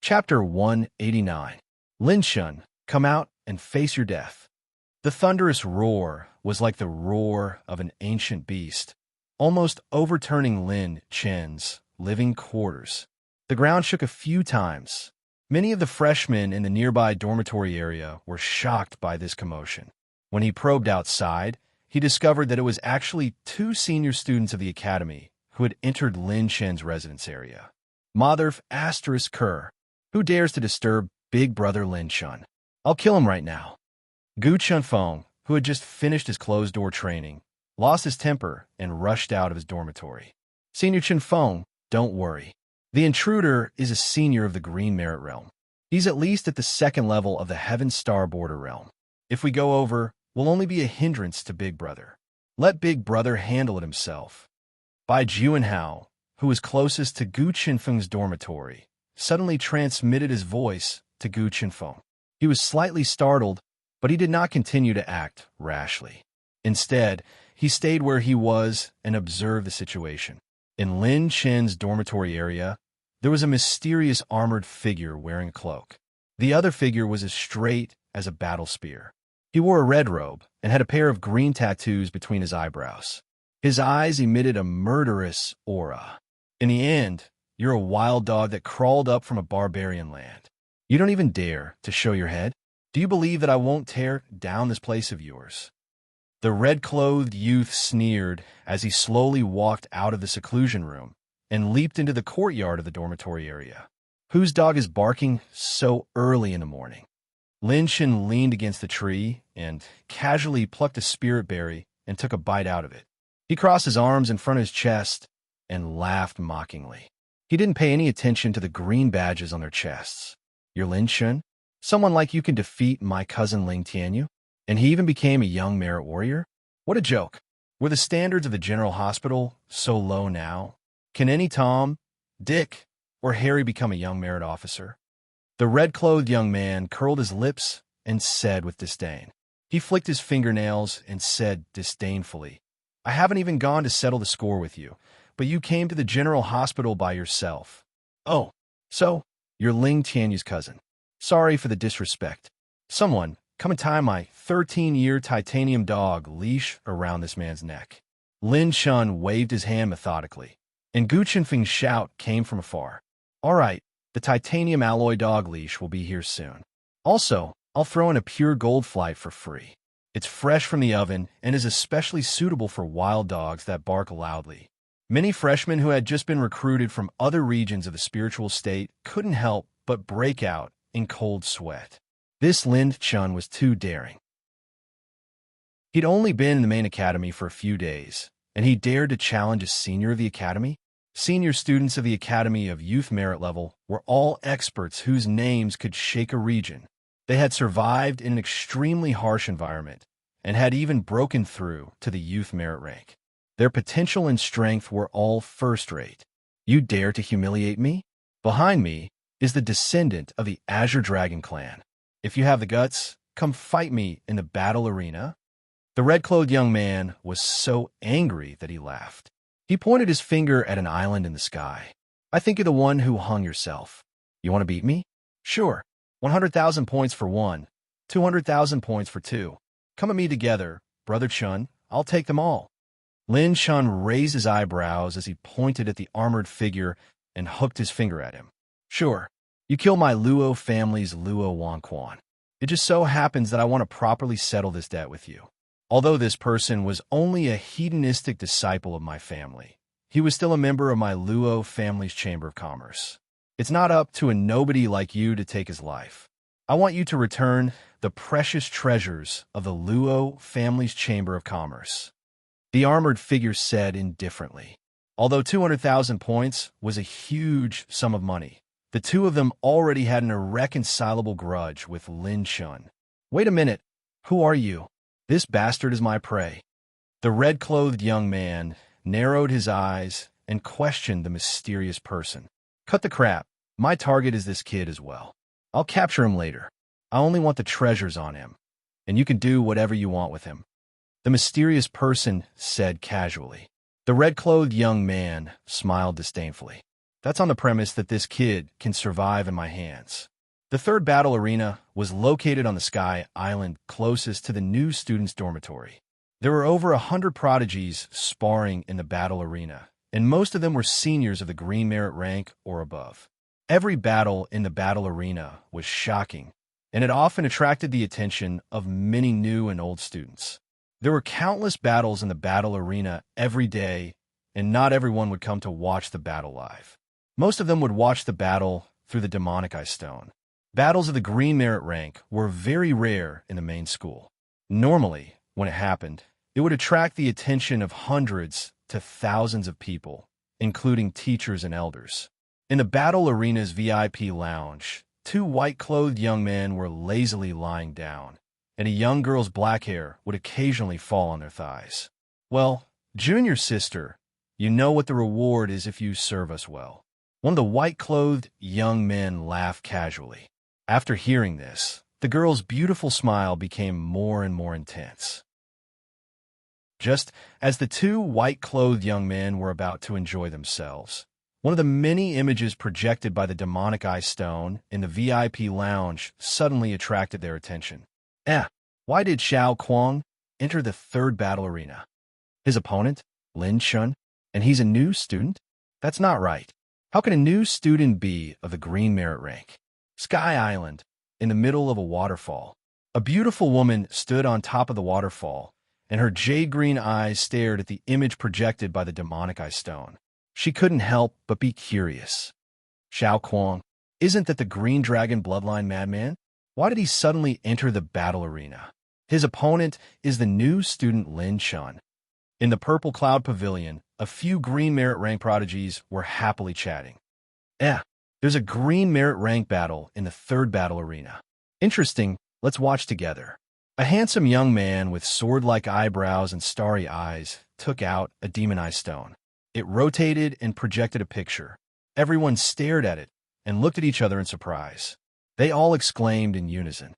Chapter 189. Lin Shun, come out and face your death. The thunderous roar was like the roar of an ancient beast, almost overturning Lin Chen's living quarters. The ground shook a few times. Many of the freshmen in the nearby dormitory area were shocked by this commotion. When he probed outside, he discovered that it was actually two senior students of the academy who had entered Lin Chen's residence area. Motherf ** Kerr. Who dares to disturb Big Brother Lin Shun? I'll kill him right now. Gu Chunfeng, who had just finished his closed-door training, lost his temper and rushed out of his dormitory. Senior Chunfeng, don't worry. The intruder is a senior of the Green Merit Realm. He's at least at the second level of the Heaven Star Border Realm. If we go over, we'll only be a hindrance to Big Brother. Let Big Brother handle it himself. Bai Juanhao, who was closest to Gu Chunfeng's dormitory, suddenly transmitted his voice to Gu Chunfeng. He was slightly startled, but he did not continue to act rashly. Instead, he stayed where he was and observed the situation. In Lin Chen's dormitory area, there was a mysterious armored figure wearing a cloak. The other figure was as straight as a battle spear. He wore a red robe and had a pair of green tattoos between his eyebrows. His eyes emitted a murderous aura. In the end, you're a wild dog that crawled up from a barbarian land. You don't even dare to show your head? Do you believe that I won't tear down this place of yours? The red-clothed youth sneered as he slowly walked out of the seclusion room and leaped into the courtyard of the dormitory area. Whose dog is barking so early in the morning? Lin Shin leaned against the tree and casually plucked a spirit berry and took a bite out of it. He crossed his arms in front of his chest and laughed mockingly. He didn't pay any attention to the green badges on their chests. You're Lin Shun? Someone like you can defeat my cousin Ling Tianyu? And he even became a young merit warrior? What a joke. Were the standards of the General Hospital so low now? Can any Tom, Dick, or Harry become a young merit officer? The red-clothed young man curled his lips and said with disdain. He flicked his fingernails and said disdainfully, I haven't even gone to settle the score with you, but you came to the General Hospital by yourself. Oh, so you're Ling Tianyu's cousin. Sorry for the disrespect. Someone, come and tie my 13-year titanium dog leash around this man's neck. Lin Shun waved his hand methodically, and Gu Chunfeng's shout came from afar. All right, the titanium alloy dog leash will be here soon. Also, I'll throw in a pure gold flight for free. It's fresh from the oven and is especially suitable for wild dogs that bark loudly. Many freshmen who had just been recruited from other regions of the spiritual state couldn't help but break out in cold sweat. This Lin Shun was too daring. He'd only been in the main academy for a few days, and he dared to challenge a senior of the academy? Senior students of the Academy of Youth Merit Level were all experts whose names could shake a region. They had survived in an extremely harsh environment and had even broken through to the youth merit rank. Their potential and strength were all first-rate. You dare to humiliate me? Behind me is the descendant of the Azure Dragon clan. If you have the guts, come fight me in the battle arena. The red-clothed young man was so angry that he laughed. He pointed his finger at an island in the sky. I think you're the one who hung yourself. You want to beat me? Sure. 100,000 points for one, 200,000 points for two. Come at me together, Brother Chun. I'll take them all. Lin Shun raised his eyebrows as he pointed at the armored figure and hooked his finger at him. Sure. You kill my Luo family's Luo Wanquan. It just so happens that I want to properly settle this debt with you. Although this person was only a hedonistic disciple of my family, he was still a member of my Luo family's Chamber of Commerce. It's not up to a nobody like you to take his life. I want you to return the precious treasures of the Luo family's Chamber of Commerce. The armored figure said indifferently. Although 200,000 points was a huge sum of money, the two of them already had an irreconcilable grudge with Lin Shun. Wait a minute. Who are you? This bastard is my prey. The red-clothed young man narrowed his eyes and questioned the mysterious person. Cut the crap. My target is this kid as well. I'll capture him later. I only want the treasures on him, and you can do whatever you want with him. The mysterious person said casually. The red-clothed young man smiled disdainfully. That's on the premise that this kid can survive in my hands. The third battle arena was located on the Sky Island closest to the new students' dormitory. There were over 100 prodigies sparring in the battle arena, and most of them were seniors of the green merit rank or above. Every battle in the battle arena was shocking, and it often attracted the attention of many new and old students. There were countless battles in the battle arena every day, and not everyone would come to watch the battle live. Most of them would watch the battle through the demonic eye stone. Battles of the green merit rank were very rare in the main school. Normally, when it happened, it would attract the attention of hundreds to thousands of people, including teachers and elders. In the battle arena's VIP lounge, two white-clothed young men were lazily lying down, and a young girl's black hair would occasionally fall on their thighs. Well, junior sister, you know what the reward is if you serve us well. One of the white-clothed young men laughed casually. After hearing this, the girl's beautiful smile became more and more intense. Just as the two white-clothed young men were about to enjoy themselves, one of the many images projected by the demonic eye stone in the VIP lounge suddenly attracted their attention. Why did Xiao Kuang enter the third battle arena? His opponent, Lin Shun, and he's a new student? That's not right. How can a new student be of the green merit rank? Sky Island, in the middle of a waterfall. A beautiful woman stood on top of the waterfall, and her jade-green eyes stared at the image projected by the demonic eye stone. She couldn't help but be curious. Xiao Kuang, isn't that the green dragon bloodline madman? Why did he suddenly enter the battle arena? His opponent is the new student Lin Shun. In the Purple Cloud Pavilion, a few green merit rank prodigies were happily chatting. There's a green merit rank battle in the third battle arena. Interesting, let's watch together. A handsome young man with sword-like eyebrows and starry eyes took out a demon eye stone. It rotated and projected a picture. Everyone stared at it and looked at each other in surprise. They all exclaimed in unison.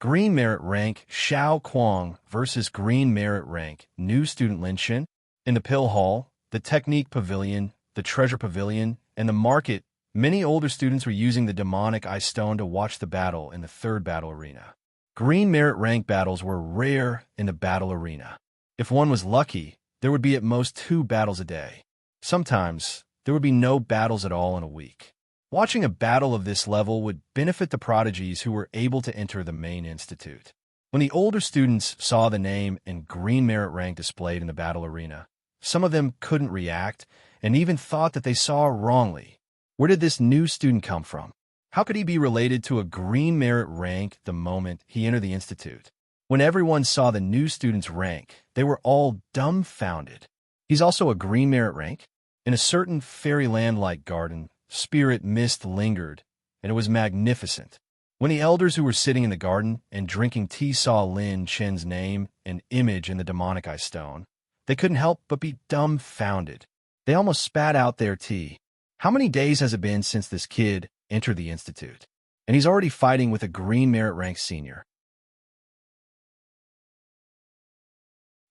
Green merit rank Xiao Kuang versus green merit rank new student Lin Shin. In the Pill Hall, the Technique Pavilion, the Treasure Pavilion, and the Market, many older students were using the demonic eye stone to watch the battle in the third battle arena. Green merit rank battles were rare in the battle arena. If one was lucky, there would be at most 2 battles a day. Sometimes, there would be no battles at all in a week. Watching a battle of this level would benefit the prodigies who were able to enter the main institute. When the older students saw the name and green merit rank displayed in the battle arena, some of them couldn't react and even thought that they saw wrongly. Where did this new student come from? How could he be related to a green merit rank the moment he entered the institute? When everyone saw the new student's rank, they were all dumbfounded. He's also a green merit rank? In a certain fairyland-like garden, spirit mist lingered, and it was magnificent. When the elders who were sitting in the garden and drinking tea saw Lin Chen's name and image in the demonic eye stone, they couldn't help but be dumbfounded. They almost spat out their tea. How many days has it been since this kid entered the institute? And he's already fighting with a green merit rank senior.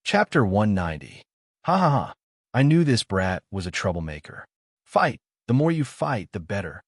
Chapter 190. Ha ha ha. I knew this brat was a troublemaker. Fight. The more you fight, the better.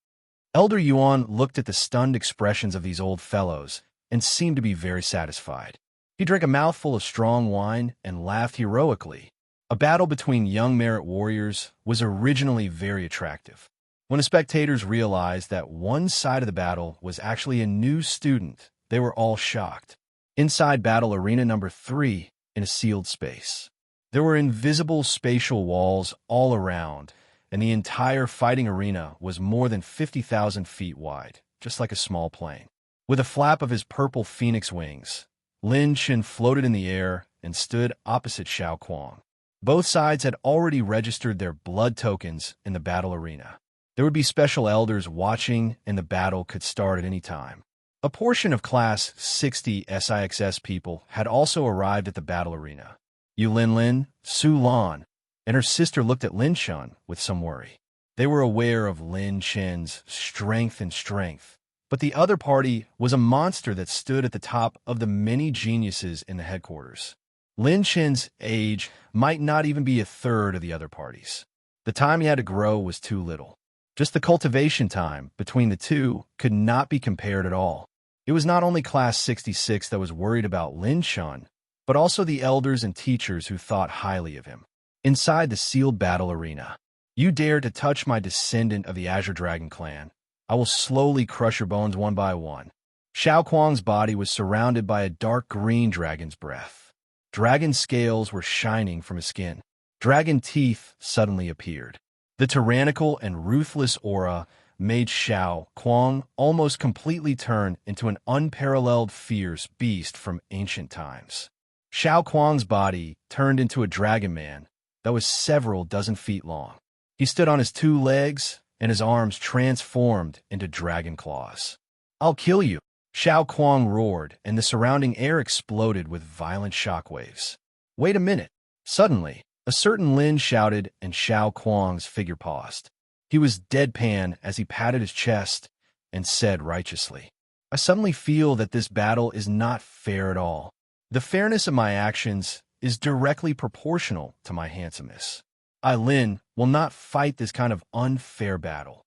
Elder Yuan looked at the stunned expressions of these old fellows and seemed to be very satisfied. He drank a mouthful of strong wine and laughed heroically. A battle between young merit warriors was originally very attractive. When the spectators realized that one side of the battle was actually a new student, they were all shocked. Inside battle arena number 3, in a sealed space, there were invisible spatial walls all around, and the entire fighting arena was more than 50,000 feet wide, just like a small plane. With a flap of his purple phoenix wings, Lin Chin floated in the air and stood opposite Xiao Kuang. Both sides had already registered their blood tokens in the battle arena. There would be special elders watching, and the battle could start at any time. A portion of Class 60 SIXS people had also arrived at the battle arena. Yu Lin, Su Lan, and her sister looked at Lin Shun with some worry. They were aware of Lin Chen's strength, but the other party was a monster that stood at the top of the many geniuses in the headquarters. Lin Chen's age might not even be a third of the other parties. The time he had to grow was too little. Just the cultivation time between the two could not be compared at all. It was not only Class 66 that was worried about Lin Shun, but also the elders and teachers who thought highly of him. Inside the sealed battle arena, "You dare to touch my descendant of the Azure Dragon clan. I will slowly crush your bones one by one." Xiao Kuang's body was surrounded by a dark green dragon's breath. Dragon scales were shining from his skin. Dragon teeth suddenly appeared. The tyrannical and ruthless aura made Xiao Kuang almost completely turn into an unparalleled fierce beast from ancient times. Xiao Kuang's body turned into a dragon man that was several dozen feet long. He stood on his two legs, and his arms transformed into dragon claws. "I'll kill you!" Xiao Kuang roared, and the surrounding air exploded with violent shockwaves. "Wait a minute!" Suddenly, a certain Lin shouted, and Xiao Kuang's figure paused. He was deadpan as he patted his chest and said righteously, "I suddenly feel that this battle is not fair at all. The fairness of my actions is directly proportional to my handsomeness. I, Lin, will not fight this kind of unfair battle."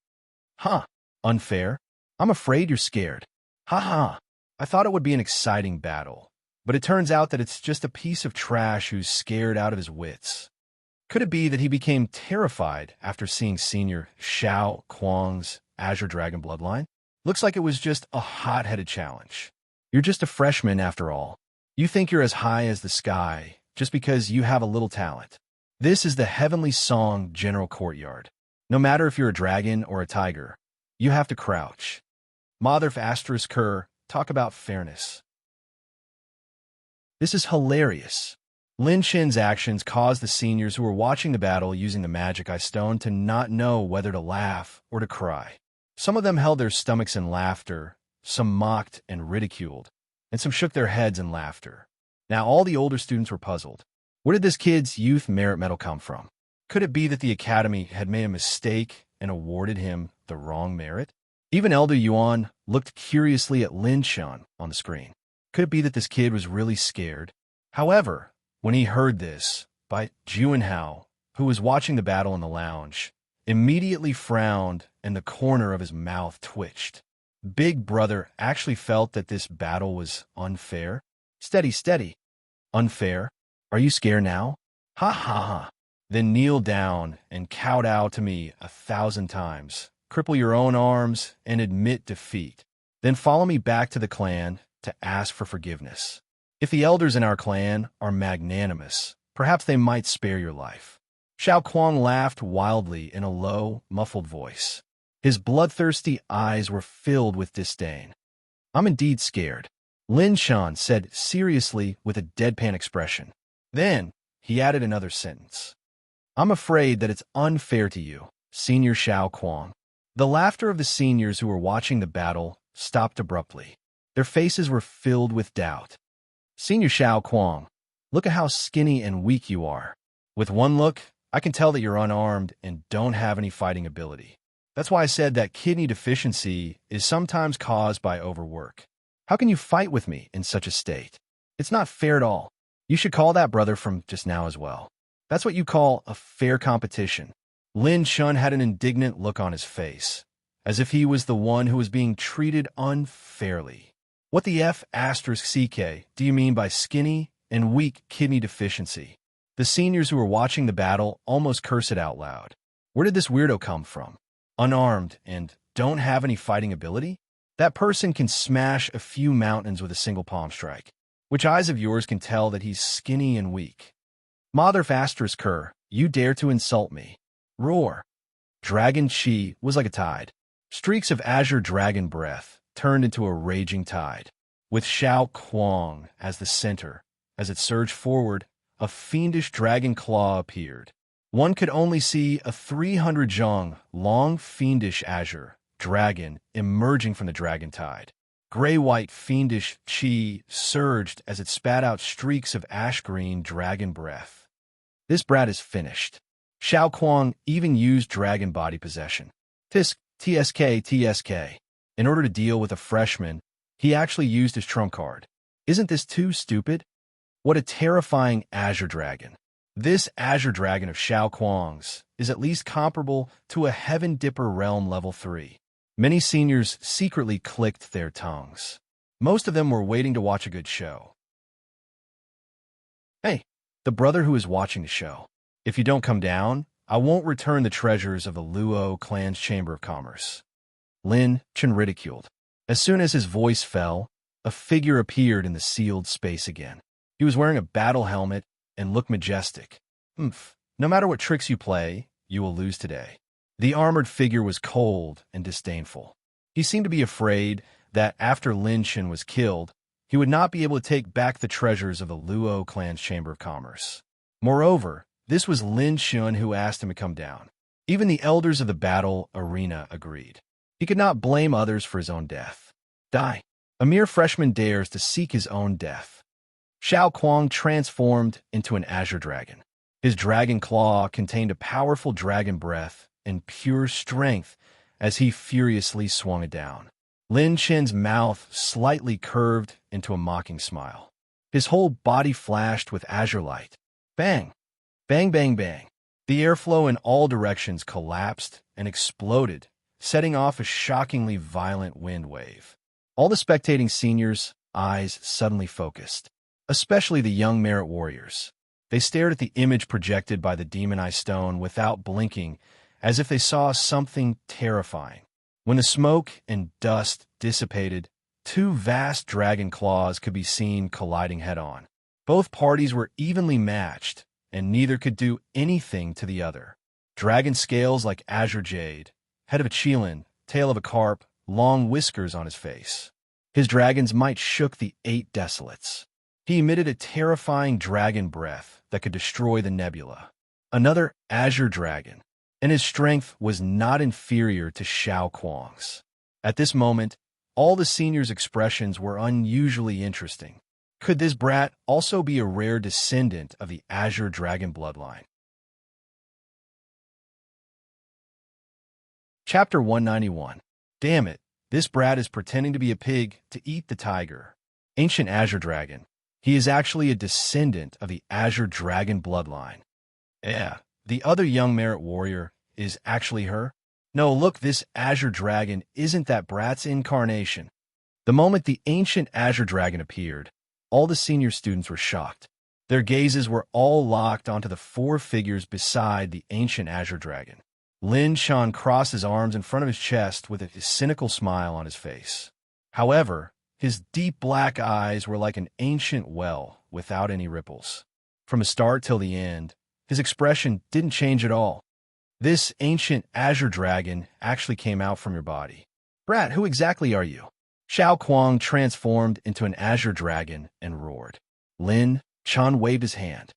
"Huh? Unfair? I'm afraid you're scared." "Ha ha. I thought it would be an exciting battle, but it turns out that it's just a piece of trash who's scared out of his wits." Could it be that he became terrified after seeing Senior Xiao Kuang's Azure Dragon bloodline? Looks like it was just a hot-headed challenge. You're just a freshman after all. You think you're as high as the sky just because you have a little talent. This is the Heavenly Song General Courtyard. No matter if you're a dragon or a tiger, you have to crouch. Mother asterisk Kerr, talk about fairness. This is hilarious. Lin Shin's actions caused the seniors who were watching the battle using the magic eye stone to not know whether to laugh or to cry. Some of them held their stomachs in laughter, some mocked and ridiculed, and some shook their heads in laughter. Now all the older students were puzzled. Where did this kid's youth merit medal come from? Could it be that the academy had made a mistake and awarded him the wrong merit? Even Elder Yuan looked curiously at Lin Shun on the screen. Could it be that this kid was really scared? However, when he heard this, by Juanhao, who was watching the battle in the lounge, immediately frowned and the corner of his mouth twitched. Big Brother actually felt that this battle was unfair. Steady, steady. Unfair? Are you scared now? Ha ha ha. Then kneel down and kowtow to me 1,000 times. Cripple your own arms and admit defeat. Then follow me back to the clan to ask for forgiveness. If the elders in our clan are magnanimous, perhaps they might spare your life." Xiao Kuang laughed wildly in a low, muffled voice. His bloodthirsty eyes were filled with disdain. "I'm indeed scared," Lin Shan said seriously with a deadpan expression. Then he added another sentence. "I'm afraid that it's unfair to you, Senior Xiao Kuang." The laughter of the seniors who were watching the battle stopped abruptly. Their faces were filled with doubt. "Senior Xiao Kuang, look at how skinny and weak you are. With one look, I can tell that you're unarmed and don't have any fighting ability. That's why I said that kidney deficiency is sometimes caused by overwork. How can you fight with me in such a state? It's not fair at all. You should call that brother from just now as well. That's what you call a fair competition." Lin Shun had an indignant look on his face, as if he was the one who was being treated unfairly. "What the F asterisk CK do you mean by skinny and weak kidney deficiency?" The seniors who were watching the battle almost cursed it out loud. Where did this weirdo come from? Unarmed and don't have any fighting ability? That person can smash a few mountains with a single palm strike. Which eyes of yours can tell that he's skinny and weak? Mother asterisk Kerr, you dare to insult me. Roar. Dragon Chi was like a tide. Streaks of azure dragon breath turned into a raging tide. With Xiao Kuang as the center, as it surged forward, a fiendish dragon claw appeared. One could only see a 300 zhong long fiendish azure dragon emerging from the dragon tide. Gray-white fiendish chi surged as it spat out streaks of ash-green dragon breath. This brat is finished. Xiao Kuang even used dragon body possession. TSK. In order to deal with a freshman, he actually used his trump card. Isn't this too stupid? What a terrifying azure dragon. This Azure Dragon of Shao Kuang's is at least comparable to a Heaven Dipper Realm Level 3. Many seniors secretly clicked their tongues. Most of them were waiting to watch a good show. Hey, the brother who is watching the show. If you don't come down, I won't return the treasures of the Luo clan's Chamber of Commerce. Lin Chen ridiculed. As soon as his voice fell, a figure appeared in the sealed space again. He was wearing a battle helmet and looked majestic. No matter what tricks you play, you will lose today. The armored figure was cold and disdainful. He seemed to be afraid that after Lin Chen was killed, he would not be able to take back the treasures of the Luo clan's Chamber of Commerce. Moreover, this was Lin Chen who asked him to come down. Even the elders of the battle arena agreed. He could not blame others for his own death. Die. A mere freshman dares to seek his own death. Shao Kuang transformed into an azure dragon. His dragon claw contained a powerful dragon breath and pure strength as he furiously swung it down. Lin Chen's mouth slightly curved into a mocking smile. His whole body flashed with azure light. Bang! Bang, bang, bang. The airflow in all directions collapsed and exploded, setting off a shockingly violent wind wave. All the spectating seniors' eyes suddenly focused, especially the young merit warriors. They stared at the image projected by the demonized stone without blinking, as if they saw something terrifying. When the smoke and dust dissipated, two vast dragon claws could be seen colliding head-on. Both parties were evenly matched, and neither could do anything to the other. Dragon scales like azure jade, head of a qilin, tail of a carp, long whiskers on his face. His dragon's might shook the 8 desolates. He emitted a terrifying dragon breath that could destroy the nebula. Another azure dragon, and his strength was not inferior to Shao Kuang's. At this moment, all the seniors' expressions were unusually interesting. Could this brat also be a rare descendant of the azure dragon bloodline? Chapter 191. Damn it, this brat is pretending to be a pig to eat the tiger. Ancient azure dragon. He is actually a descendant of the azure dragon bloodline. Yeah, the other young merit warrior is actually her. No, look, this azure dragon isn't that brat's incarnation. The moment the ancient azure dragon appeared, all the senior students were shocked. Their gazes were all locked onto the 4 figures beside the ancient azure dragon. Lin Shan crossed his arms in front of his chest with a cynical smile on his face. However, his deep black eyes were like an ancient well without any ripples. From the start till the end, his expression didn't change at all. This ancient azure dragon actually came out from your body. Brat, who exactly are you? Shao Kuang transformed into an azure dragon and roared. Lin Chan waved his hand.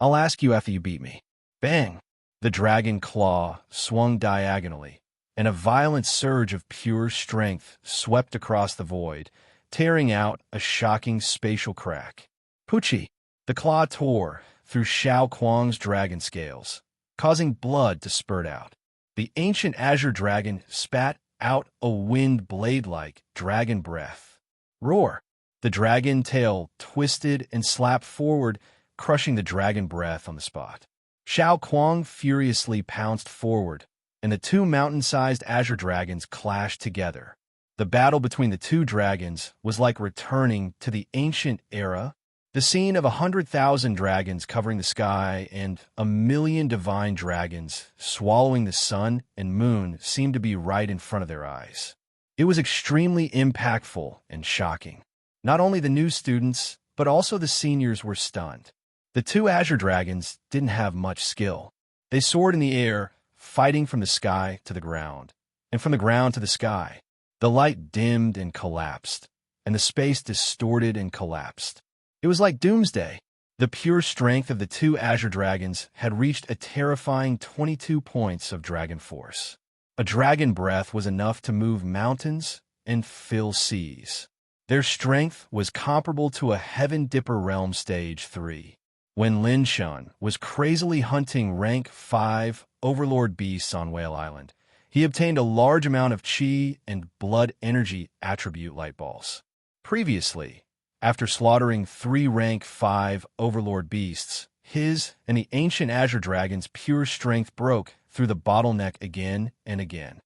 I'll ask you after you beat me. Bang! The dragon claw swung diagonally, and a violent surge of pure strength swept across the void, tearing out a shocking spatial crack. Poochie! The claw tore through Shao Kuang's dragon scales, causing blood to spurt out. The ancient azure dragon spat out a wind blade-like dragon breath. Roar! The dragon tail twisted and slapped forward, crushing the dragon breath on the spot. Shao Kuang furiously pounced forward, and the 2 mountain-sized azure dragons clashed together. The battle between the 2 dragons was like returning to the ancient era, the scene of 100,000 dragons covering the sky and 1,000,000 divine dragons swallowing the sun and moon seemed to be right in front of their eyes. It was extremely impactful and shocking. Not only the new students, but also the seniors were stunned. The 2 azure dragons didn't have much skill. They soared in the air, fighting from the sky to the ground, and from the ground to the sky. The light dimmed and collapsed, and the space distorted and collapsed. It was like doomsday. The pure strength of the 2 azure dragons had reached a terrifying 22 points of dragon force. A dragon breath was enough to move mountains and fill seas. Their strength was comparable to a Heaven Dipper Realm Stage 3. When Lin Shan was crazily hunting rank 5 Overlord beasts on Whale Island, he obtained a large amount of Qi and Blood Energy attribute light balls. Previously, after slaughtering 3 rank 5 Overlord beasts, his and the ancient azure dragon's pure strength broke through the bottleneck again and again.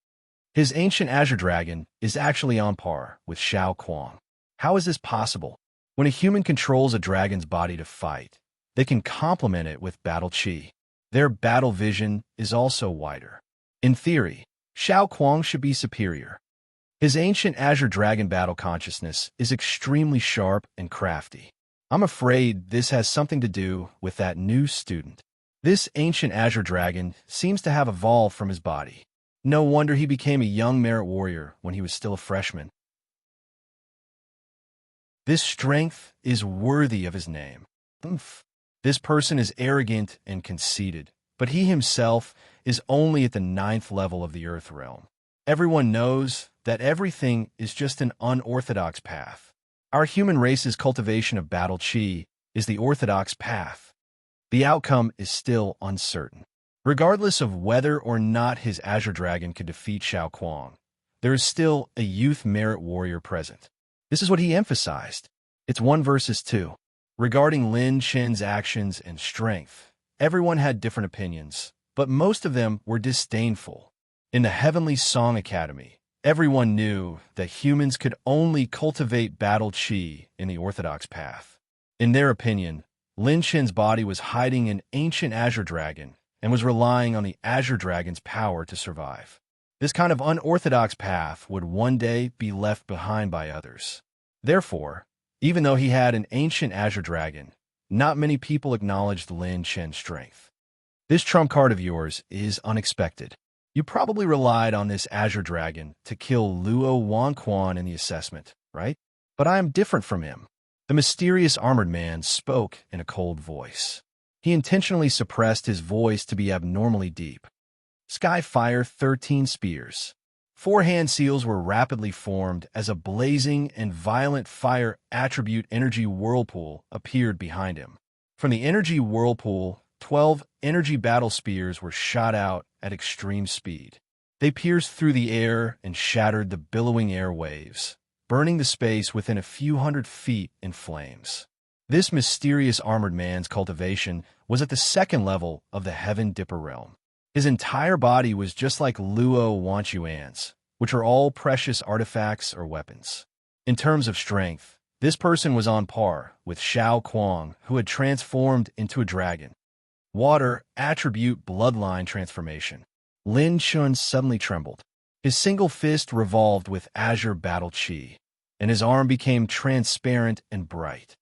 His ancient azure dragon is actually on par with Shao Kuang. How is this possible? When a human controls a dragon's body to fight, they can complement it with battle chi. Their battle vision is also wider. In theory, Shao Kuang should be superior. His ancient azure dragon battle consciousness is extremely sharp and crafty. I'm afraid this has something to do with that new student. This ancient azure dragon seems to have evolved from his body. No wonder he became a young merit warrior when he was still a freshman. This strength is worthy of his name. This person is arrogant and conceited, but he himself is only at the 9th level of the Earth realm. Everyone knows that everything is just an unorthodox path. Our human race's cultivation of battle chi is the orthodox path. The outcome is still uncertain. Regardless of whether or not his azure dragon could defeat Shao Kuang, there is still a youth merit warrior present. This is what he emphasized. It's 1 versus 2. Regarding Lin Chen's actions and strength, everyone had different opinions, but most of them were disdainful. In the Heavenly Song Academy, everyone knew that humans could only cultivate battle chi in the orthodox path. In their opinion, Lin Chen's body was hiding an ancient azure dragon and was relying on the azure dragon's power to survive. This kind of unorthodox path would one day be left behind by others. Therefore, even though he had an ancient azure dragon, not many people acknowledged Lin Chen's strength. This trump card of yours is unexpected. You probably relied on this azure dragon to kill Luo Wanquan in the assessment, right? But I am different from him. The mysterious armored man spoke in a cold voice. He intentionally suppressed his voice to be abnormally deep. Skyfire 13 spears. 4 hand seals were rapidly formed as a blazing and violent fire attribute energy whirlpool appeared behind him. From the energy whirlpool, 12 energy battle spears were shot out at extreme speed. They pierced through the air and shattered the billowing airwaves, burning the space within a few hundred feet in flames. This mysterious armored man's cultivation was at the 2nd level of the Heaven Dipper realm. His entire body was just like Luo Wanchuan's, which are all precious artifacts or weapons. In terms of strength, this person was on par with Shao Kuang, who had transformed into a dragon. Water attribute bloodline transformation. Lin Chun suddenly trembled. His single fist revolved with azure battle chi, and his arm became transparent and bright.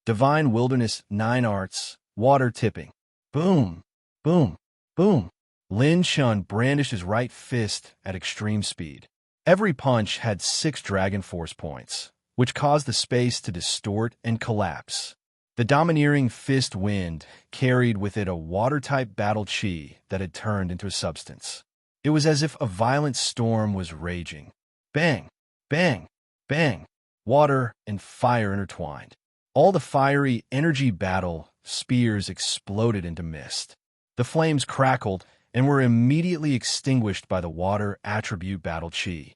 Divine wilderness 9 arts, water tipping. Boom, boom, boom. Lin Chun brandished his right fist at extreme speed. Every punch had 6 dragon force points, which caused the space to distort and collapse. The domineering fist wind carried with it a water-type battle chi that had turned into a substance. It was as if a violent storm was raging. Bang, bang, bang. Water and fire intertwined. All the fiery energy battle spears exploded into mist. The flames crackled and were immediately extinguished by the water attribute battle chi.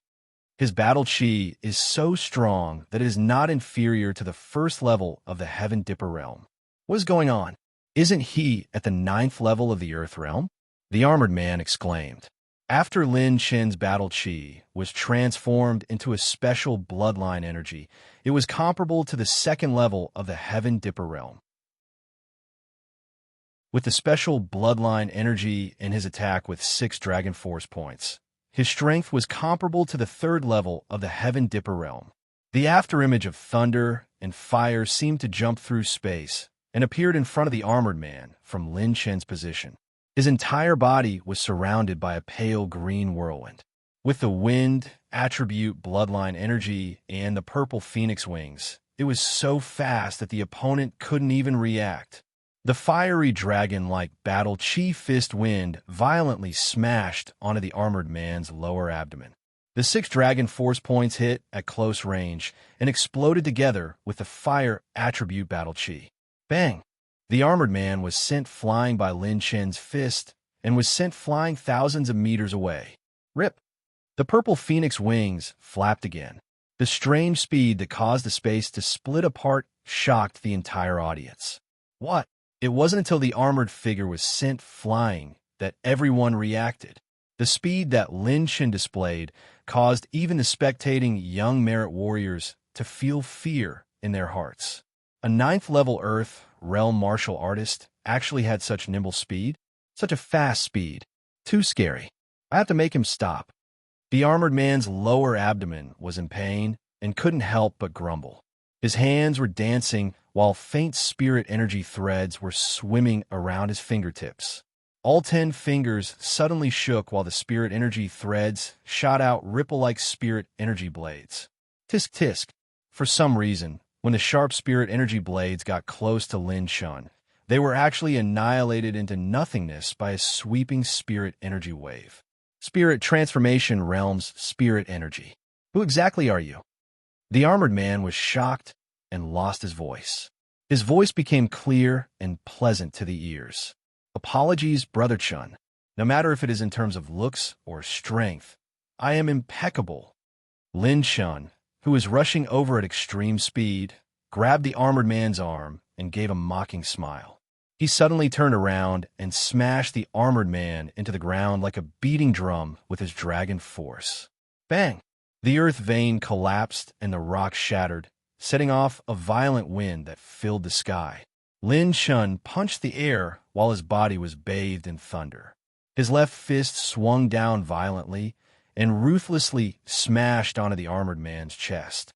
His battle chi is so strong that it is not inferior to the 1st level of the Heaven Dipper realm. What is going on? Isn't he at the 9th level of the Earth realm? The armored man exclaimed. After Lin Chen's battle chi was transformed into a special bloodline energy, it was comparable to the 2nd level of the Heaven Dipper realm. With the special bloodline energy in his attack with 6 dragon force points, his strength was comparable to the 3rd level of the Heaven Dipper realm. The afterimage of thunder and fire seemed to jump through space and appeared in front of the armored man from Lin Chen's position. His entire body was surrounded by a pale green whirlwind. With the wind, attribute, bloodline energy, and the purple phoenix wings, it was so fast that the opponent couldn't even react. The fiery dragon-like battle chi fist wind violently smashed onto the armored man's lower abdomen. The 6 dragon force points hit at close range and exploded together with the fire attribute battle chi. Bang! The armored man was sent flying by Lin Chen's fist and was sent flying thousands of meters away. Rip! The purple phoenix wings flapped again. The strange speed that caused the space to split apart shocked the entire audience. What? It wasn't until the armored figure was sent flying that everyone reacted. The speed that Lin Shen displayed caused even the spectating young merit warriors to feel fear in their hearts. A ninth-level Earth realm martial artist actually had such nimble speed, such a fast speed. Too scary. I have to make him stop. The armored man's lower abdomen was in pain and couldn't help but grumble. His hands were dancing while faint spirit energy threads were swimming around his fingertips. All 10 fingers suddenly shook while the spirit energy threads shot out ripple-like spirit energy blades. Tisk tisk. For some reason, when the sharp spirit energy blades got close to Lin Shen, they were actually annihilated into nothingness by a sweeping spirit energy wave. Spirit Transformation Realm's spirit energy. Who exactly are you? The armored man was shocked and lost his voice. His voice became clear and pleasant to the ears. Apologies, Brother Chun. No matter if it is in terms of looks or strength, I am impeccable. Lin Shen, who was rushing over at extreme speed, grabbed the armored man's arm and gave a mocking smile. He suddenly turned around and smashed the armored man into the ground like a beating drum with his dragon force. Bang! The earth vein collapsed and the rock shattered, setting off a violent wind that filled the sky. Lin Shen punched the air while his body was bathed in thunder. His left fist swung down violently and ruthlessly smashed onto the armored man's chest.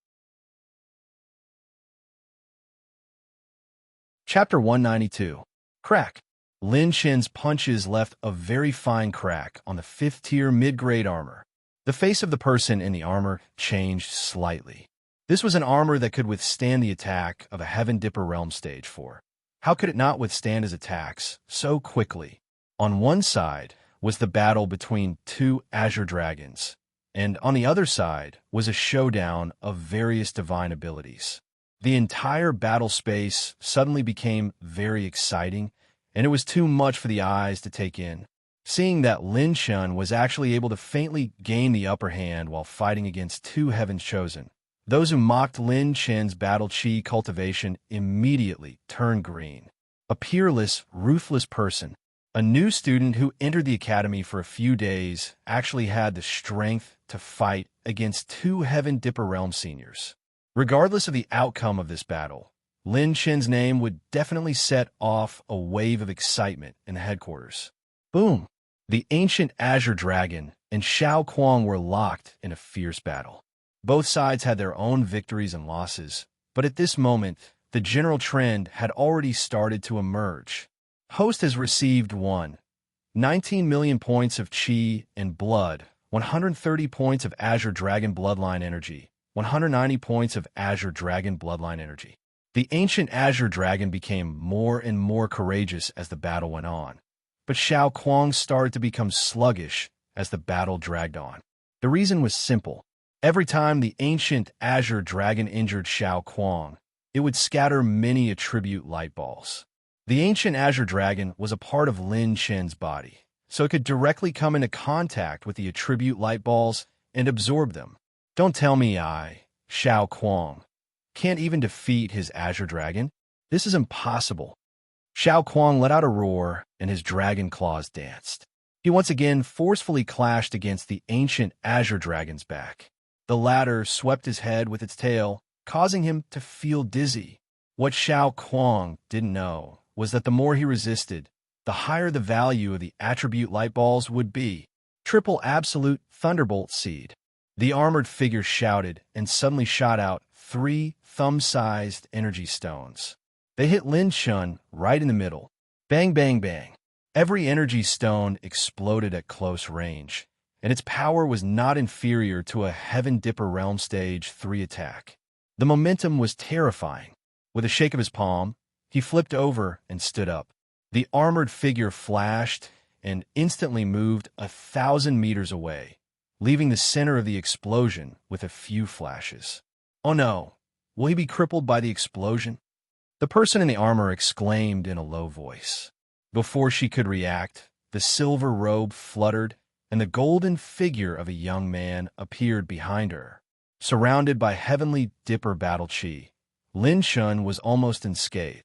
Chapter 192. Crack. Lin Shen's punches left a very fine crack on the 5th-tier mid-grade armor. The face of the person in the armor changed slightly. This was an armor that could withstand the attack of a Heaven Dipper Realm Stage 4. How could it not withstand his attacks so quickly? On one side was the battle between 2 Azure Dragons, and on the other side was a showdown of various divine abilities. The entire battle space suddenly became very exciting, and it was too much for the eyes to take in. Seeing that Lin Shen was actually able to faintly gain the upper hand while fighting against 2 Heaven's Chosen, those who mocked Lin Shen's battle chi cultivation immediately turned green. A peerless, ruthless person, a new student who entered the academy for a few days, actually had the strength to fight against 2 Heaven Dipper Realm seniors. Regardless of the outcome of this battle, Lin Shen's name would definitely set off a wave of excitement in the headquarters. Boom! The ancient Azure Dragon and Xiao Kuang were locked in a fierce battle. Both sides had their own victories and losses, but at this moment, the general trend had already started to emerge. Host has received 19 million points of Qi and Blood, 130 points of Azure Dragon Bloodline Energy, 190 points of Azure Dragon Bloodline Energy. The ancient Azure Dragon became more and more courageous as the battle went on, but Xiao Kuang started to become sluggish as the battle dragged on. The reason was simple. Every time the ancient Azure Dragon injured Xiao Kuang, it would scatter many attribute light balls. The ancient Azure Dragon was a part of Lin Shen's body, so it could directly come into contact with the attribute light balls and absorb them. Don't tell me Xiao Kuang, can't even defeat his Azure Dragon? This is impossible. Xiao Kuang let out a roar, and his dragon claws danced. He once again forcefully clashed against the ancient Azure Dragon's back. The latter swept his head with its tail, causing him to feel dizzy. What Xiao Kuang didn't know was that the more he resisted, the higher the value of the attribute light balls would be. Triple Absolute Thunderbolt Seed. The armored figure shouted and suddenly shot out 3 thumb-sized energy stones. They hit Lin Shen right in the middle. Bang, bang, bang. Every energy stone exploded at close range, and its power was not inferior to a Heaven Dipper Realm Stage 3 attack. The momentum was terrifying. With a shake of his palm, he flipped over and stood up. The armored figure flashed and instantly moved 1,000 meters away, leaving the center of the explosion with a few flashes. Oh no, will he be crippled by the explosion? The person in the armor exclaimed in a low voice. Before she could react, the silver robe fluttered, and the golden figure of a young man appeared behind her. Surrounded by heavenly Dipper battle chi, Lin Shen was almost unscathed.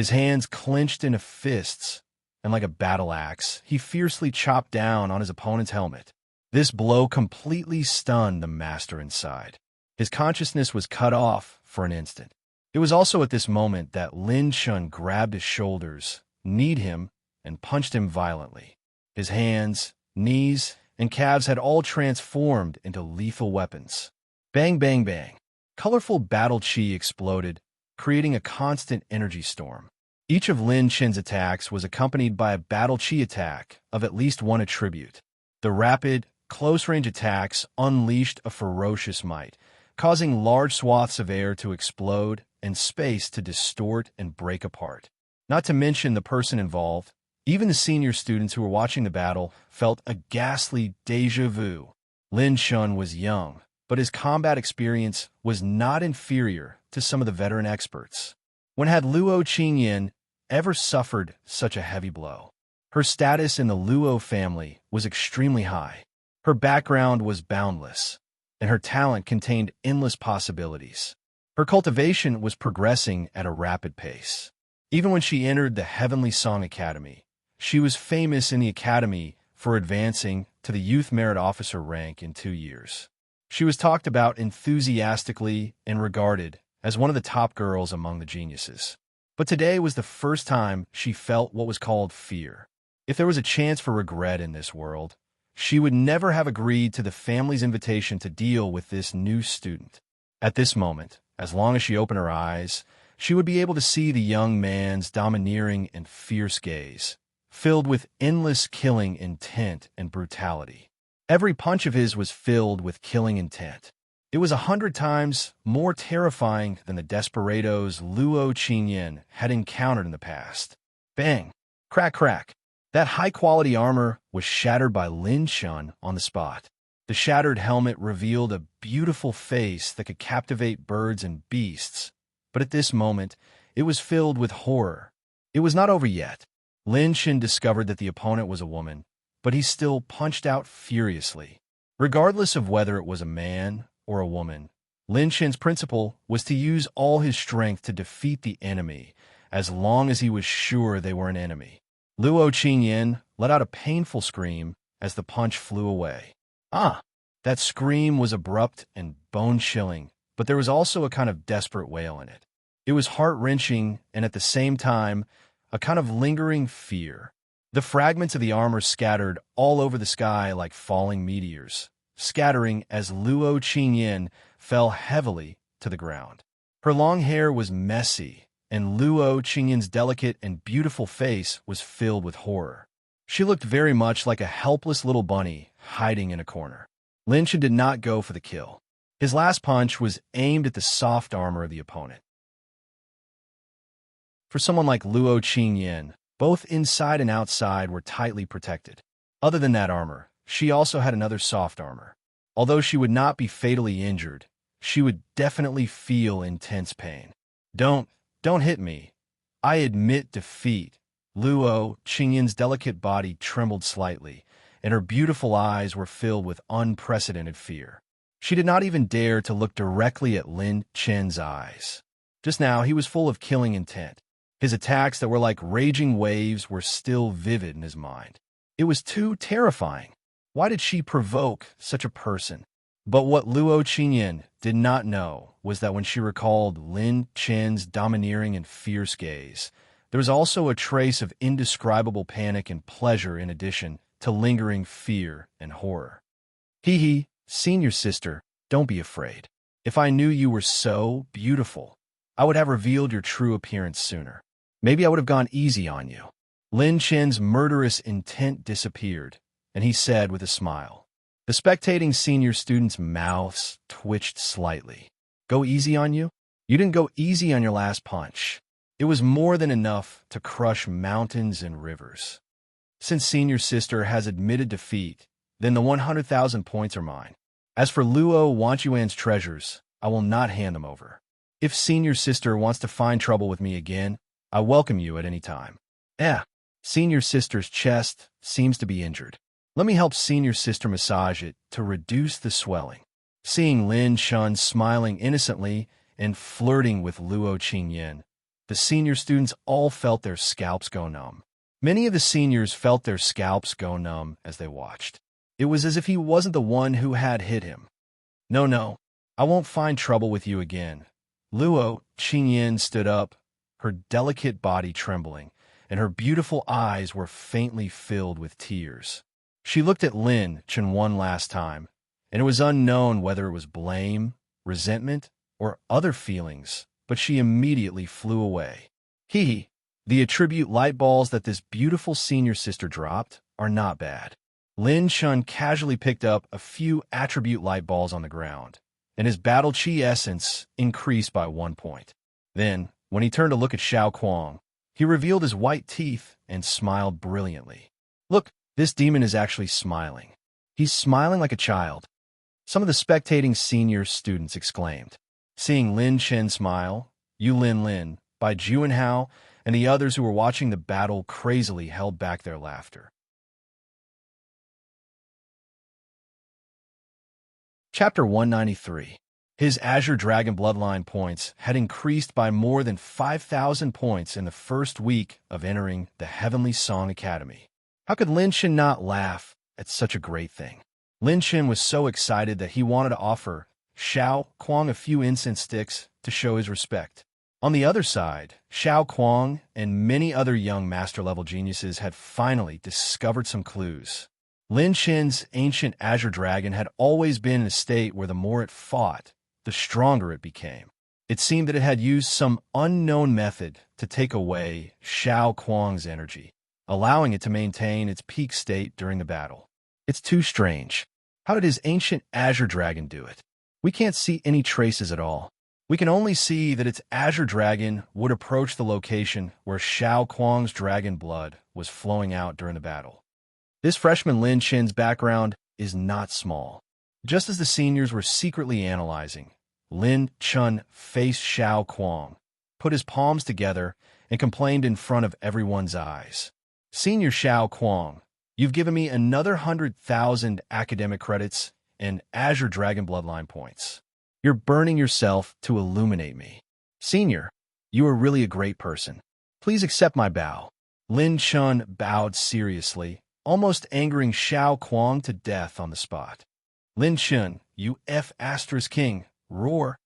His hands clenched into fists, and like a battle axe, he fiercely chopped down on his opponent's helmet. This blow completely stunned the master inside. His consciousness was cut off for an instant. It was also at this moment that Lin Chun grabbed his shoulders, kneed him, and punched him violently. His hands, knees, and calves had all transformed into lethal weapons. Bang, bang, bang. Colorful battle chi exploded, creating a constant energy storm. Each of Lin Chen's attacks was accompanied by a battle chi attack of at least one attribute. The rapid, close-range attacks unleashed a ferocious might, causing large swaths of air to explode and space to distort and break apart. Not to mention the person involved, even the senior students who were watching the battle felt a ghastly déjà vu. Lin Chun was young, but his combat experience was not inferior to some of the veteran experts. When had Luo Qingyan ever suffered such a heavy blow? Her status in the Luo family was extremely high. Her background was boundless, and her talent contained endless possibilities. Her cultivation was progressing at a rapid pace. Even when she entered the Heavenly Song Academy, she was famous in the academy for advancing to the Youth Merit Officer rank in 2 years. She was talked about enthusiastically and regarded as one of the top girls among the geniuses. But today was the first time she felt what was called fear. If there was a chance for regret in this world, she would never have agreed to the family's invitation to deal with this new student. At this moment, as long as she opened her eyes, she would be able to see the young man's domineering and fierce gaze, filled with endless killing intent and brutality. Every punch of his was filled with killing intent. It was 100 times more terrifying than the desperados Luo Qingyan had encountered in the past. Bang! Crack, crack! That high-quality armor was shattered by Lin Chun on the spot. The shattered helmet revealed a beautiful face that could captivate birds and beasts, but at this moment, it was filled with horror. It was not over yet. Lin Chun discovered that the opponent was a woman, but he still punched out furiously. Regardless of whether it was a man or a woman, Lin Chun's principle was to use all his strength to defeat the enemy, as long as he was sure they were an enemy. Luo Qingyan let out a painful scream as the punch flew away. Ah! That scream was abrupt and bone-chilling, but there was also a kind of desperate wail in it. It was heart-wrenching and at the same time, a kind of lingering fear. The fragments of the armor scattered all over the sky like falling meteors, scattering as Luo Qingyan fell heavily to the ground. Her long hair was messy, and Luo Qingyan's delicate and beautiful face was filled with horror. She looked very much like a helpless little bunny hiding in a corner. Lin Chun did not go for the kill. His last punch was aimed at the soft armor of the opponent. For someone like Luo Qingyan, both inside and outside were tightly protected. Other than that armor, she also had another soft armor. Although she would not be fatally injured, she would definitely feel intense pain. Don't hit me. I admit defeat. Luo Qingyan's delicate body trembled slightly, and her beautiful eyes were filled with unprecedented fear. She did not even dare to look directly at Lin Chen's eyes. Just now, he was full of killing intent. His attacks that were like raging waves were still vivid in his mind. It was too terrifying. Why did she provoke such a person? But what Luo Qingyan did not know was that when she recalled Lin Chen's domineering and fierce gaze, there was also a trace of indescribable panic and pleasure in addition to lingering fear and horror. Hee, senior sister, don't be afraid. If I knew you were so beautiful, I would have revealed your true appearance sooner. Maybe I would have gone easy on you. Lin Chen's murderous intent disappeared, and he said with a smile. The spectating senior students' mouths twitched slightly. Go easy on you? You didn't go easy on your last punch. It was more than enough to crush mountains and rivers. Since senior sister has admitted defeat, then the 100,000 points are mine. As for Luo Wanchuan's treasures, I will not hand them over. If senior sister wants to find trouble with me again, I welcome you at any time. Senior sister's chest seems to be injured. Let me help senior sister massage it to reduce the swelling. Seeing Lin Chun smiling innocently and flirting with Luo Qingyan, the senior students all felt their scalps go numb. Many of the seniors felt their scalps go numb as they watched. It was as if he wasn't the one who had hit him. No, no, I won't find trouble with you again. Luo Qingyan stood up, her delicate body trembling, and her beautiful eyes were faintly filled with tears. She looked at Lin Chen one last time, and it was unknown whether it was blame, resentment, or other feelings, but she immediately flew away. The attribute light balls that this beautiful senior sister dropped are not bad. Lin Chen casually picked up a few attribute light balls on the ground, and his battle chi essence increased by 1 point. Then, when he turned to look at Xiao Kuang, he revealed his white teeth and smiled brilliantly. Look, this demon is actually smiling. He's smiling like a child. Some of the spectating senior students exclaimed. Seeing Lin Chen smile, Yu Lin Lin, Bai Juanhao, and the others who were watching the battle crazily held back their laughter. Chapter 193. His Azure Dragon bloodline points had increased by more than 5,000 points in the first week of entering the Heavenly Song Academy. How could Lin Chen not laugh at such a great thing? Lin Chen was so excited that he wanted to offer Xiao Kuang a few incense sticks to show his respect. On the other side, Xiao Kuang and many other young master-level geniuses had finally discovered some clues. Lin Chen's ancient Azure Dragon had always been in a state where the more it fought, the stronger it became. It seemed that it had used some unknown method to take away Xiao Kuang's energy, allowing it to maintain its peak state during the battle. It's too strange. How did his ancient Azure Dragon do it? We can't see any traces at all. We can only see that its Azure Dragon would approach the location where Xiao Kuang's dragon blood was flowing out during the battle. This freshman Lin Chen's background is not small. Just as the seniors were secretly analyzing, Lin Chen faced Xiao Kuang, put his palms together, and complained in front of everyone's eyes. Senior Xiao Kuang, you've given me another 100,000 academic credits and Azure Dragon bloodline points. You're burning yourself to illuminate me. Senior, you are really a great person. Please accept my bow. Lin Chen bowed seriously, almost angering Xiao Kuang to death on the spot. Lin Chen, you King, roar.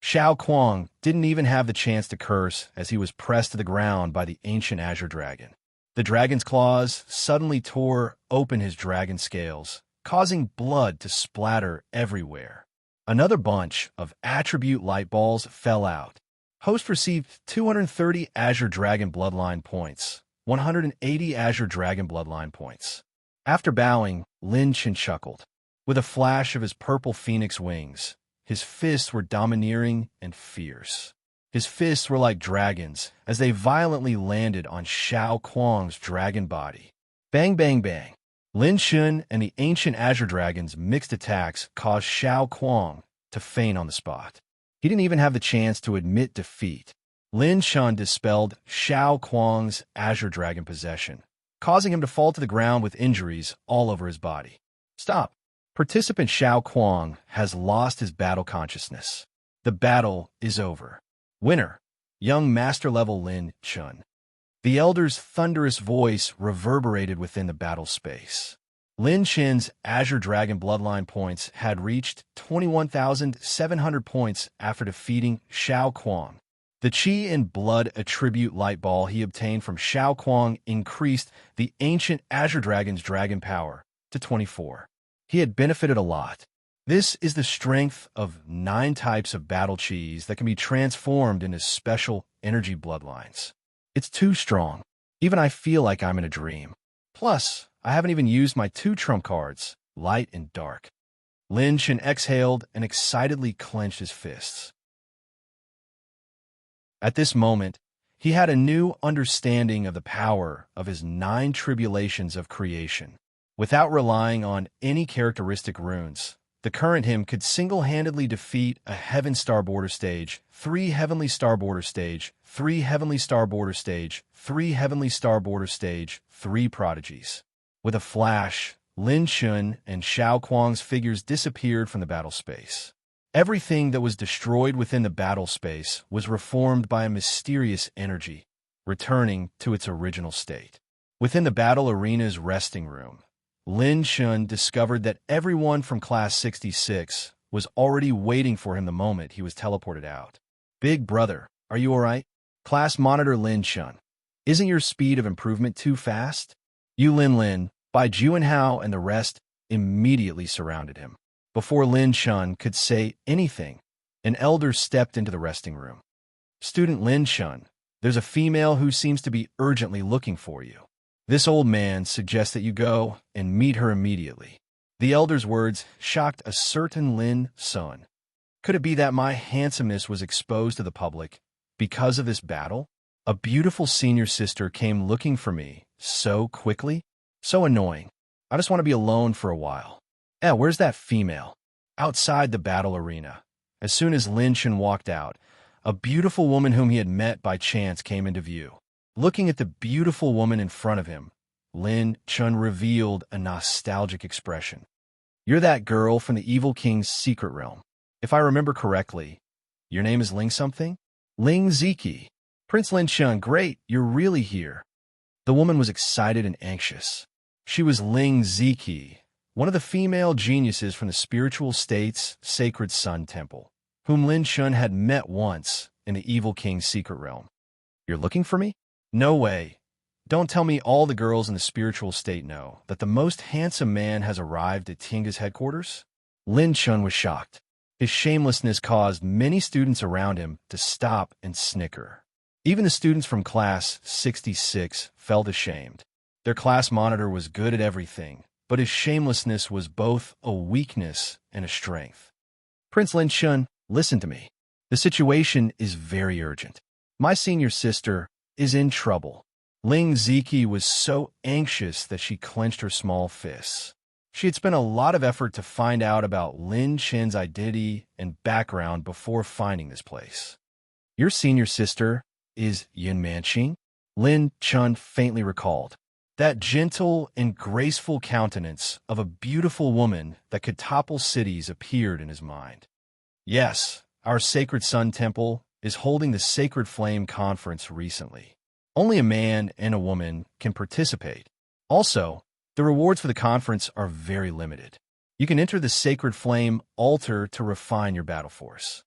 Xiao Kuang didn't even have the chance to curse as he was pressed to the ground by the ancient Azure Dragon. The dragon's claws suddenly tore open his dragon scales, causing blood to splatter everywhere. Another bunch of attribute light balls fell out. Host received 230 Azure Dragon bloodline points, 180 Azure Dragon bloodline points. After bowing, Lin Chen chuckled. With a flash of his purple phoenix wings, his fists were domineering and fierce. His fists were like dragons as they violently landed on Xiao Kuang's dragon body. Bang, bang, bang. Lin Chen and the ancient Azure Dragon's mixed attacks caused Xiao Kuang to faint on the spot. He didn't even have the chance to admit defeat. Lin Chen dispelled Xiao Kuang's Azure Dragon possession, causing him to fall to the ground with injuries all over his body. Stop. Participant Xiao Kuang has lost his battle consciousness. The battle is over. Winner, young master-level Lin Chen. The elder's thunderous voice reverberated within the battle space. Lin Chen's Azure Dragon bloodline points had reached 21,700 points after defeating Xiao Kuang. The Qi and Blood attribute light ball he obtained from Xiao Kuang increased the ancient Azure Dragon's dragon power to 24. He had benefited a lot. This is the strength of 9 types of battle Qis that can be transformed into special energy bloodlines. It's too strong. Even I feel like I'm in a dream. Plus, I haven't even used my 2 trump cards, light and dark. Lin Chen exhaled and excitedly clenched his fists. At this moment, he had a new understanding of the power of his 9 tribulations of creation. Without relying on any characteristic runes, the current him could single-handedly defeat a Heaven Star Border Stage, 3 Heavenly Star Border Stage, 3 Heavenly Star Border Stage, 3 Heavenly Star Border Stage, 3 Prodigies. With a flash, Lin Chen and Xiao Kuang's figures disappeared from the battle space. Everything that was destroyed within the battle space was reformed by a mysterious energy, returning to its original state. Within the battle arena's resting room, Lin Shun discovered that everyone from Class 66 was already waiting for him the moment he was teleported out. "Big brother, are you all right?" Class monitor Lin Shun. "Isn't your speed of improvement too fast?" Lin, Bai Juanhao and the rest immediately surrounded him. Before Lin Shun could say anything, an elder stepped into the resting room. "Student Lin Shun, there's a female who seems to be urgently looking for you. This old man suggests that you go and meet her immediately." The elder's words shocked a certain Lin Shun. Could it be that my handsomeness was exposed to the public because of this battle? A beautiful senior sister came looking for me so quickly? So annoying. I just want to be alone for a while. Where's that female? Outside the battle arena. As soon as Lin Shun walked out, a beautiful woman whom he had met by chance came into view. Looking at the beautiful woman in front of him, Lin Shun revealed a nostalgic expression. "You're that girl from the Evil King's secret realm. If I remember correctly, your name is Ling something?" "Ling Ziki." "Prince Lin Shun, great, you're really here." The woman was excited and anxious. She was Ling Ziki, one of the female geniuses from the spiritual state's sacred sun temple, whom Lin Shun had met once in the Evil King's secret realm. "You're looking for me?" "No way. Don't tell me all the girls in the spiritual state know that the most handsome man has arrived at Tinga's headquarters?" Lin Shun was shocked. His shamelessness caused many students around him to stop and snicker. Even the students from Class 66 felt ashamed. Their class monitor was good at everything, but his shamelessness was both a weakness and a strength. "Prince Lin Shun, listen to me. The situation is very urgent. My senior sister is in trouble." Ling Ziki was so anxious that she clenched her small fists. She had spent a lot of effort to find out about Lin Chen's identity and background before finding this place. "Your senior sister is Yin Manqing?" Lin Chun faintly recalled. That gentle and graceful countenance of a beautiful woman that could topple cities appeared in his mind. "Yes, our Sacred Sun Temple is holding the Sacred Flame Conference recently. Only a man and a woman can participate. Also, the rewards for the conference are very limited. You can enter the Sacred Flame altar to refine your battle force.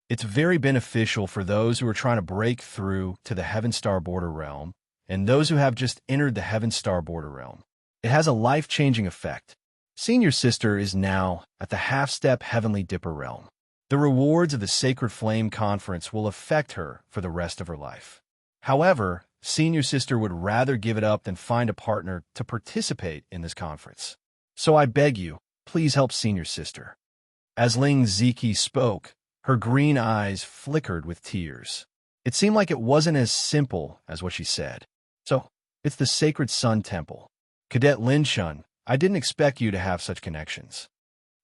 It's very beneficial for those who are trying to break through to the Heaven Star Border Realm and those who have just entered the Heaven Star Border Realm. It has a life-changing effect. Senior Sister is now at the Half-Step Heavenly Dipper Realm. The rewards of the Sacred Flame Conference will affect her for the rest of her life. However, Senior Sister would rather give it up than find a partner to participate in this conference. So I beg you, please help Senior Sister." As Ling Ziki spoke, her green eyes flickered with tears. It seemed like it wasn't as simple as what she said. "So, it's the Sacred Sun Temple. Cadet Lin Shun, I didn't expect you to have such connections."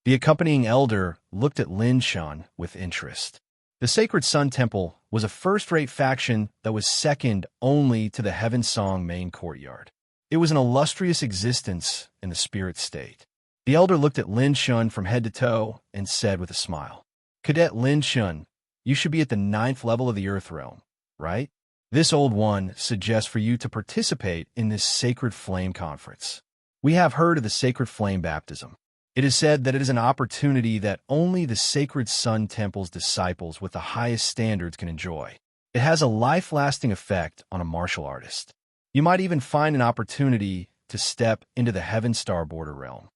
The accompanying elder looked at Lin Shun with interest. The Sacred Sun Temple was a first-rate faction that was second only to the Heaven Song main courtyard. It was an illustrious existence in the spirit state. The elder looked at Lin Shun from head to toe and said with a smile, "Cadet Lin Shun, you should be at the 9th level of the Earth Realm, right? This old one suggests for you to participate in this Sacred Flame Conference. We have heard of the Sacred Flame Baptism. It is said that it is an opportunity that only the Sacred Sun Temple's disciples with the highest standards can enjoy. It has a life-lasting effect on a martial artist. You might even find an opportunity to step into the Heaven Star Border Realm."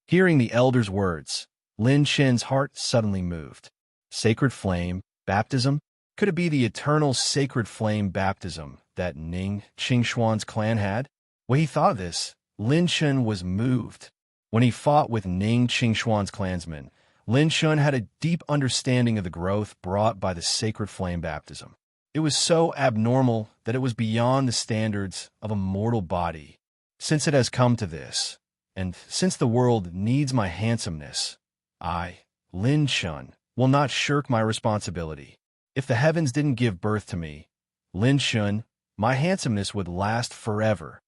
Hearing the elder's words, Lin Chen's heart suddenly moved. Sacred Flame Baptism? Could it be the eternal Sacred Flame Baptism that Ning Qingxuan's clan had? When he thought of this, Lin Chen was moved. When he fought with Ning Qingxuan's clansmen, Lin Shun had a deep understanding of the growth brought by the Sacred Flame Baptism. It was so abnormal that it was beyond the standards of a mortal body. Since it has come to this, and since the world needs my handsomeness, I, Lin Shun, will not shirk my responsibility. If the heavens didn't give birth to me, Lin Shun, my handsomeness would last forever.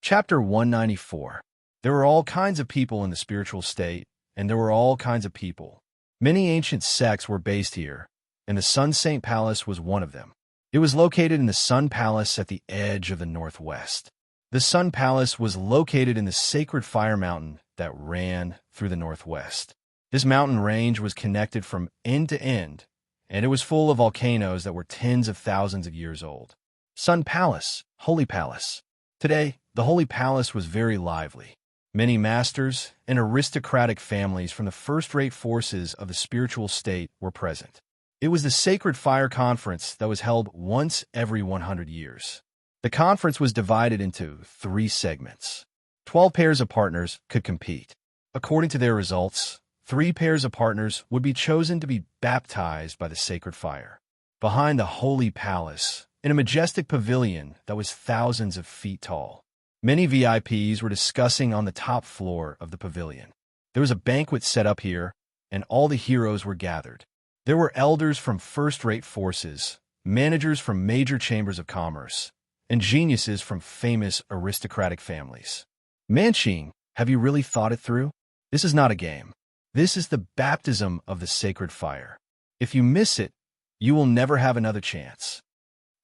Chapter 194. There were all kinds of people in the spiritual state, and there were all kinds of people. Many ancient sects were based here, and the Sun Saint Palace was one of them. It was located in the Sun Palace at the edge of the northwest. The Sun Palace was located in the sacred fire mountain that ran through the northwest. This mountain range was connected from end to end, and it was full of volcanoes that were tens of thousands of years old. Sun Palace, Holy Palace. Today, the Holy Palace was very lively. Many masters and aristocratic families from the first-rate forces of the spiritual state were present. It was the Sacred Fire Conference that was held once every 100 years. The conference was divided into 3 segments. 12 pairs of partners could compete. According to their results, 3 pairs of partners would be chosen to be baptized by the sacred fire. Behind the Holy Palace, in a majestic pavilion that was thousands of feet tall, many VIPs were discussing on the top floor of the pavilion. There was a banquet set up here, and all the heroes were gathered. There were elders from first-rate forces, managers from major chambers of commerce, and geniuses from famous aristocratic families. Manching, have you really thought it through? This is not a game. This is the baptism of the sacred fire. If you miss it, you will never have another chance.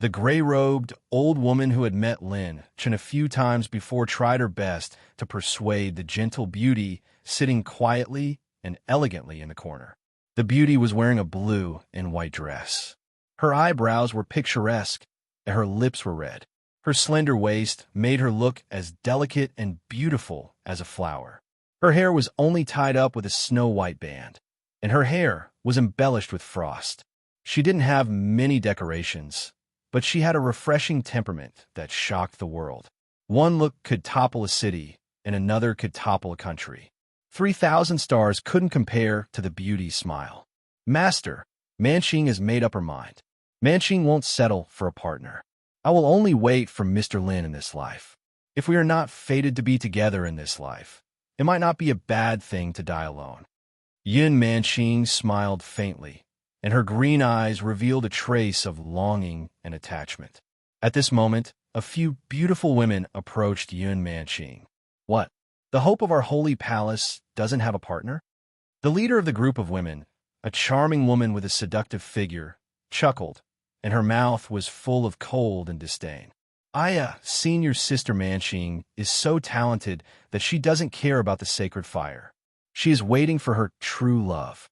The gray-robed old woman who had met Lin Chen a few times before tried her best to persuade the gentle beauty sitting quietly and elegantly in the corner. The beauty was wearing a blue and white dress. Her eyebrows were picturesque, and her lips were red. Her slender waist made her look as delicate and beautiful as a flower. Her hair was only tied up with a snow-white band, and her hair was embellished with frost. She didn't have many decorations, but she had a refreshing temperament that shocked the world. One look could topple a city, and another could topple a country. 3,000 stars couldn't compare to the beauty's smile. Master, Manching has made up her mind. Manching won't settle for a partner. I will only wait for Mr. Lin in this life. If we are not fated to be together in this life, it might not be a bad thing to die alone. Yun Manching smiled faintly, and her green eyes revealed a trace of longing and attachment. At this moment, a few beautiful women approached Yun Manching. What? The hope of our holy palace doesn't have a partner? The leader of the group of women, a charming woman with a seductive figure, chuckled, and her mouth was full of cold and disdain. Aya, senior sister Manching, is so talented that she doesn't care about the sacred fire. She is waiting for her true love.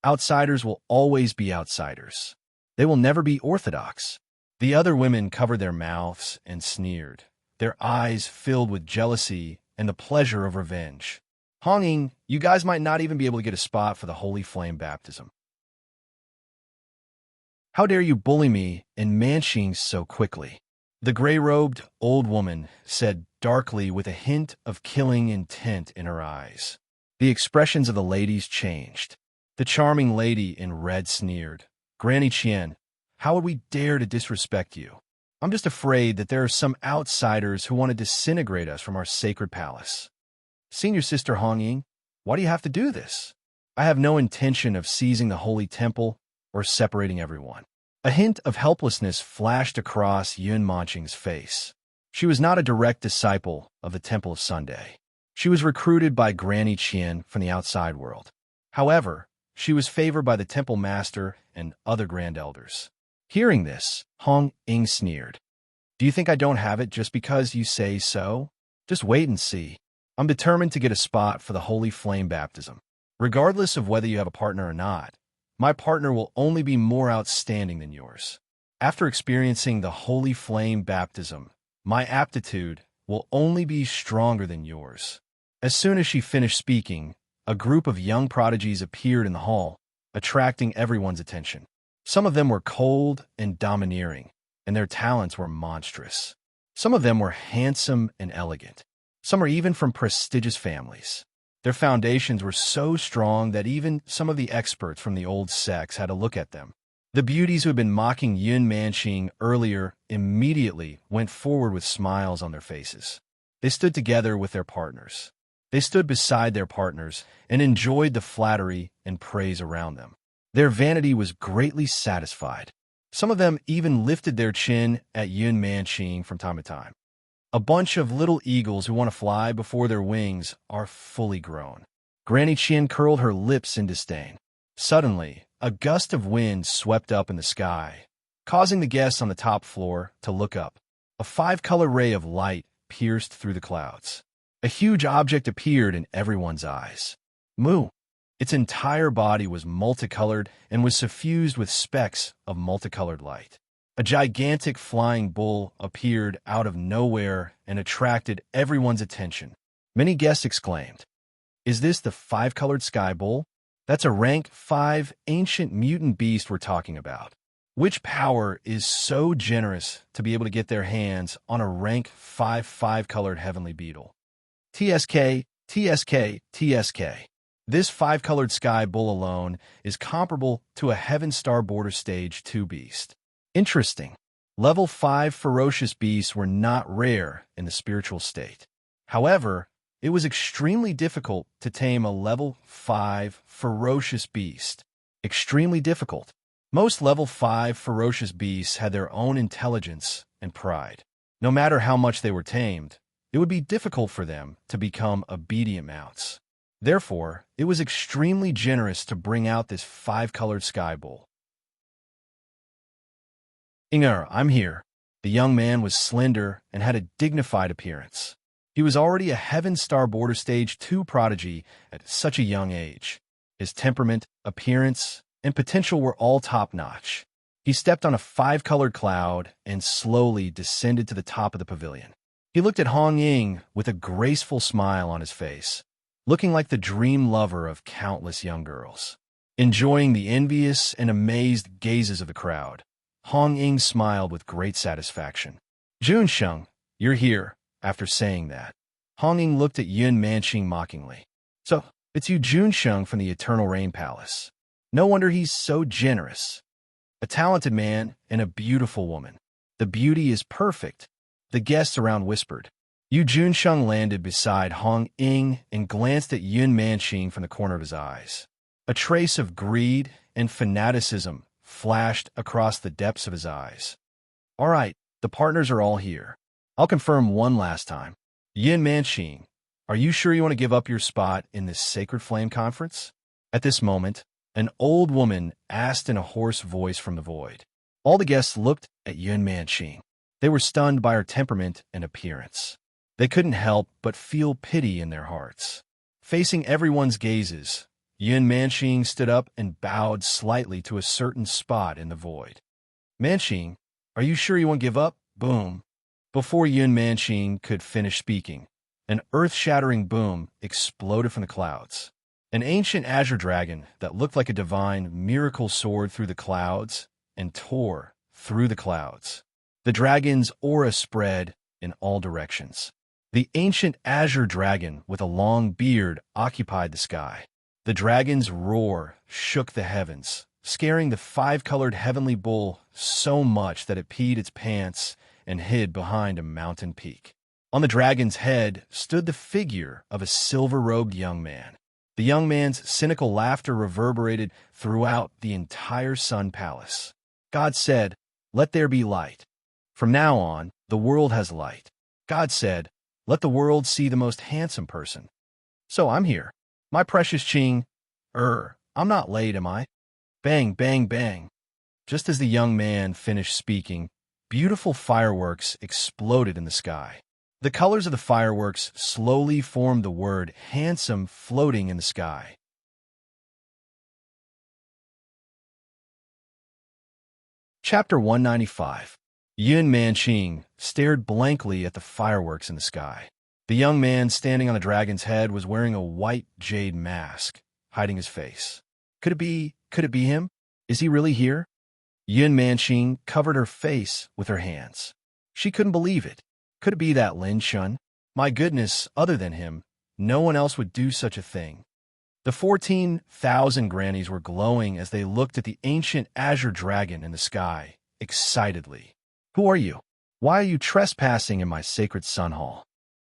Outsiders will always be outsiders. They will never be orthodox. The other women covered their mouths and sneered, their eyes filled with jealousy and the pleasure of revenge. Honging, you guys might not even be able to get a spot for the holy flame baptism. How dare you bully me and Manching so quickly? The gray-robed old woman said darkly with a hint of killing intent in her eyes. The expressions of the ladies changed. The charming lady in red sneered, Granny Qian, how would we dare to disrespect you? I'm just afraid that there are some outsiders who want to disintegrate us from our sacred palace. Senior Sister Hongying, why do you have to do this? I have no intention of seizing the holy temple or separating everyone. A hint of helplessness flashed across Yun Manching's face. She was not a direct disciple of the Temple of Sunday. She was recruited by Granny Qian from the outside world. However, she was favored by the temple master and other grand elders. Hearing this, Hong Ying sneered. Do you think I don't have it just because you say so? Just wait and see. I'm determined to get a spot for the holy flame baptism. Regardless of whether you have a partner or not, my partner will only be more outstanding than yours. After experiencing the holy flame baptism, my aptitude will only be stronger than yours. As soon as she finished speaking, a group of young prodigies appeared in the hall, attracting everyone's attention. Some of them were cold and domineering, and their talents were monstrous. Some of them were handsome and elegant. Some are even from prestigious families. Their foundations were so strong that even some of the experts from the old sects had to look at them. The beauties who had been mocking Yun Manching earlier immediately went forward with smiles on their faces. They stood together with their partners. They stood beside their partners and enjoyed the flattery and praise around them. Their vanity was greatly satisfied. Some of them even lifted their chin at Yun Manching from time to time. A bunch of little eagles who want to fly before their wings are fully grown. Granny Chin curled her lips in disdain. Suddenly, a gust of wind swept up in the sky, causing the guests on the top floor to look up. A five-color ray of light pierced through the clouds. A huge object appeared in everyone's eyes. Moo! Its entire body was multicolored and was suffused with specks of multicolored light. A gigantic flying bull appeared out of nowhere and attracted everyone's attention. Many guests exclaimed, "Is this the five-colored sky bull? That's a rank 5 ancient mutant beast we're talking about. Which power is so generous to be able to get their hands on a rank 5 five-colored heavenly beetle? TSK, TSK, TSK. This five-colored sky bull alone is comparable to a Heaven Star Border Stage 2 beast. Interesting. Level 5 ferocious beasts were not rare in the spiritual state. However, it was extremely difficult to tame a level 5 ferocious beast. Extremely difficult. Most level 5 ferocious beasts had their own intelligence and pride. No matter how much they were tamed, it would be difficult for them to become obedient mounts. Therefore, it was extremely generous to bring out this five-colored sky bull. Inger, I'm here. The young man was slender and had a dignified appearance. He was already a Heaven Star Border Stage 2 prodigy at such a young age. His temperament, appearance, and potential were all top-notch. He stepped on a five-colored cloud and slowly descended to the top of the pavilion. He looked at Hong Ying with a graceful smile on his face, looking like the dream lover of countless young girls. Enjoying the envious and amazed gazes of the crowd, Hong Ying smiled with great satisfaction. Junsheng, you're here. After saying that, Hong Ying looked at Yun Manqing mockingly. So, it's you Junsheng from the Eternal Rain Palace. No wonder he's so generous. A talented man and a beautiful woman. The beauty is perfect. The guests around whispered. Yu Junsheng landed beside Hong Ying and glanced at Yun Manqing from the corner of his eyes. A trace of greed and fanaticism flashed across the depths of his eyes. All right, the partners are all here. I'll confirm one last time. Yun Manqing, are you sure you want to give up your spot in this Sacred Flame Conference? At this moment, an old woman asked in a hoarse voice from the void. All the guests looked at Yun Manqing. They were stunned by her temperament and appearance. They couldn't help but feel pity in their hearts. Facing everyone's gazes, Yun Manqing stood up and bowed slightly to a certain spot in the void. Manqing, are you sure you won't give up? Boom. Before Yun Manqing could finish speaking, an earth-shattering boom exploded from the clouds. An ancient azure dragon that looked like a divine miracle soared through the clouds and tore through the clouds. The dragon's aura spread in all directions. The ancient azure dragon with a long beard occupied the sky. The dragon's roar shook the heavens, scaring the five-colored heavenly bull so much that it peed its pants and hid behind a mountain peak. On the dragon's head stood the figure of a silver-robed young man. The young man's cynical laughter reverberated throughout the entire Sun Palace. God said, "Let there be light." From now on, the world has light. God said, "Let the world see the most handsome person." So I'm here. My precious Ching. I'm not late, am I? Bang, bang, bang. Just as the young man finished speaking, beautiful fireworks exploded in the sky. The colors of the fireworks slowly formed the word handsome floating in the sky. Chapter 195. Yun Manqing stared blankly at the fireworks in the sky. The young man standing on the dragon's head was wearing a white jade mask, hiding his face. Could it be him? Is he really here? Yun Manqing covered her face with her hands. She couldn't believe it. Could it be that Lin Shun? My goodness, other than him, no one else would do such a thing. The 14,000 grannies were glowing as they looked at the ancient azure dragon in the sky, excitedly. Who are you? Why are you trespassing in my sacred sun hall?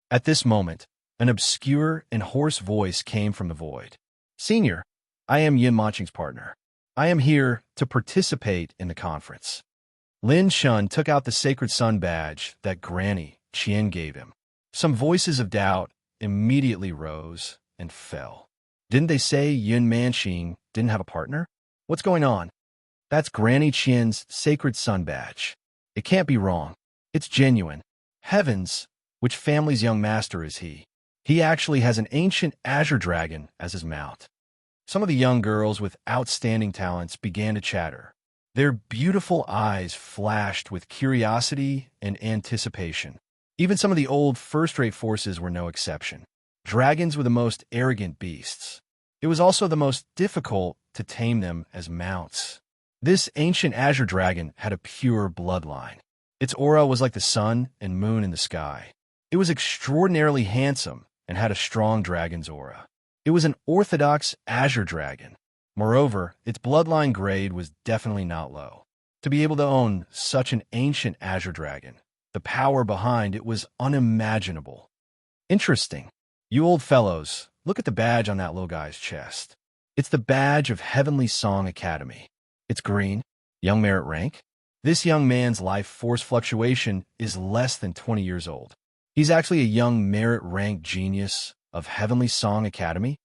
At this moment, an obscure and hoarse voice came from the void. Senior, I am Yun Manqing's partner. I am here to participate in the conference. Lin Shun took out the Sacred Sun badge that Granny Qian gave him. Some voices of doubt immediately rose and fell. Didn't they say Yun Manqing didn't have a partner? What's going on? That's Granny Qian's sacred sun badge. It can't be wrong. It's genuine. Heavens, which family's young master is he? He actually has an ancient azure dragon as his mount. Some of the young girls with outstanding talents began to chatter. Their beautiful eyes flashed with curiosity and anticipation. Even some of the old first-rate forces were no exception. Dragons were the most arrogant beasts. It was also the most difficult to tame them as mounts. This ancient azure dragon had a pure bloodline. Its aura was like the sun and moon in the sky. It was extraordinarily handsome and had a strong dragon's aura. It was an orthodox azure dragon. Moreover, its bloodline grade was definitely not low. To be able to own such an ancient azure dragon, the power behind it was unimaginable. Interesting. You old fellows, look at the badge on that little guy's chest. It's the badge of Heavenly Song Academy. It's green. Young merit rank. This young man's life force fluctuation is less than 20 years old. He's actually a young merit rank genius of Heavenly Song Academy.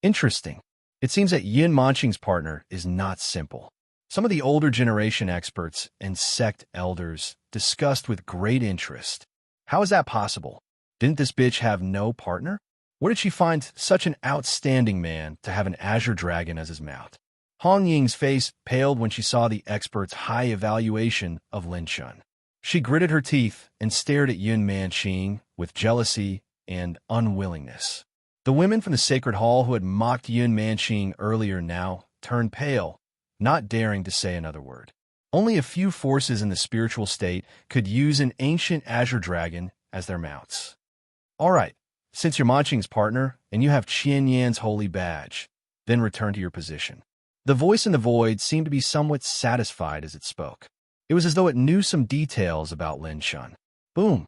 Interesting. It seems that Yin Manqing's partner is not simple. Some of the older generation experts and sect elders discussed with great interest. How is that possible? Didn't this bitch have no partner? Where did she find such an outstanding man to have an azure dragon as his mount? Hong Ying's face paled when she saw the expert's high evaluation of Lin Chun. She gritted her teeth and stared at Yun Manqing with jealousy and unwillingness. The women from the sacred hall who had mocked Yun Manqing earlier now turned pale, not daring to say another word. Only a few forces in the spiritual state could use an ancient azure dragon as their mounts. All right, since you're Manqing's partner and you have Qian Yan's holy badge, then return to your position. The voice in the void seemed to be somewhat satisfied as it spoke. It was as though it knew some details about Lin Chun. Boom!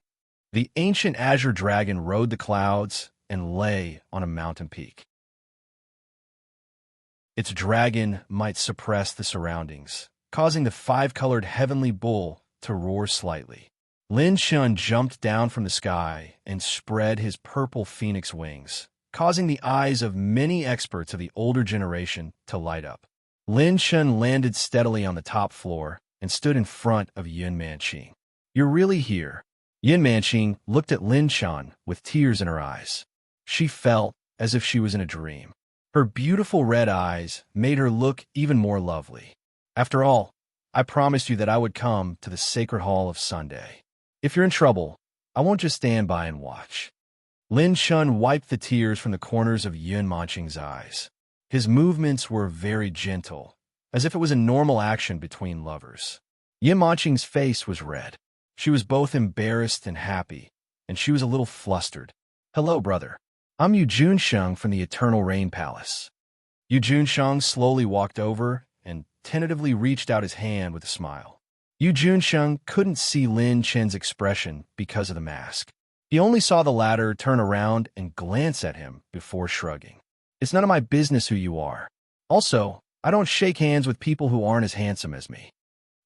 The ancient azure dragon rode the clouds and lay on a mountain peak. Its dragon might suppress the surroundings, causing the five-colored heavenly bull to roar slightly. Lin Chun jumped down from the sky and spread his purple phoenix wings, causing the eyes of many experts of the older generation to light up. Lin Chun landed steadily on the top floor and stood in front of Yun Manqing. You're really here. Yun Manqing looked at Lin Chun with tears in her eyes. She felt as if she was in a dream. Her beautiful red eyes made her look even more lovely. After all, I promised you that I would come to the Sacred Hall of Sunday. If you're in trouble, I won't just stand by and watch. Lin Chun wiped the tears from the corners of Yun Manqing's eyes. His movements were very gentle, as if it was a normal action between lovers. Yun Manqing's face was red. She was both embarrassed and happy, and she was a little flustered. Hello, brother. I'm Yu Junsheng from the Eternal Rain Palace. Yu Junsheng slowly walked over and tentatively reached out his hand with a smile. Yu Junsheng couldn't see Lin Chen's expression because of the mask. He only saw the latter turn around and glance at him before shrugging. It's none of my business who you are. Also, I don't shake hands with people who aren't as handsome as me.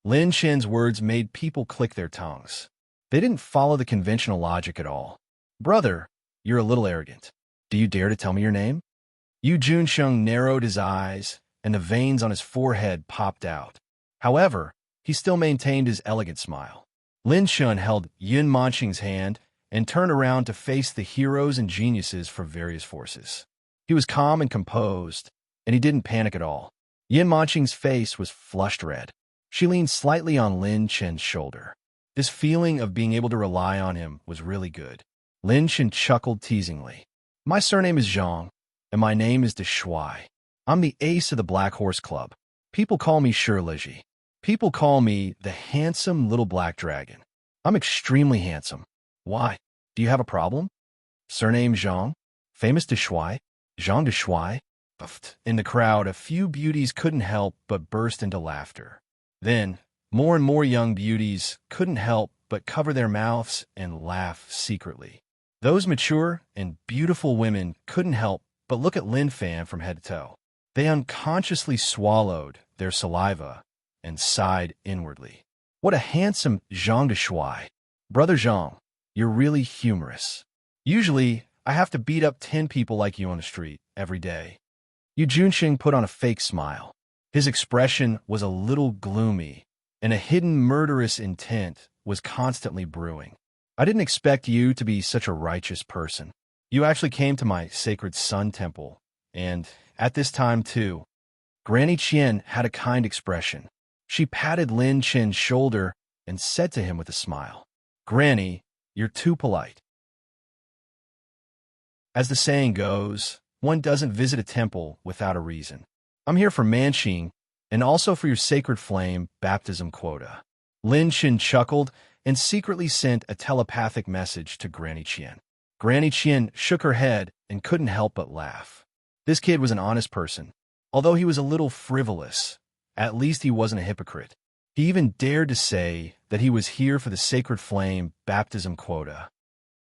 Lin Chen's words made people click their tongues. They didn't follow the conventional logic at all. Brother, you're a little arrogant. Do you dare to tell me your name? Yu Junsheng narrowed his eyes, and the veins on his forehead popped out. However, he still maintained his elegant smile. Lin Chun held Yun Manqing's hand and turned around to face the heroes and geniuses for various forces. He was calm and composed, and he didn't panic at all. Yun Manqing's face was flushed red. She leaned slightly on Lin Chen's shoulder. This feeling of being able to rely on him was really good. Lin Chen chuckled teasingly. My surname is Zhang, and my name is de Shuai. I'm the ace of the Black Horse Club. People call me Shirleji. People call me the handsome little black dragon. I'm extremely handsome. Why? Do you have a problem? Surname Zhang? Famous de Shuai? Zhang de Shuai? In the crowd, a few beauties couldn't help but burst into laughter. Then, more and more young beauties couldn't help but cover their mouths and laugh secretly. Those mature and beautiful women couldn't help but look at Lin Fan from head to toe. They unconsciously swallowed their saliva and sighed inwardly. What a handsome Zhang de Shuai. Brother Zhang, You're really humorous. Usually, I have to beat up 10 people like you on the street every day. Yu Junxing put on a fake smile. His expression was a little gloomy, and a hidden murderous intent was constantly brewing. I didn't expect you to be such a righteous person. You actually came to my sacred sun temple, and at this time too. Granny Qian had a kind expression. She patted Lin Chen's shoulder and said to him with a smile, "Granny, you're too polite." As the saying goes, one doesn't visit a temple without a reason. I'm here for Manqing, and also for your sacred flame baptism quota. Lin Chen chuckled and secretly sent a telepathic message to Granny Qian. Granny Qian shook her head and couldn't help but laugh. This kid was an honest person. Although he was a little frivolous, at least he wasn't a hypocrite. He even dared to say that he was here for the sacred flame baptism quota.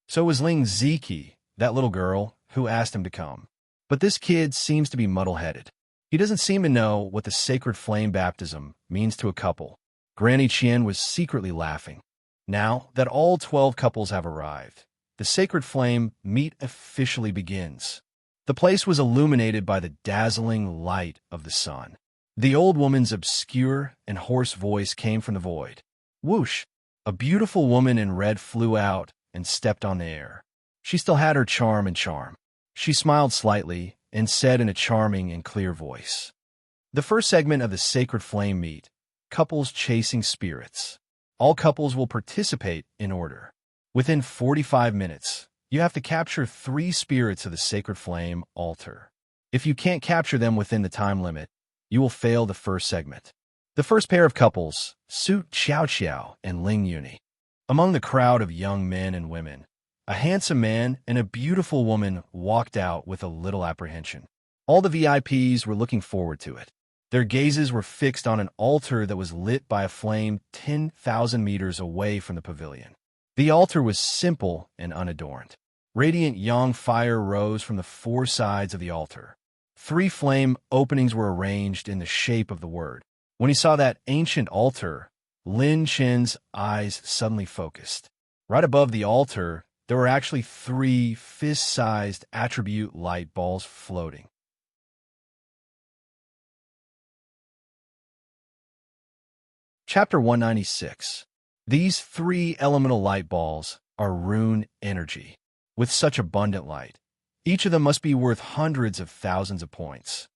So was Ling Ziki, that little girl who asked him to come. But this kid seems to be muddle-headed. He doesn't seem to know what the sacred flame baptism means to a couple. Granny Qian was secretly laughing. Now that all 12 couples have arrived, the sacred flame meet officially begins. The place was illuminated by the dazzling light of the sun. The old woman's obscure and hoarse voice came from the void. Whoosh! A beautiful woman in red flew out and stepped on the air. She still had her charm and charm. She smiled slightly and said in a charming and clear voice, "The first segment of the sacred flame meet, couples chasing spirits. All couples will participate in order. Within 45 minutes, you have to capture 3 spirits of the sacred flame altar. If you can't capture them within the time limit, you will fail the first segment." The first pair of couples, Su Qiao and Ling Yuni. Among the crowd of young men and women, a handsome man and a beautiful woman walked out with a little apprehension. All the VIPs were looking forward to it. Their gazes were fixed on an altar that was lit by a flame 10,000 meters away from the pavilion. The altar was simple and unadorned. Radiant young fire rose from the 4 sides of the altar. 3 flame openings were arranged in the shape of the word. When he saw that ancient altar, Lin Chen's eyes suddenly focused. Right above the altar, there were actually 3 fist-sized attribute light balls floating. Chapter 196. These 3 elemental light balls are rune energy. With such abundant light, each of them must be worth hundreds of thousands of points.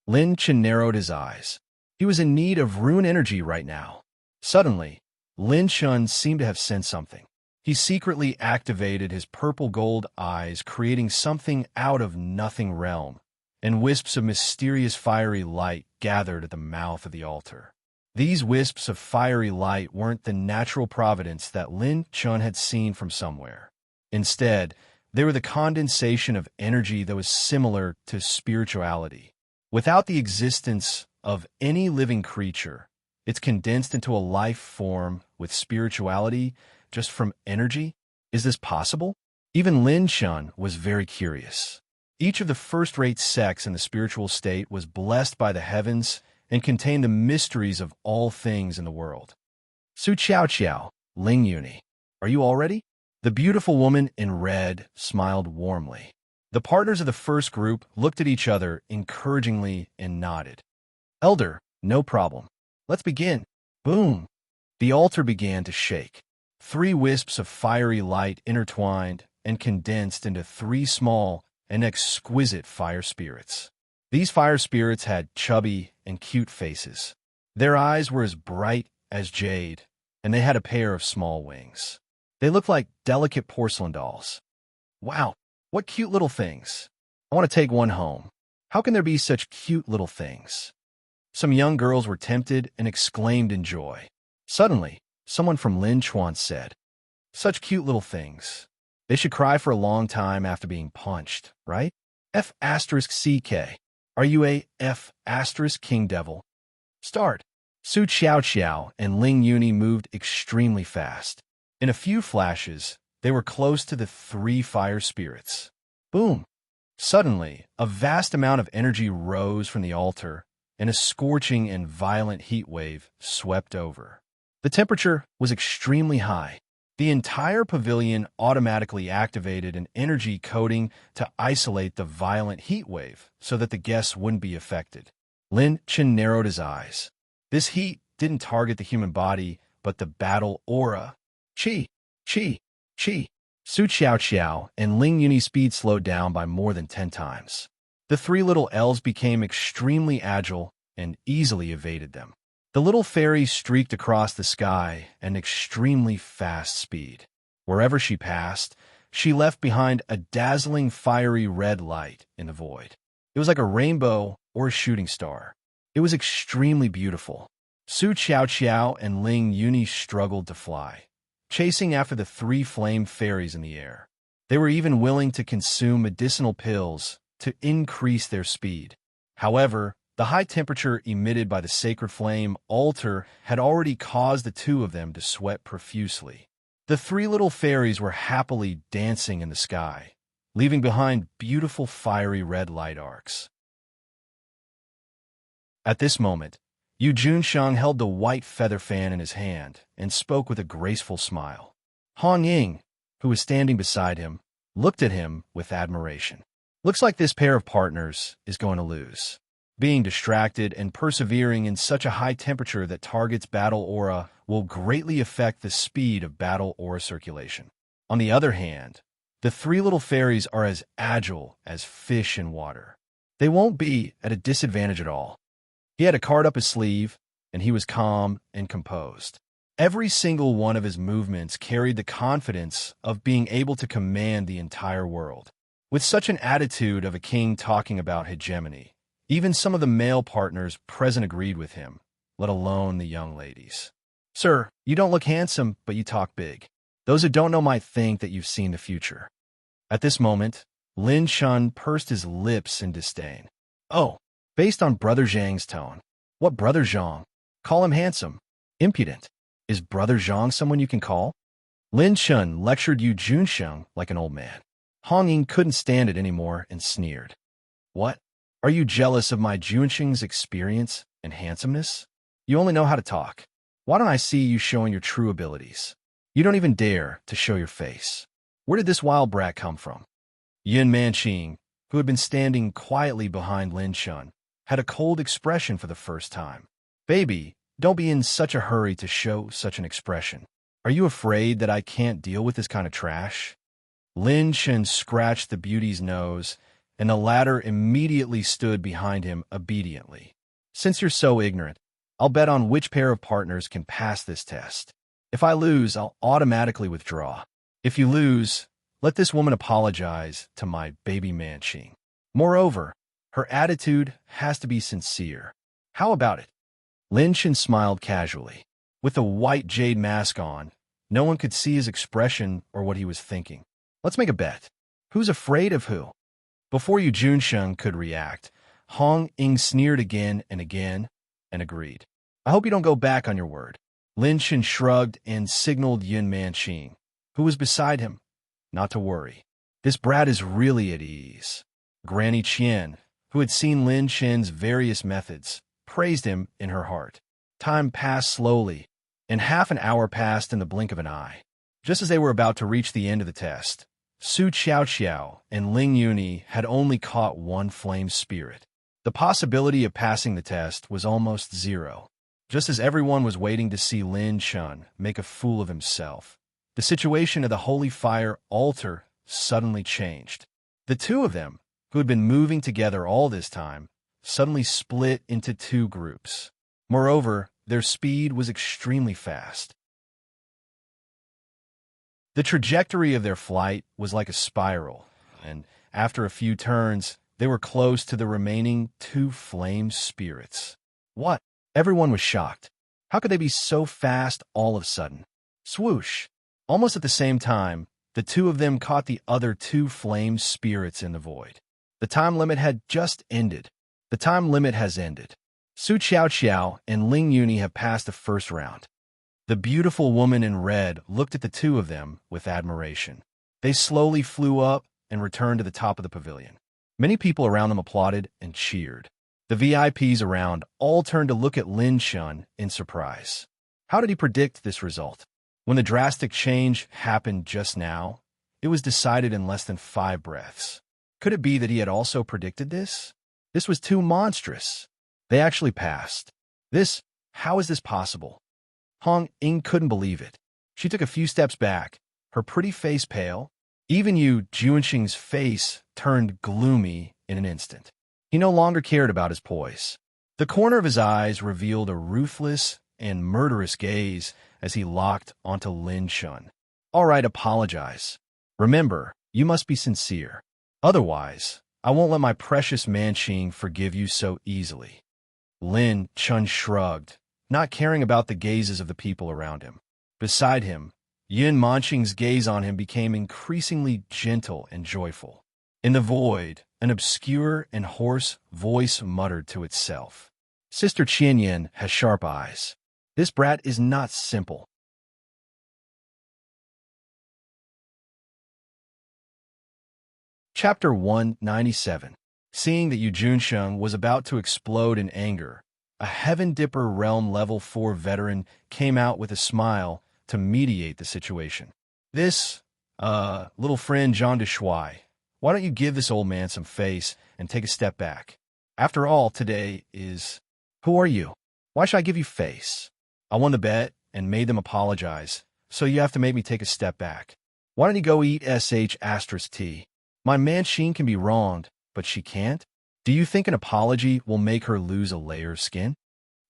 Lin Chen narrowed his eyes. He was in need of rune energy right now. Suddenly, Lin Chen seemed to have sensed something. He secretly activated his purple-gold eyes, creating something out of nothing realm, and wisps of mysterious fiery light gathered at the mouth of the altar. These wisps of fiery light weren't the natural providence that Lin Chen had seen from somewhere. Instead, they were the condensation of energy that was similar to spirituality. Without the existence of any living creature, it's condensed into a life form with spirituality just from energy. Is this possible? Even Lin Chen was very curious. Each of the first-rate sects in the spiritual state was blessed by the heavens and contained the mysteries of all things in the world. Su Qiao, Ling Yuni, are you all ready? The beautiful woman in red smiled warmly. The partners of the first group looked at each other encouragingly and nodded. Elder, no problem. Let's begin. Boom! The altar began to shake. 3 wisps of fiery light intertwined and condensed into 3 small and exquisite fire spirits. These fire spirits had chubby and cute faces. Their eyes were as bright as jade, and they had a pair of small wings. They looked like delicate porcelain dolls. Wow, what cute little things. I want to take one home. How can there be such cute little things? Some young girls were tempted and exclaimed in joy. Suddenly, someone from Lin Chuan said, "Such cute little things. They should cry for a long time after being punched, right? F*CK. Are you a F*King Devil? Start." Su Qiao and Ling Yuni moved extremely fast. In a few flashes, they were close to the 3 fire spirits. Boom! Suddenly, a vast amount of energy rose from the altar, and a scorching and violent heat wave swept over. The temperature was extremely high. The entire pavilion automatically activated an energy coating to isolate the violent heat wave so that the guests wouldn't be affected. Lin Chen narrowed his eyes. This heat didn't target the human body, but the battle aura. Chi, chi, chi. Su Qiao Qiao and Ling Yunyi's speed slowed down by more than 10 times. The three little elves became extremely agile and easily evaded them. The little fairy streaked across the sky at an extremely fast speed. Wherever she passed, she left behind a dazzling fiery red light in the void. It was like a rainbow or a shooting star. It was extremely beautiful. Su Qiao Qiao and Ling Yunyi struggled to fly, chasing after the three flame fairies in the air. They were even willing to consume medicinal pills to increase their speed. However, the high temperature emitted by the sacred flame altar had already caused the two of them to sweat profusely. The three little fairies were happily dancing in the sky, leaving behind beautiful fiery red light arcs. At this moment, Yu Junsheng held the white feather fan in his hand and spoke with a graceful smile. Han Ying, who was standing beside him, looked at him with admiration. Looks like this pair of partners is going to lose. Being distracted and persevering in such a high temperature that targets battle aura will greatly affect the speed of battle aura circulation. On the other hand, the three little fairies are as agile as fish in water. They won't be at a disadvantage at all. He had a card up his sleeve, and he was calm and composed. Every single one of his movements carried the confidence of being able to command the entire world. With such an attitude of a king talking about hegemony, even some of the male partners present agreed with him, let alone the young ladies. Sir, you don't look handsome, but you talk big. Those who don't know might think that you've seen the future. At this moment, Lin Shun pursed his lips in disdain. Oh, based on Brother Zhang's tone. What Brother Zhang? Call him handsome. Impudent. Is Brother Zhang someone you can call? Lin Shun lectured Yu Junsheng like an old man. Hong Ying couldn't stand it anymore and sneered. What? Are you jealous of my Junsheng's experience and handsomeness? You only know how to talk. Why don't I see you showing your true abilities? You don't even dare to show your face. Where did this wild brat come from? Yin Manqing, who had been standing quietly behind Lin Shun, had a cold expression for the first time. Baby, don't be in such a hurry to show such an expression. Are you afraid that I can't deal with this kind of trash? Lin Shun scratched the beauty's nose, and the latter immediately stood behind him obediently. Since you're so ignorant, I'll bet on which pair of partners can pass this test. If I lose, I'll automatically withdraw. If you lose, let this woman apologize to my baby Manqing. Moreover, her attitude has to be sincere. How about it? Lin Shin smiled casually. With a white jade mask on, no one could see his expression or what he was thinking. Let's make a bet. Who's afraid of who? Before Yu Junsheng could react, Hong Ying sneered again and agreed. I hope you don't go back on your word. Lin Shin shrugged and signaled Yin Manqing, who was beside him, not to worry. This brat is really at ease. Granny Qian, who had seen Lin Shin's various methods, praised him in her heart. Time passed slowly, and half an hour passed in the blink of an eye. Just as they were about to reach the end of the test, Su Qiao Qiao and Ling Yunyi had only caught one flame spirit. The possibility of passing the test was almost zero. Just as everyone was waiting to see Lin Shun make a fool of himself, the situation of the holy fire altar suddenly changed. The two of them, who had been moving together all this time, suddenly split into two groups. Moreover, their speed was extremely fast. The trajectory of their flight was like a spiral, and after a few turns, they were close to the remaining two flame spirits. What? Everyone was shocked. How could they be so fast all of a sudden? Swoosh! Almost at the same time, the two of them caught the other two flame spirits in the void. The time limit had just ended. The time limit has ended. Su Qiao Qiao and Ling Yunyi have passed the first round. The beautiful woman in red looked at the two of them with admiration. They slowly flew up and returned to the top of the pavilion. Many people around them applauded and cheered. The VIPs around all turned to look at Lin Shun in surprise. How did he predict this result? When the drastic change happened just now, it was decided in less than 5 breaths. Could it be that he had also predicted this? This was too monstrous. They actually passed. How is this possible? Hong Ying couldn't believe it. She took a few steps back, her pretty face pale. Even Yu Junxing's face turned gloomy in an instant. He no longer cared about his poise. The corner of his eyes revealed a ruthless and murderous gaze as he locked onto Lin Shun. All right, apologize. Remember, you must be sincere. Otherwise, I won't let my precious Manqing forgive you so easily. Lin Shun shrugged, not caring about the gazes of the people around him. Beside him, Yun Manqing's gaze on him became increasingly gentle and joyful. In the void, an obscure and hoarse voice muttered to itself. Sister Qianyan has sharp eyes. This brat is not simple. Chapter 197. Seeing that Yu Junsheng was about to explode in anger, a Heaven Dipper Realm Level 4 veteran came out with a smile to mediate the situation. Little friend Jean de Shuai, why don't you give this old man some face and take a step back? After all, today is... Who are you? Why should I give you face? I won the bet and made them apologize, so you have to make me take a step back. Why don't you go eat sh*t? My Manqing can be wronged, but she can't? Do you think an apology will make her lose a layer of skin?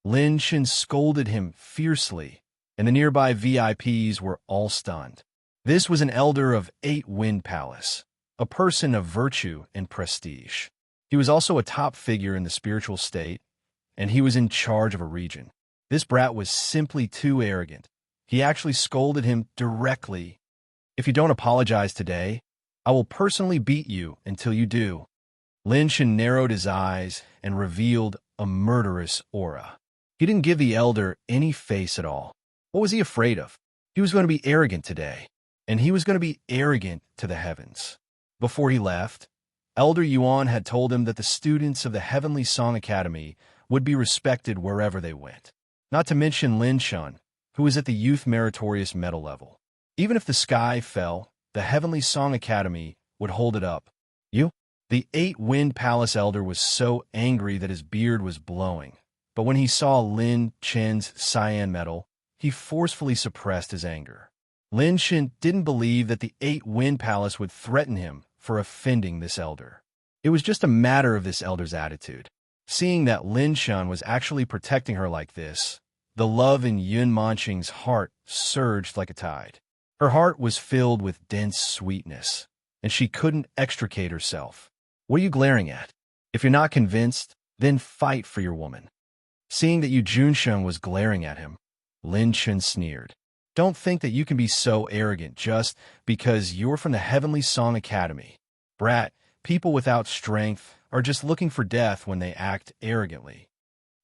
Lin Shin scolded him fiercely, and the nearby VIPs were all stunned. This was an elder of 8 Wind Palace, a person of virtue and prestige. He was also a top figure in the spiritual state, and he was in charge of a region. This brat was simply too arrogant. He actually scolded him directly. If you don't apologize today, I will personally beat you until you do. Lin Shin narrowed his eyes and revealed a murderous aura. He didn't give the elder any face at all. What was he afraid of? He was going to be arrogant today, and he was going to be arrogant to the heavens. Before he left, Elder Yuan had told him that the students of the Heavenly Song Academy would be respected wherever they went. Not to mention Lin Shun, who was at the Youth Meritorious Medal level. Even if the sky fell, the Heavenly Song Academy would hold it up. The 8 Wind Palace elder was so angry that his beard was blowing. But when he saw Lin Chen's cyan medal, he forcefully suppressed his anger. Lin Chen didn't believe that the 8 Wind Palace would threaten him for offending this elder. It was just a matter of this elder's attitude. Seeing that Lin Shan was actually protecting her like this, the love in Yun Manqing's heart surged like a tide. Her heart was filled with dense sweetness, and she couldn't extricate herself. What are you glaring at? If you're not convinced, then fight for your woman. Seeing that Yu Junsheng was glaring at him, Lin Chen sneered. Don't think that you can be so arrogant just because you're from the Heavenly Song Academy. Brat, people without strength are just looking for death when they act arrogantly.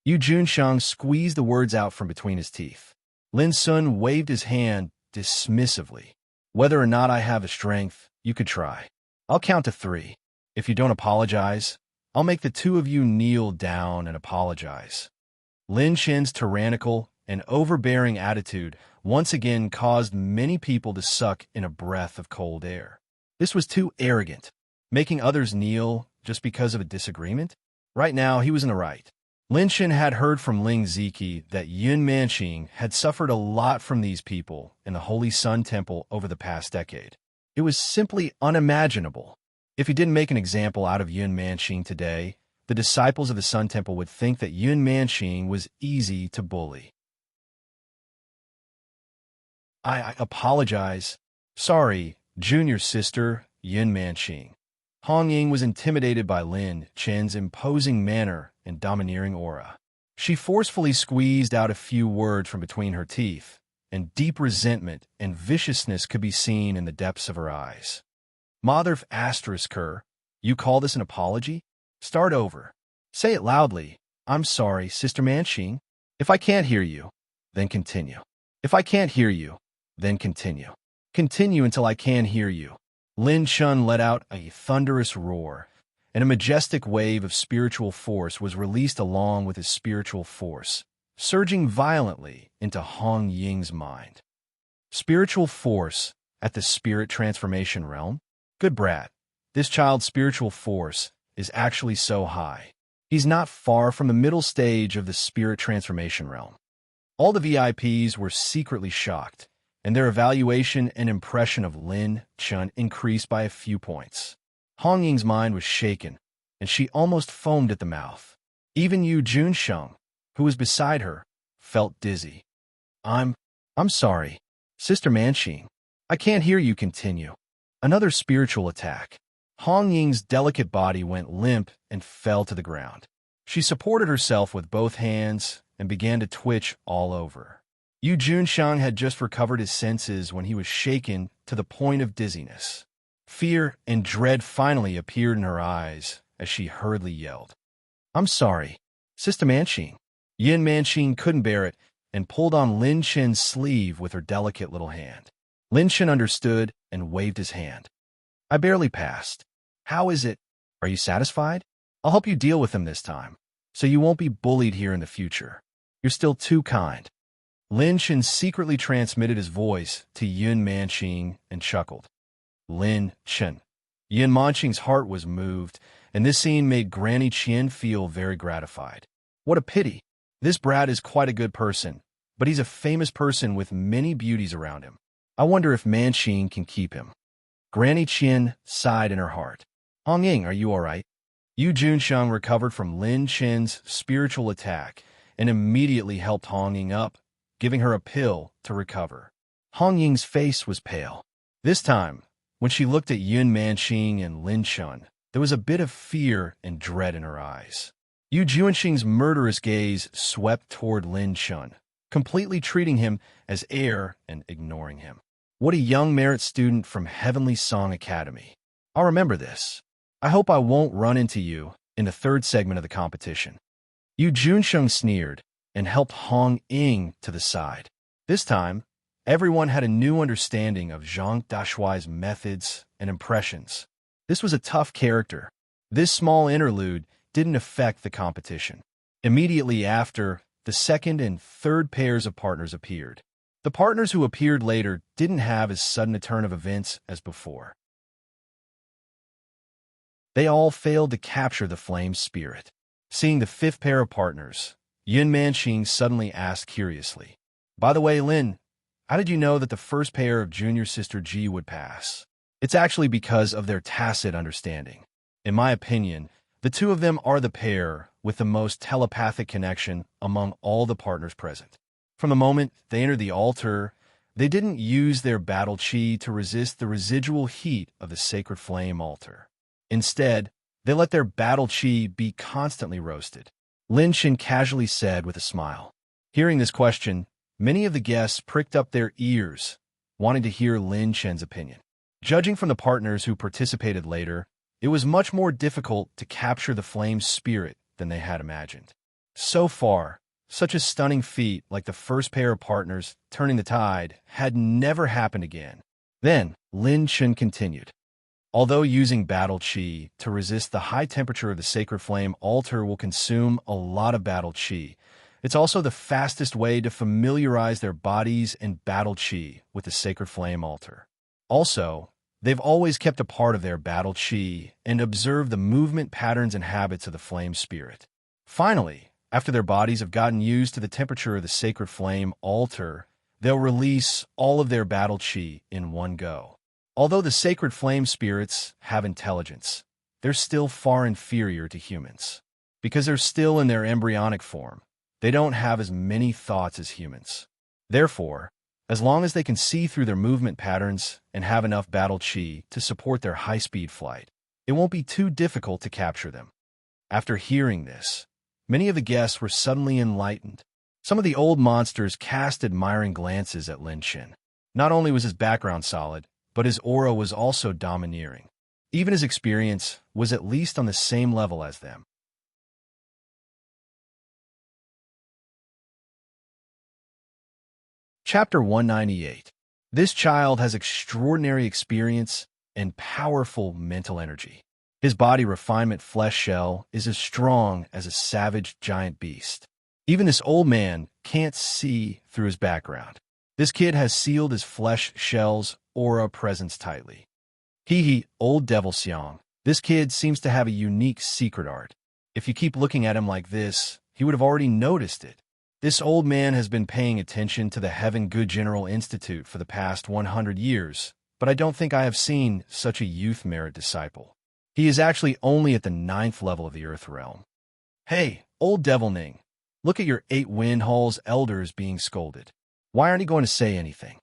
Yu Junsheng squeezed the words out from between his teeth. Lin Sun waved his hand dismissively. Whether or not I have the strength, you could try. I'll count to 3. If you don't apologize, I'll make the 2 of you kneel down and apologize. Lin Chen's tyrannical and overbearing attitude once again caused many people to suck in a breath of cold air. This was too arrogant. Making others kneel just because of a disagreement? Right now, he was in the right. Lin Chen had heard from Ling Ziki that Yun Manqing had suffered a lot from these people in the Holy Sun Temple over the past decade. It was simply unimaginable. If he didn't make an example out of Yun Manqing today, the disciples of the Sun Temple would think that Yun Manqing was easy to bully. I apologize. Sorry, junior sister, Yun Manqing. Hong Ying was intimidated by Lin Chen's imposing manner and domineering aura. She forcefully squeezed out a few words from between her teeth, and deep resentment and viciousness could be seen in the depths of her eyes. Mother asterisk her, you call this an apology? Start over. Say it loudly. I'm sorry, Sister Manqing. If I can't hear you, then continue. If I can't hear you, then continue. Continue until I can hear you. Lin Chun let out a thunderous roar, and a majestic wave of spiritual force was released along with his spiritual force, surging violently into Hong Ying's mind. Spiritual force at the spirit transformation realm? Good brat. This child's spiritual force is actually so high. He's not far from the middle stage of the spirit transformation realm. All the VIPs were secretly shocked, and their evaluation and impression of Lin Chun increased by a few points. Hong Ying's mind was shaken, and she almost foamed at the mouth. Even Yu Junsheng, who was beside her, felt dizzy. I'm sorry, Sister Manxing. I can't hear you continue. Another spiritual attack. Hong Ying's delicate body went limp and fell to the ground. She supported herself with both hands and began to twitch all over. Yu Junsheng had just recovered his senses when he was shaken to the point of dizziness. Fear and dread finally appeared in her eyes as she hurriedly yelled, I'm sorry, Sister Manxing. Yin Manxing couldn't bear it and pulled on Lin Chen's sleeve with her delicate little hand. Lin Chen understood and waved his hand. I barely passed. How is it? Are you satisfied? I'll help you deal with them this time, so you won't be bullied here in the future. You're still too kind. Lin Chen secretly transmitted his voice to Yin Manxing and chuckled. Lin Chen. Yin Manxing's heart was moved, and this scene made Granny Qian feel very gratified. What a pity. This brat is quite a good person, but he's a famous person with many beauties around him. I wonder if Manxing can keep him. Granny Qian sighed in her heart. Hong Ying, are you all right? Yu Junsheng recovered from Lin Chen's spiritual attack and immediately helped Hong Ying up, giving her a pill to recover. Hong Ying's face was pale. This time, when she looked at Yun Manxing and Lin Chun, there was a bit of fear and dread in her eyes. Yu Junsheng's murderous gaze swept toward Lin Chun, completely treating him as air and ignoring him. What a young merit student from Heavenly Song Academy. I'll remember this. I hope I won't run into you in the third segment of the competition. Yu Junsheng sneered and helped Hong Ying to the side. This time, everyone had a new understanding of Zhang Dashuai's methods and impressions. This was a tough character. This small interlude didn't affect the competition. Immediately after, the second and third pairs of partners appeared. The partners who appeared later didn't have as sudden a turn of events as before. They all failed to capture the flame spirit. Seeing the fifth pair of partners, Yun Manxing suddenly asked curiously, By the way, Lin, how did you know that the first pair of Junior Sister Ji would pass? It's actually because of their tacit understanding. In my opinion, the two of them are the pair with the most telepathic connection among all the partners present. From the moment they entered the altar, they didn't use their battle chi to resist the residual heat of the sacred flame altar. Instead, they let their battle chi be constantly roasted. Lin Chen casually said with a smile. Hearing this question, many of the guests pricked up their ears, wanting to hear Lin Chen's opinion. Judging from the partners who participated later, it was much more difficult to capture the flame's spirit than they had imagined. So far, such a stunning feat like the first pair of partners turning the tide had never happened again. Then, Lin Chen continued. Although using battle chi to resist the high temperature of the sacred flame altar will consume a lot of battle chi, it's also the fastest way to familiarize their bodies and battle chi with the sacred flame altar. Also, they've always kept a part of their battle chi and observed the movement patterns and habits of the flame spirit. Finally, after their bodies have gotten used to the temperature of the sacred flame altar, they'll release all of their battle chi in one go. Although the sacred flame spirits have intelligence, they're still far inferior to humans. Because they're still in their embryonic form, they don't have as many thoughts as humans. Therefore, as long as they can see through their movement patterns and have enough battle chi to support their high-speed flight, it won't be too difficult to capture them. After hearing this, many of the guests were suddenly enlightened. Some of the old monsters cast admiring glances at Lin Chen. Not only was his background solid, but his aura was also domineering. Even his experience was at least on the same level as them. Chapter 198. This child has extraordinary experience and powerful mental energy. His body refinement flesh shell is as strong as a savage giant beast. Even this old man can't see through his background. This kid has sealed his flesh shell's aura presence tightly. Hee, old devil Xiang. This kid seems to have a unique secret art. If you keep looking at him like this, he would have already noticed it. This old man has been paying attention to the Heaven Good General Institute for the past 100 years, but I don't think I have seen such a youth merit disciple. He is actually only at the 9th level of the Earth realm. Hey, old devil Ning, look at your 8 wind halls elders being scolded. Why aren't you going to say anything?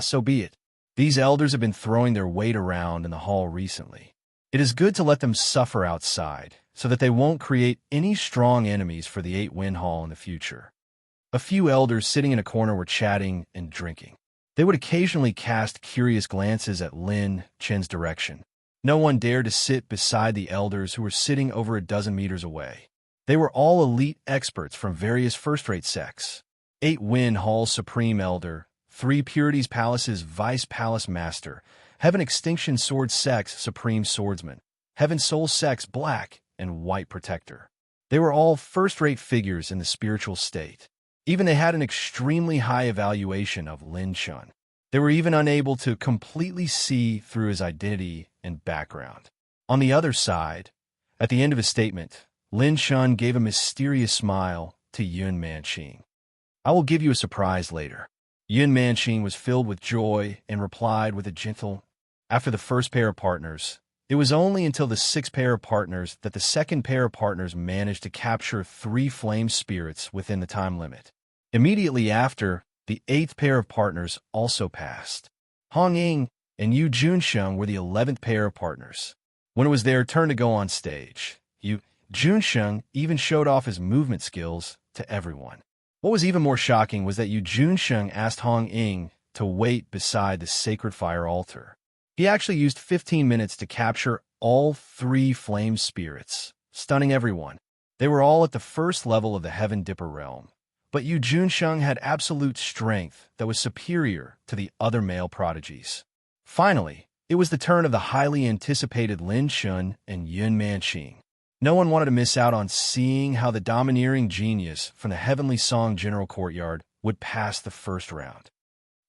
So be it. These elders have been throwing their weight around in the hall recently. It is good to let them suffer outside, so that they won't create any strong enemies for the 8 wind hall in the future. A few elders sitting in a corner were chatting and drinking. They would occasionally cast curious glances at Lin Chen's direction. No one dared to sit beside the elders who were sitting over a dozen meters away. They were all elite experts from various first-rate sects. 8 Wind Hall's Supreme Elder, 3 Purities Palace's Vice Palace Master, Heaven Extinction Sword Sect's Supreme Swordsman, Heaven Soul Sect's Black and White Protector. They were all first-rate figures in the spiritual state. Even they had an extremely high evaluation of Lin Chun. They were even unable to completely see through his identity and background. On the other side, at the end of his statement, Lin Chun gave a mysterious smile to Yun Manqing. I will give you a surprise later. Yun Manqing was filled with joy and replied with a gentle, after the first pair of partners. It was only until the 6th pair of partners that the second pair of partners managed to capture 3 flame spirits within the time limit. Immediately after, the 8th pair of partners also passed. Hong Ying and Yu Junsheng were the 11th pair of partners. When it was their turn to go on stage, Yu Junsheng even showed off his movement skills to everyone. What was even more shocking was that Yu Junsheng asked Hong Ying to wait beside the sacred fire altar. He actually used 15 minutes to capture all 3 flame spirits, stunning everyone. They were all at the first level of the Heaven Dipper realm, but Yu Junsheng had absolute strength that was superior to the other male prodigies. Finally, it was the turn of the highly anticipated Lin Chun and Yun Manqing. No one wanted to miss out on seeing how the domineering genius from the Heavenly Song General Courtyard would pass the first round.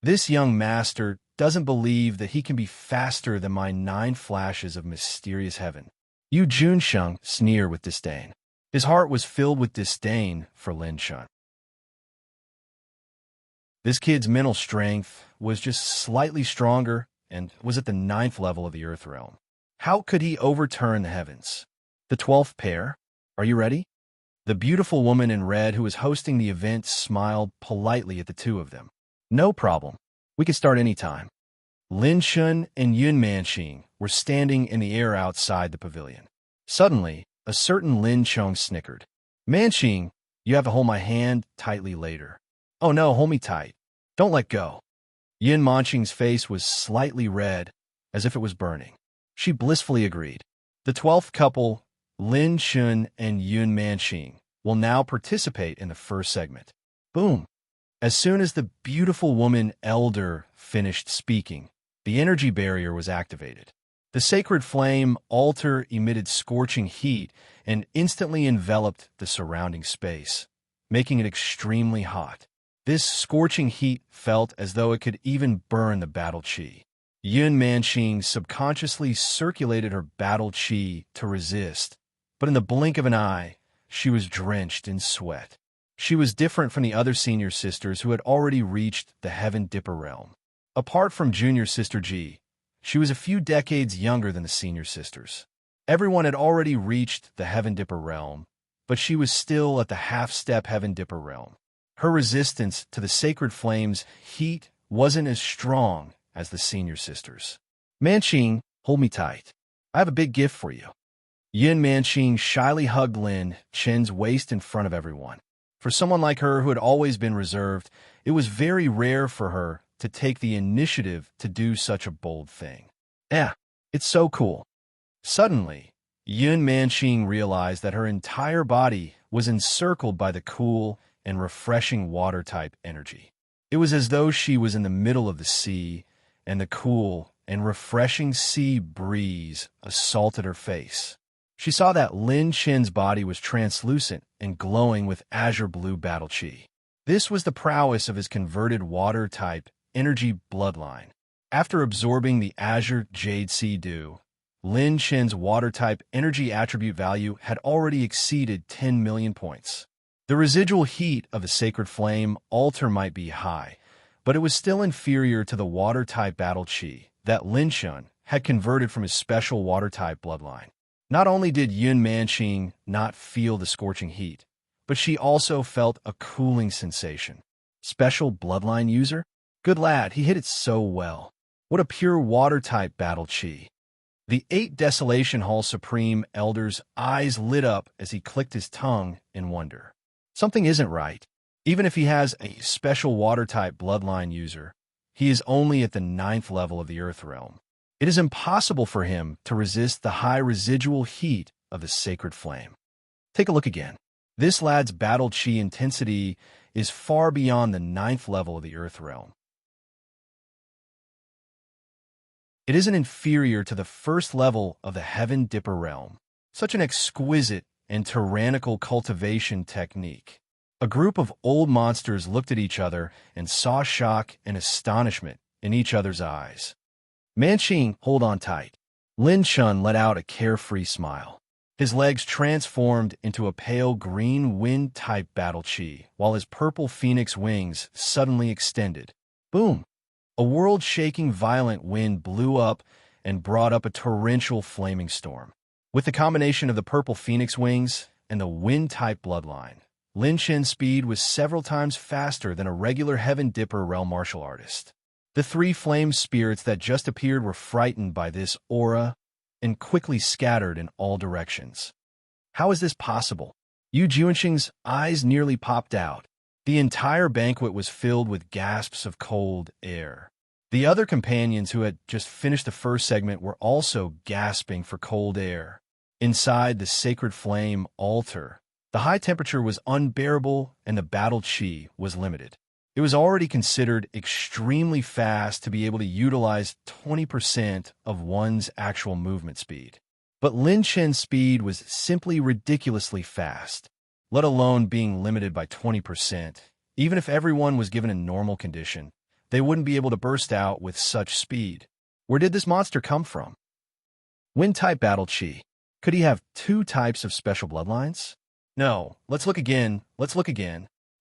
This young master doesn't believe that he can be faster than my 9 flashes of mysterious heaven. Yu Junsheng sneered with disdain. His heart was filled with disdain for Lin Chun. This kid's mental strength was just slightly stronger and was at the 9th level of the Earth realm. How could he overturn the heavens? The 12th pair? Are you ready? The beautiful woman in red who was hosting the event smiled politely at the two of them. No problem. We can start any time. Lin Chun and Yun Manqing were standing in the air outside the pavilion. Suddenly, a certain Lin Chun snickered. Manqing, you have to hold my hand tightly later. Oh no, hold me tight. Don't let go. Yun Manqing's face was slightly red, as if it was burning. She blissfully agreed. The 12th couple, Lin Chun and Yun Manqing, will now participate in the first segment. Boom! As soon as the beautiful woman elder finished speaking, the energy barrier was activated. The sacred flame altar emitted scorching heat and instantly enveloped the surrounding space, making it extremely hot. This scorching heat felt as though it could even burn the battle chi. Yun Manqing subconsciously circulated her battle chi to resist, but in the blink of an eye, she was drenched in sweat. She was different from the other senior sisters who had already reached the Heaven Dipper realm. Apart from junior sister Ji, she was a few decades younger than the senior sisters. Everyone had already reached the Heaven Dipper realm, but she was still at the half-step Heaven Dipper realm. Her resistance to the sacred flame's heat wasn't as strong as the senior sisters. Manqing, hold me tight. I have a big gift for you. Yun Manqing shyly hugged Lin Chen's waist in front of everyone. For someone like her who had always been reserved, it was very rare for her to take the initiative to do such a bold thing. It's so cool. Suddenly, Yun Manqing realized that her entire body was encircled by the cool and refreshing water-type energy. It was as though she was in the middle of the sea, and the cool and refreshing sea breeze assaulted her face. She saw that Lin Chen's body was translucent and glowing with azure blue battle chi. This was the prowess of his converted water-type energy bloodline. After absorbing the azure jade sea dew, Lin Chen's water-type energy attribute value had already exceeded 10 million points. The residual heat of the sacred flame altar might be high, but it was still inferior to the water-type battle chi that Lin Chen had converted from his special water-type bloodline. Not only did Yun Manqing not feel the scorching heat, but she also felt a cooling sensation. Special bloodline user? Good lad, he hit it so well. What a pure water-type battle chi. The 8 Desolation Hall Supreme Elder's eyes lit up as he clicked his tongue in wonder. Something isn't right. Even if he has a special water-type bloodline user, he is only at the 9th level of the Earth Realm. It is impossible for him to resist the high residual heat of the sacred flame. Take a look again. This lad's battle chi intensity is far beyond the 9th level of the Earth Realm. It isn't inferior to the 1st level of the Heaven Dipper realm. Such an exquisite and tyrannical cultivation technique. A group of old monsters looked at each other and saw shock and astonishment in each other's eyes. Manqing, hold on tight. Lin Chen let out a carefree smile. His legs transformed into a pale green wind-type battle chi, while his purple phoenix wings suddenly extended. Boom! A world-shaking violent wind blew up and brought up a torrential flaming storm. With the combination of the purple phoenix wings and the wind-type bloodline, Lin Chen's speed was several times faster than a regular Heaven Dipper realm martial artist. The 3 flame spirits that just appeared were frightened by this aura and quickly scattered in all directions. How is this possible? Yu Juanqing's eyes nearly popped out. The entire banquet was filled with gasps of cold air. The other companions who had just finished the first segment were also gasping for cold air. Inside the sacred flame altar, the high temperature was unbearable and the battle chi was limited. It was already considered extremely fast to be able to utilize 20% of one's actual movement speed. But Lin Chen's speed was simply ridiculously fast, let alone being limited by 20%. Even if everyone was given a normal condition, they wouldn't be able to burst out with such speed. Where did this monster come from? Wind-type battle chi. Could he have 2 types of special bloodlines? No, let's look again.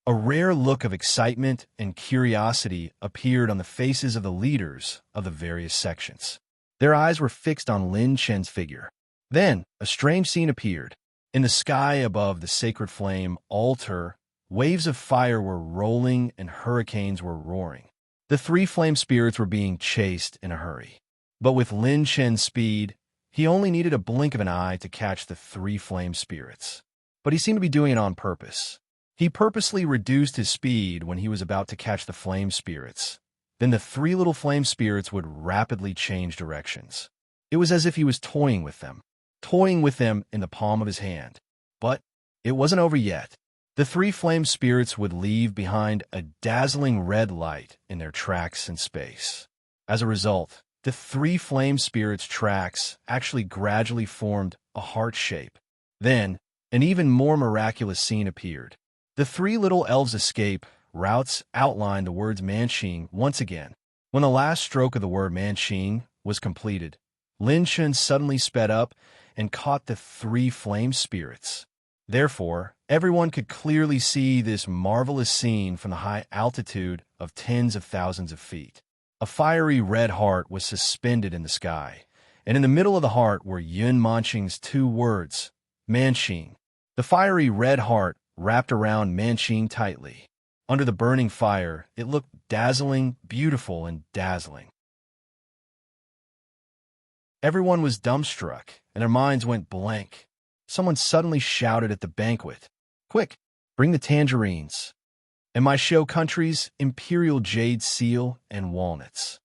A rare look of excitement and curiosity appeared on the faces of the leaders of the various sections. Their eyes were fixed on Lin Chen's figure. Then, a strange scene appeared. In the sky above the sacred flame altar, waves of fire were rolling and hurricanes were roaring. The 3 flame spirits were being chased in a hurry. But with Lin Chen's speed, he only needed a blink of an eye to catch the 3 flame spirits. But he seemed to be doing it on purpose. He purposely reduced his speed when he was about to catch the flame spirits. Then the 3 little flame spirits would rapidly change directions. It was as if he was toying with them in the palm of his hand. But it wasn't over yet. The 3 flame spirits would leave behind a dazzling red light in their tracks in space. As a result, the 3 flame spirits' tracks actually gradually formed a heart shape. Then, an even more miraculous scene appeared. The 3 little elves' escape routes outlined the words Manqing once again. When the last stroke of the word Manqing was completed, Lin Chen suddenly sped up and caught the 3 flame spirits. Therefore, everyone could clearly see this marvelous scene from the high altitude of tens of thousands of feet. A fiery red heart was suspended in the sky, and in the middle of the heart were Yun Manqing's 2 words, Manqing. The fiery red heart wrapped around Manqing tightly. Under the burning fire, it looked dazzling, beautiful, and dazzling. Everyone was dumbstruck, and their minds went blank. Someone suddenly shouted at the banquet, "Quick, bring the tangerines, and my show country's imperial jade seal and walnuts."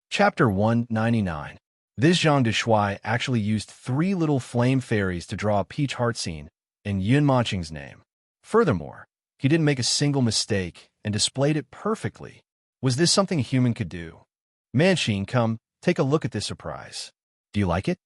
Chapter 199. This Zhang Deshuai actually used 3 little flame fairies to draw a peach heart scene in Yun Manqing's name. Furthermore, he didn't make a single mistake and displayed it perfectly. Was this something a human could do? Manqing, come, take a look at this surprise. Do you like it?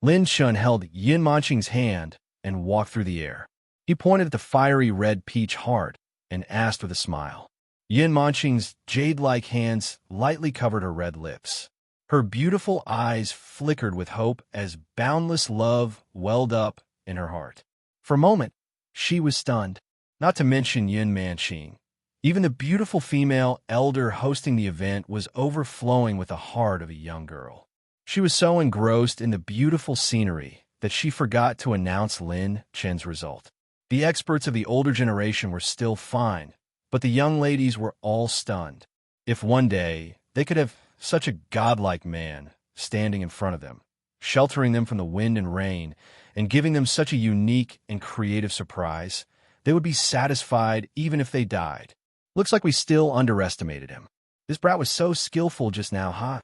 Lin Shun held Yin Manqing's hand and walked through the air. He pointed at the fiery red peach heart and asked with a smile. Yin Manqing's jade-like hands lightly covered her red lips. Her beautiful eyes flickered with hope as boundless love welled up in her heart. For a moment, she was stunned, not to mention Yin Manqing. Even the beautiful female elder hosting the event was overflowing with the heart of a young girl. She was so engrossed in the beautiful scenery that she forgot to announce Lin Chen's result. The experts of the older generation were still fine, but the young ladies were all stunned. If one day they could have such a godlike man standing in front of them, sheltering them from the wind and rain, and giving them such a unique and creative surprise, they would be satisfied even if they died. Looks like we still underestimated him. This brat was so skillful just now, huh?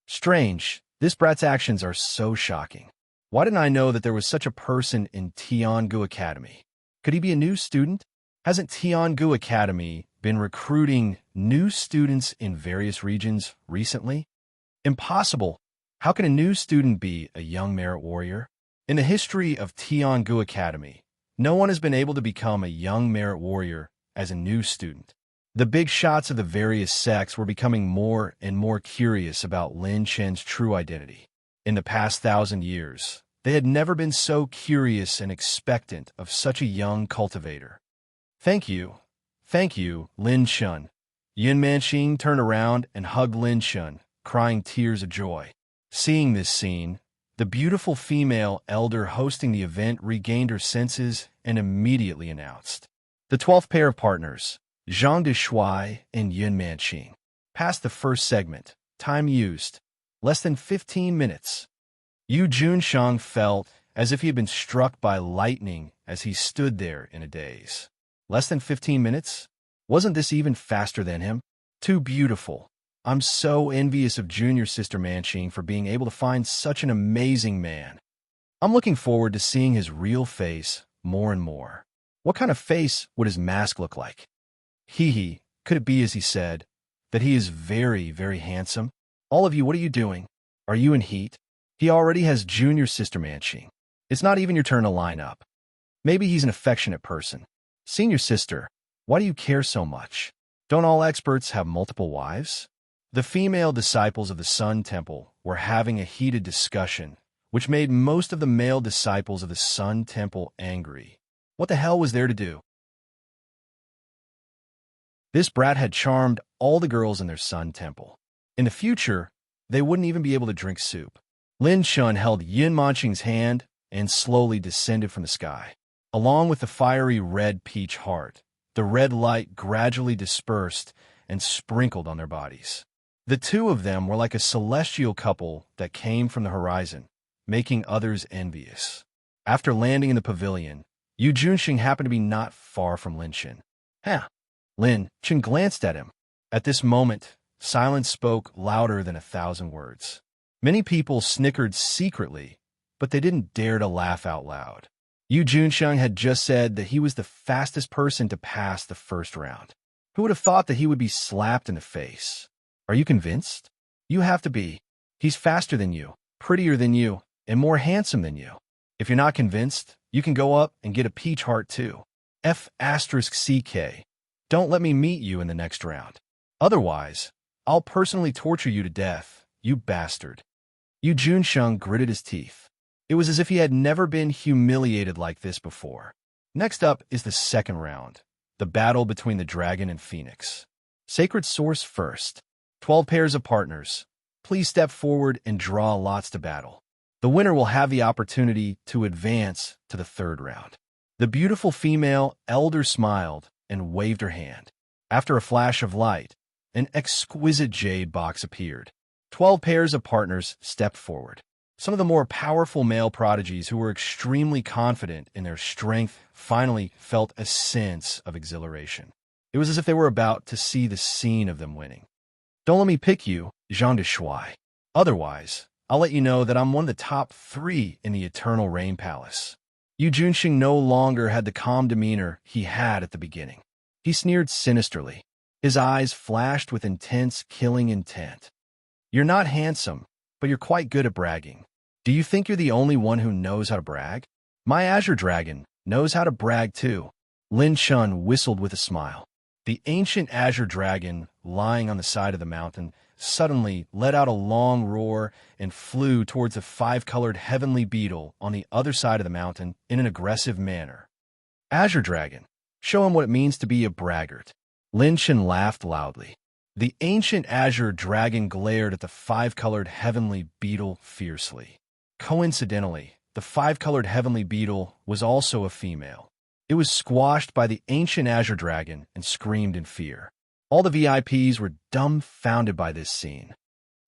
Strange. This brat's actions are so shocking. Why didn't I know that there was such a person in Tiangu Academy? Could he be a new student? Hasn't Tiangu Academy been recruiting new students in various regions recently? Impossible. How can a new student be a young merit warrior? In the history of Tiangu Academy, no one has been able to become a young merit warrior as a new student. The big shots of the various sects were becoming more and more curious about Lin Chen's true identity. In the past 1,000 years, they had never been so curious and expectant of such a young cultivator. Thank you, Lin Shun. Yin Manqing turned around and hugged Lin Shun, crying tears of joy. Seeing this scene, the beautiful female elder hosting the event regained her senses and immediately announced. The 12th pair of partners, Zhang Deshuai and Yin Manqing, passed the first segment. Time used, less than 15 minutes. Yu Junsheng felt as if he had been struck by lightning as he stood there in a daze. Less than 15 minutes? Wasn't this even faster than him? Too beautiful. I'm so envious of junior sister Manqing for being able to find such an amazing man. I'm looking forward to seeing his real face more and more. What kind of face would his mask look like? Hee, could it be, as he said, that he is very, very handsome? All of you, what are you doing? Are you in heat? He already has junior sister Manqing. It's not even your turn to line up. Maybe he's an affectionate person. Senior sister, why do you care so much? Don't all experts have multiple wives? The female disciples of the Sun Temple were having a heated discussion, which made most of the male disciples of the Sun Temple angry. What the hell was there to do? This brat had charmed all the girls in their Sun Temple. In the future, they wouldn't even be able to drink soup. Lin Shun held Yin Manqing's hand and slowly descended from the sky. Along with the fiery red peach heart, the red light gradually dispersed and sprinkled on their bodies. The two of them were like a celestial couple that came from the horizon, making others envious. After landing in the pavilion, Yu Junsheng happened to be not far from Lin Chen. Lin Chen glanced at him. At this moment, silence spoke louder than 1,000 words. Many people snickered secretly, but they didn't dare to laugh out loud. Yu Junsheng had just said that he was the fastest person to pass the first round. Who would have thought that he would be slapped in the face? Are you convinced? You have to be. He's faster than you, prettier than you, and more handsome than you. If you're not convinced, you can go up and get a peach heart too. F***CK. Don't let me meet you in the next round. Otherwise, I'll personally torture you to death, you bastard. Yu Junsheng gritted his teeth. It was as if he had never been humiliated like this before. Next up is the second round, the battle between the dragon and phoenix. Sacred source first. 12 pairs of partners. Please step forward and draw lots to battle. The winner will have the opportunity to advance to the third round. The beautiful female elder smiled and waved her hand. After a flash of light, an exquisite jade box appeared. 12 pairs of partners stepped forward. Some of the more powerful male prodigies who were extremely confident in their strength finally felt a sense of exhilaration. It was as if they were about to see the scene of them winning. Don't let me pick you, Zhang Deshuai. Otherwise, I'll let you know that I'm one of the top 3 in the Eternal Rain Palace. Yu Junsheng no longer had the calm demeanor he had at the beginning. He sneered sinisterly. His eyes flashed with intense, killing intent. You're not handsome, but you're quite good at bragging. Do you think you're the only one who knows how to brag? My azure dragon knows how to brag too. Lin Chun whistled with a smile. The ancient azure dragon, lying on the side of the mountain, suddenly let out a long roar and flew towards the five-colored heavenly beetle on the other side of the mountain in an aggressive manner. Azure dragon, show him what it means to be a braggart. Lin Chun laughed loudly. The ancient azure dragon glared at the five-colored heavenly beetle fiercely. Coincidentally, the five-colored heavenly beetle was also a female. It was squashed by the ancient azure dragon and screamed in fear. All the VIPs were dumbfounded by this scene.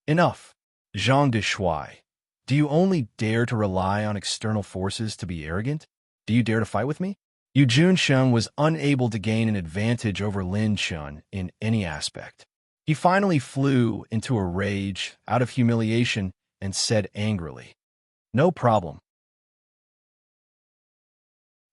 Enough, Zhang de Shuai. Do you only dare to rely on external forces to be arrogant? Do you dare to fight with me? Yu Junsheng was unable to gain an advantage over Lin Chun in any aspect. He finally flew into a rage out of humiliation and said angrily, "No problem.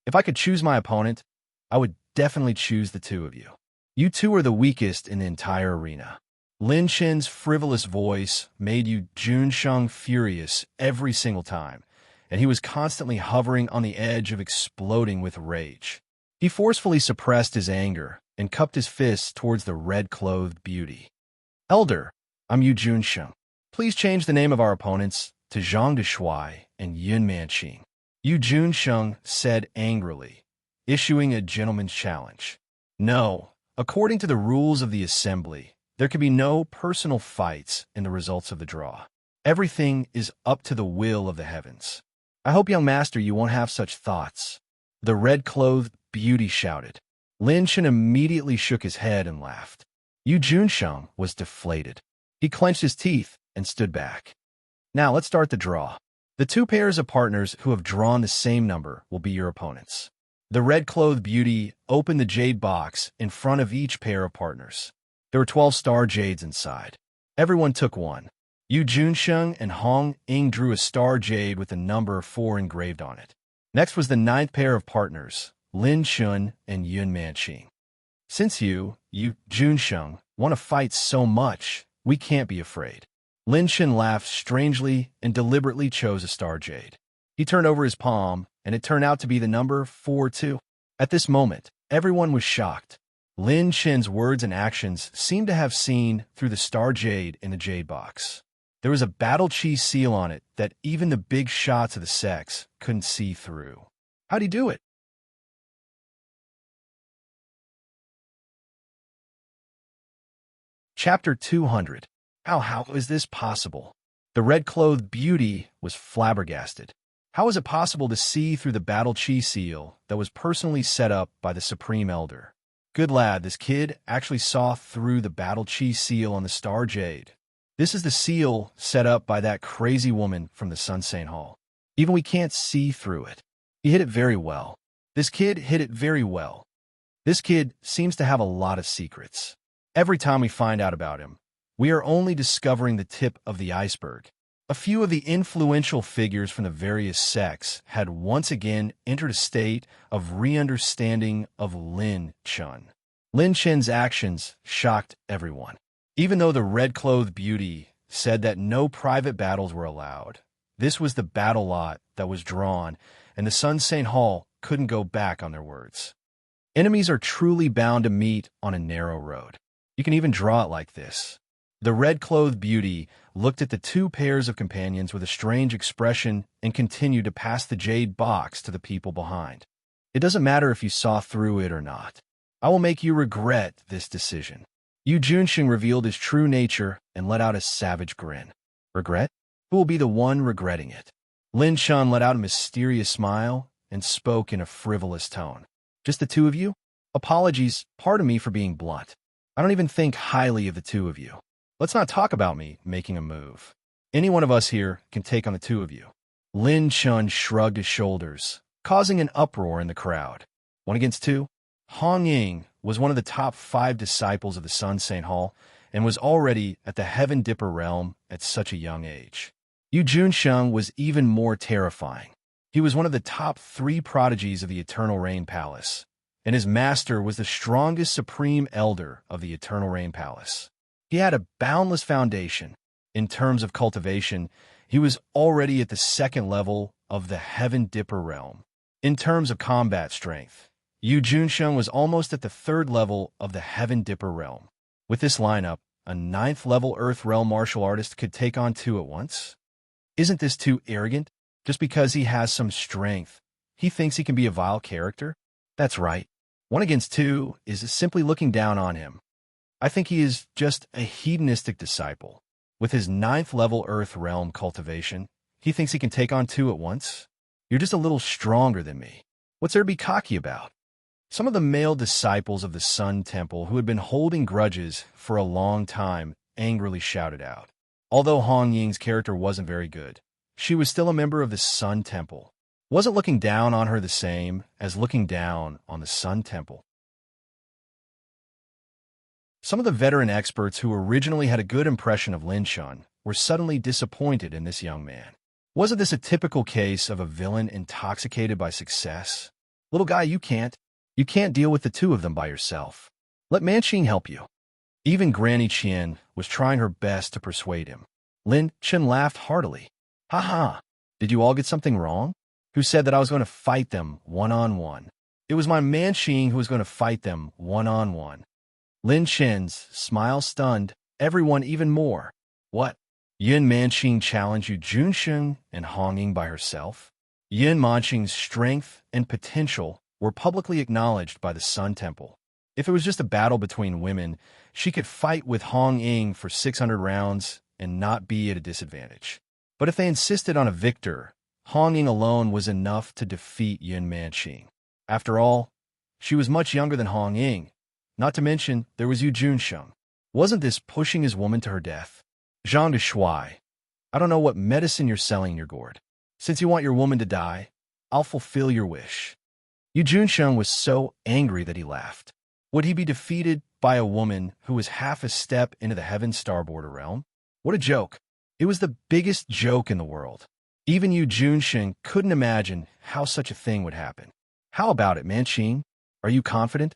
If I could choose my opponent, I would definitely choose the two of you. You two are the weakest in the entire arena." Lin Chen's frivolous voice made Yu Junsheng furious every single time, and he was constantly hovering on the edge of exploding with rage. He forcefully suppressed his anger and cupped his fists towards the red-clothed beauty. "Elder, I'm Yu Junsheng. Please change the name of our opponents to Zhang de Shuai and Yun Manqing," Yu Junsheng said angrily, issuing a gentleman's challenge. "No, according to the rules of the assembly, there can be no personal fights in the results of the draw. Everything is up to the will of the heavens. I hope, young master, you won't have such thoughts," the red-clothed beauty shouted. Lin Chen immediately shook his head and laughed. Yu Junsheng was deflated. He clenched his teeth and stood back. "Now let's start the draw. The two pairs of partners who have drawn the same number will be your opponents." The red-clothed beauty opened the jade box in front of each pair of partners. There were 12 star jades inside. Everyone took one. Yu Junsheng and Hong Ying drew a star jade with the number 4 engraved on it. Next was the 9th pair of partners, Lin Chun and Yun Manqing. "Since Yu Junsheng, want to fight so much, we can't be afraid." Lin Chun laughed strangely and deliberately chose a star jade. He turned over his palm, and it turned out to be the number 4 too. At this moment, everyone was shocked. Lin Chen's words and actions seemed to have seen through the star jade in the jade box. There was a battle chi seal on it that even the big shots of the sex couldn't see through. How'd he do it? Chapter 200. How is this possible? The red-clothed beauty was flabbergasted. How was it possible to see through the battle chi seal that was personally set up by the Supreme Elder? Good lad, this kid actually saw through the battle chi seal on the star jade. This is the seal set up by that crazy woman from the Sunsain Hall. Even we can't see through it. He hit it very well. This kid hit it very well. This kid seems to have a lot of secrets. Every time we find out about him, we are only discovering the tip of the iceberg. A few of the influential figures from the various sects had once again entered a state of re-understanding of Lin Chun. Lin Chen's actions shocked everyone. Even though the red-clothed beauty said that no private battles were allowed, this was the battle lot that was drawn, and the Sunsain Hall couldn't go back on their words. Enemies are truly bound to meet on a narrow road. You can even draw it like this. The red-clothed beauty looked at the two pairs of companions with a strange expression and continued to pass the jade box to the people behind. "It doesn't matter if you saw through it or not. I will make you regret this decision." Yu Junsheng revealed his true nature and let out a savage grin. "Regret? Who will be the one regretting it?" Lin Chun let out a mysterious smile and spoke in a frivolous tone. "Just the two of you? Apologies, pardon me for being blunt. I don't even think highly of the two of you. Let's not talk about me making a move. Any one of us here can take on the two of you." Lin Chun shrugged his shoulders, causing an uproar in the crowd. 1 against 2? Hong Ying was one of the top 5 disciples of the Sunsain Hall and was already at the Heaven Dipper realm at such a young age. Yu Junsheng was even more terrifying. He was one of the top 3 prodigies of the Eternal Rain Palace, and his master was the strongest supreme elder of the Eternal Rain Palace. He had a boundless foundation, In terms of cultivation, he was already at the second level of the Heaven Dipper realm. In terms of combat strength, Yu Junsheng was almost at the third level of the Heaven Dipper realm. With this lineup, a ninth-level Earth realm martial artist could take on two at once? Isn't this too arrogant? Just because he has some strength, he thinks he can be a vile character? That's right. 1 against 2 is simply looking down on him. I think he is just a hedonistic disciple. With his ninth-level Earth realm cultivation, he thinks he can take on two at once? You're just a little stronger than me. What's there to be cocky about? Some of the male disciples of the Sun Temple who had been holding grudges for a long time angrily shouted out. Although Hong Ying's character wasn't very good, she was still a member of the Sun Temple. Wasn't looking down on her the same as looking down on the Sun Temple? Some of the veteran experts who originally had a good impression of Lin Shun were suddenly disappointed in this young man. Wasn't this a typical case of a villain intoxicated by success? Little guy, you can't deal with the two of them by yourself. Let Manqing help you. Even Granny Qian was trying her best to persuade him. Lin Shun laughed heartily. Ha ha, did you all get something wrong? Who said that I was going to fight them one-on-one? It was my Manqing who was going to fight them one-on-one. Lin Shen's smile stunned everyone even more. What? Yin Manqing challenged Yu Junsheng and Hong Ying by herself? Yin Manqing's strength and potential were publicly acknowledged by the Sun Temple. If it was just a battle between women, she could fight with Hong Ying for 600 rounds and not be at a disadvantage. But if they insisted on a victor, Hong Ying alone was enough to defeat Yin Manqing. After all, she was much younger than Hong Ying. Not to mention, there was Yu Junsheng. Wasn't this pushing his woman to her death? Zhang de Shuai, I don't know what medicine you're selling in your gourd. Since you want your woman to die, I'll fulfill your wish. Yu Junsheng was so angry that he laughed. Would he be defeated by a woman who was half a step into the Heaven Starboarder realm? What a joke. It was the biggest joke in the world. Even Yu Junsheng couldn't imagine how such a thing would happen. How about it, Manqing? Are you confident?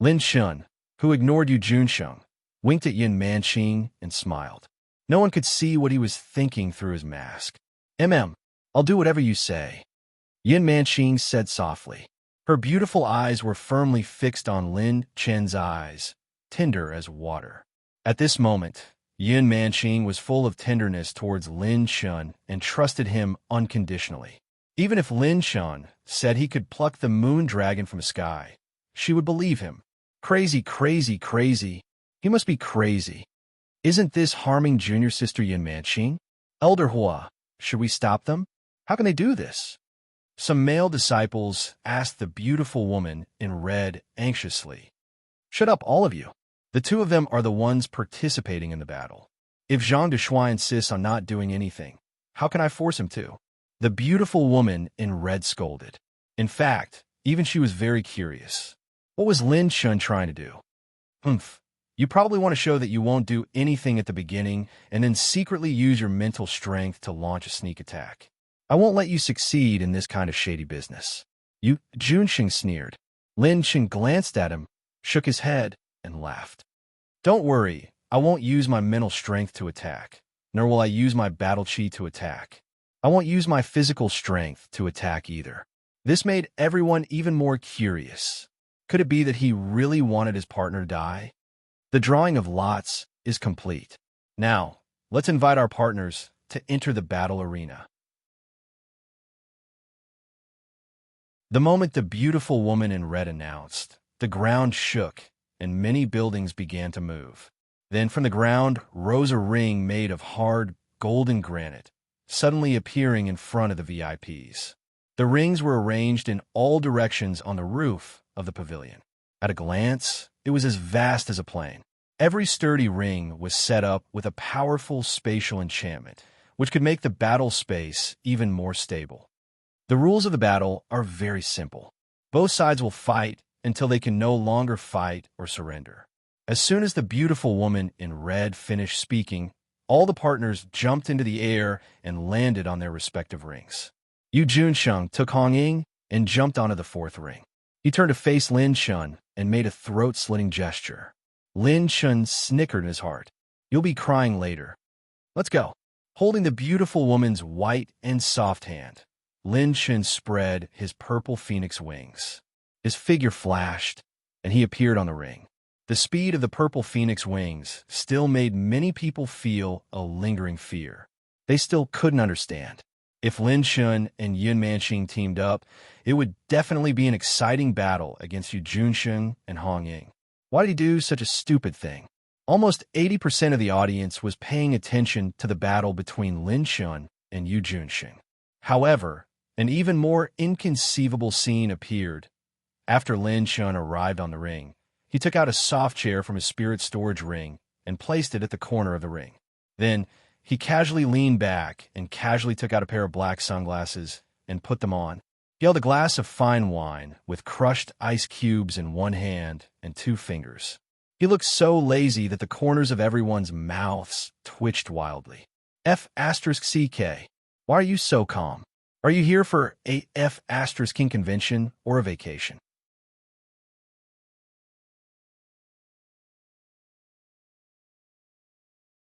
Lin Shun, who ignored Yu Junsheng, winked at Yin Manqing and smiled. No one could see what he was thinking through his mask. I'll do whatever you say. Yin Manqing said softly. Her beautiful eyes were firmly fixed on Lin Chen's eyes, tender as water. At this moment, Yin Manqing was full of tenderness towards Lin Shun and trusted him unconditionally. Even if Lin Shun said he could pluck the moon dragon from the sky, she would believe him. Crazy, crazy, crazy. He must be crazy. Isn't this harming junior sister Yin Manqing? Elder Hua, should we stop them? How can they do this? Some male disciples asked the beautiful woman in red anxiously. Shut up, all of you. The two of them are the ones participating in the battle. If Zhang de Shuai insists on not doing anything, how can I force him to? The beautiful woman in red scolded. In fact, even she was very curious. What was Lin Shun trying to do? You probably want to show that you won't do anything at the beginning and then secretly use your mental strength to launch a sneak attack. I won't let you succeed in this kind of shady business. Yu Junsheng sneered. Lin Shun glanced at him, shook his head, and laughed. Don't worry, I won't use my mental strength to attack, nor will I use my battle chi to attack. I won't use my physical strength to attack either. This made everyone even more curious. Could it be that he really wanted his partner to die? The drawing of lots is complete. Now, let's invite our partners to enter the battle arena. The moment the beautiful woman in red announced, the ground shook and many buildings began to move. Then from the ground rose a ring made of hard, golden granite, suddenly appearing in front of the VIPs. The rings were arranged in all directions on the roof of the pavilion. At a glance, it was as vast as a plane. Every sturdy ring was set up with a powerful spatial enchantment, which could make the battle space even more stable. The rules of the battle are very simple. Both sides will fight until they can no longer fight or surrender. As soon as the beautiful woman in red finished speaking, all the partners jumped into the air and landed on their respective rings. Yu Junsheng took Hong Ying and jumped onto the fourth ring. He turned to face Lin Shun and made a throat-slitting gesture. Lin Shun snickered in his heart. You'll be crying later. Let's go. Holding the beautiful woman's white and soft hand, Lin Chen spread his purple phoenix wings. His figure flashed, and he appeared on the ring. The speed of the purple phoenix wings still made many people feel a lingering fear. They still couldn't understand. If Lin Chen and Yun Manqing teamed up, it would definitely be an exciting battle against Yu Junsheng and Hong Ying. Why did he do such a stupid thing? Almost 80% of the audience was paying attention to the battle between Lin Chen and Yu Junsheng. However, an even more inconceivable scene appeared. After Lin Chen arrived on the ring, he took out a soft chair from his spirit storage ring and placed it at the corner of the ring. Then, he casually leaned back and casually took out a pair of black sunglasses and put them on. He held a glass of fine wine with crushed ice cubes in one hand and 2 fingers. He looked so lazy that the corners of everyone's mouths twitched wildly. F*CK. Why are you so calm? Are you here for a F*King convention or a vacation?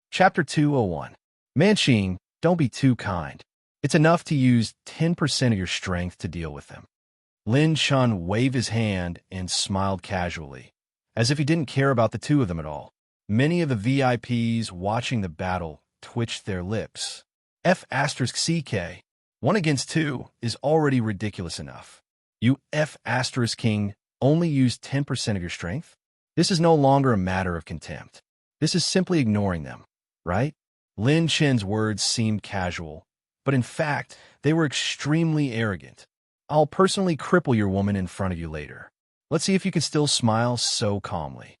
Chapter 201. Manqing, don't be too kind. It's enough to use 10% of your strength to deal with them. Lin Chen waved his hand and smiled casually, as if he didn't care about the two of them at all. Many of the VIPs watching the battle twitched their lips. F*CK. 1 against 2 is already ridiculous enough. You F*King only use 10% of your strength? This is no longer a matter of contempt. This is simply ignoring them, right? Lin Chen's words seemed casual, but in fact, they were extremely arrogant. I'll personally cripple your woman in front of you later. Let's see if you can still smile so calmly.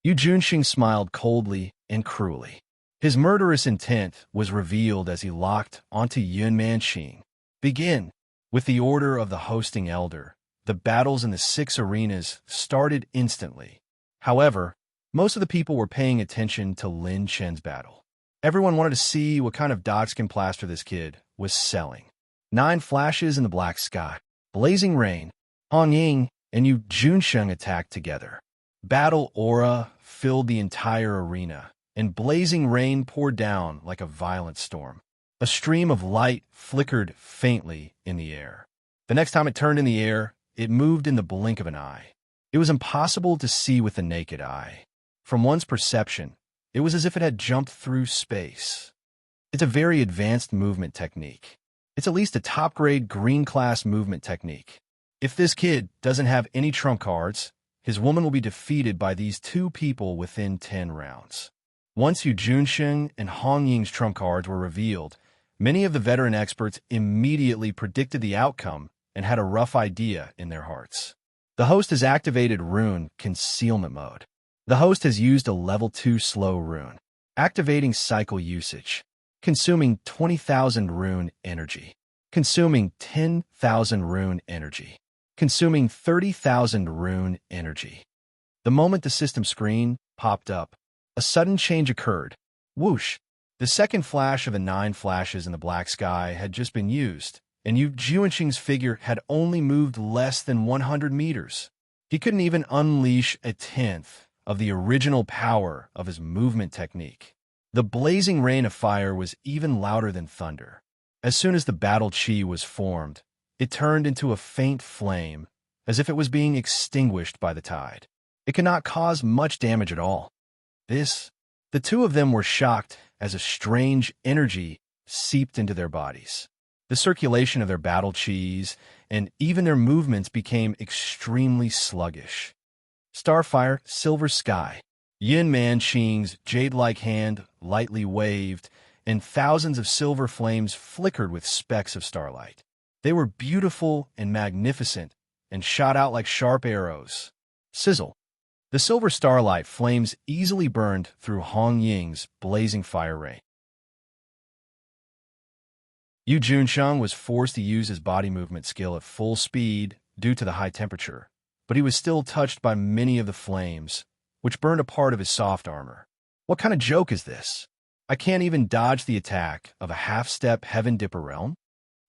Yu Junsheng smiled coldly and cruelly. His murderous intent was revealed as he locked onto Yun Manqing. Begin. With the order of the hosting elder, the battles in the 6 arenas started instantly. However, most of the people were paying attention to Lin Chen's battle. Everyone wanted to see what kind of Dogskin plaster this kid was selling. 9 flashes in the black sky, blazing rain, Hong Ying and Yu Junsheng attacked together. Battle aura filled the entire arena, and blazing rain poured down like a violent storm. A stream of light flickered faintly in the air. The next time it turned in the air, it moved in the blink of an eye. It was impossible to see with the naked eye. From one's perception, it was as if it had jumped through space. It's a very advanced movement technique. It's at least a top-grade green class movement technique. If this kid doesn't have any trump cards, his woman will be defeated by these 2 people within 10 rounds. Once Yu Junsheng and Hong Ying's trump cards were revealed, many of the veteran experts immediately predicted the outcome and had a rough idea in their hearts. The host has activated Rune Concealment Mode. The host has used a level 2 slow rune, activating cycle usage, consuming 20,000 rune energy, consuming 10,000 rune energy, consuming 30,000 rune energy. The moment the system screen popped up, a sudden change occurred. Whoosh! The second flash of the 9 flashes in the black sky had just been used, and Yu Junsheng's figure had only moved less than 100 meters. He couldn't even unleash a tenth of the original power of his movement technique. The blazing rain of fire was even louder than thunder. As soon as the battle chi was formed, it turned into a faint flame, as if it was being extinguished by the tide. It could not cause much damage at all. The 2 of them were shocked as a strange energy seeped into their bodies. The circulation of their battle chis and even their movements became extremely sluggish. Starfire, silver sky. Yun Manqing's jade-like hand lightly waved, and thousands of silver flames flickered with specks of starlight. They were beautiful and magnificent, and shot out like sharp arrows. Sizzle. The silver starlight flames easily burned through Hong Ying's blazing fire ray. Yu Junsheng was forced to use his body movement skill at full speed due to the high temperature, but he was still touched by many of the flames, which burned a part of his soft armor. What kind of joke is this? I can't even dodge the attack of a half-step Heaven Dipper realm?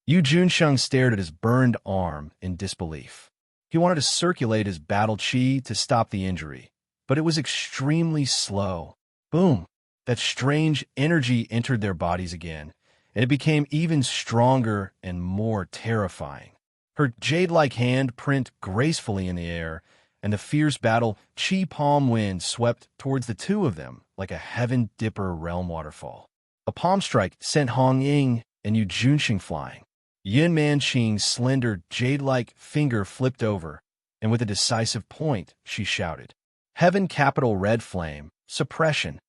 Yu Junsheng stared at his burned arm in disbelief. He wanted to circulate his battle chi to stop the injury, but it was extremely slow. Boom! that strange energy entered their bodies again, and it became even stronger and more terrifying. Her jade-like hand print gracefully in the air, and the fierce battle chi palm wind swept towards the two of them like a heaven-dipper realm waterfall. A palm strike sent Hong Ying and Yu Junxing flying. Yun Manqing's slender, jade-like finger flipped over, and with a decisive point, she shouted, "Heaven capital red flame, suppression."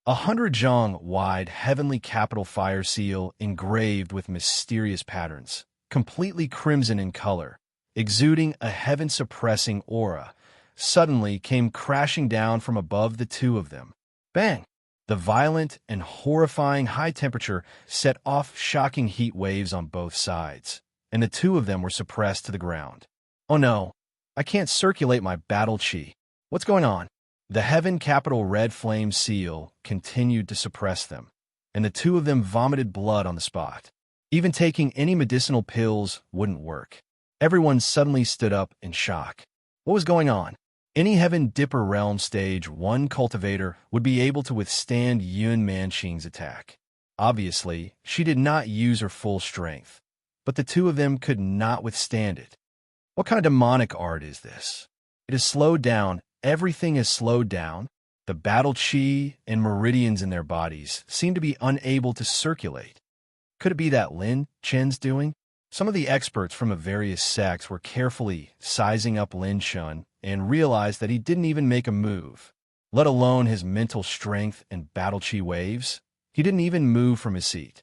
100 zhang wide heavenly capital fire seal engraved with mysterious patterns, completely crimson in color, exuding a heaven-suppressing aura, suddenly came crashing down from above the two of them. Bang! The violent and horrifying high temperature set off shocking heat waves on both sides, and the two of them were suppressed to the ground. Oh no, I can't circulate my battle chi. What's going on? The heaven capital red flame seal continued to suppress them, and the two of them vomited blood on the spot. Even taking any medicinal pills wouldn't work. Everyone suddenly stood up in shock. What was going on? Any Heaven Dipper Realm Stage 1 cultivator would be able to withstand Yun Manqing's attack. Obviously, she did not use her full strength, but the two of them could not withstand it. What kind of demonic art is this? It is slowed down. Everything is slowed down. The battle chi and meridians in their bodies seem to be unable to circulate. Could it be that Lin Chen's doing? Some of the experts from the various sects were carefully sizing up Lin Chen and realized that he didn't even make a move, let alone his mental strength and battle chi waves. He didn't even move from his seat.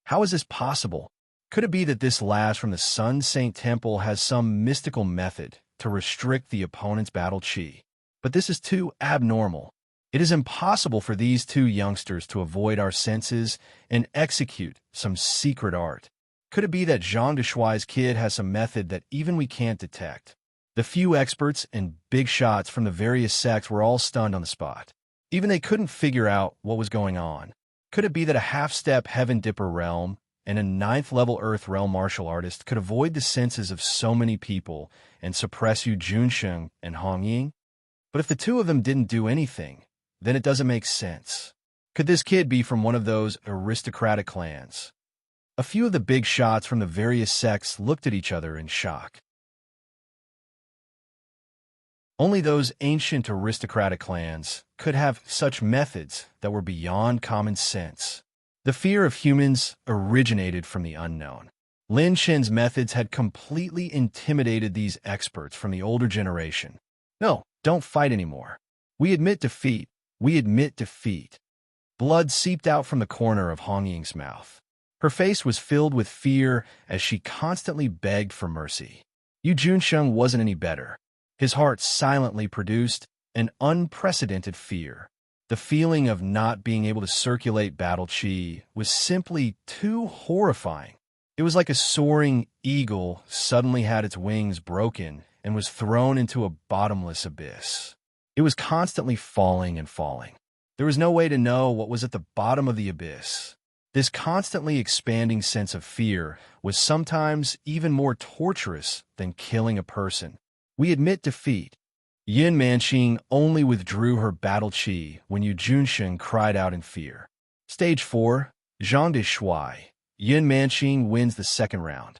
How is this possible? Could it be that this lass from the Sun Saint Temple has some mystical method to restrict the opponent's battle chi? But this is too abnormal. It is impossible for these two youngsters to avoid our senses and execute some secret art. Could it be that Zhang Deshuai's kid has some method that even we can't detect? The few experts and big shots from the various sects were all stunned on the spot. Even they couldn't figure out what was going on. Could it be that a half-step Heaven Dipper realm and a 9th-level Earth realm martial artist could avoid the senses of so many people and suppress Yu Junxing and Hong Ying? But if the two of them didn't do anything, then it doesn't make sense. Could this kid be from one of those aristocratic clans? A few of the big shots from the various sects looked at each other in shock. Only those ancient aristocratic clans could have such methods that were beyond common sense. The fear of humans originated from the unknown. Lin Chen's methods had completely intimidated these experts from the older generation. No, don't fight anymore. We admit defeat. We admit defeat. Blood seeped out from the corner of Hong Ying's mouth. Her face was filled with fear as she constantly begged for mercy. Yu Junxing wasn't any better. His heart silently produced an unprecedented fear. The feeling of not being able to circulate battle chi was simply too horrifying. It was like a soaring eagle suddenly had its wings broken and was thrown into a bottomless abyss. It was constantly falling and falling. There was no way to know what was at the bottom of the abyss. This constantly expanding sense of fear was sometimes even more torturous than killing a person. We admit defeat. Yun Manqing only withdrew her battle chi when Yu Junxing cried out in fear. Stage 4, Zhang Deshuai. Yun Manqing wins the second round.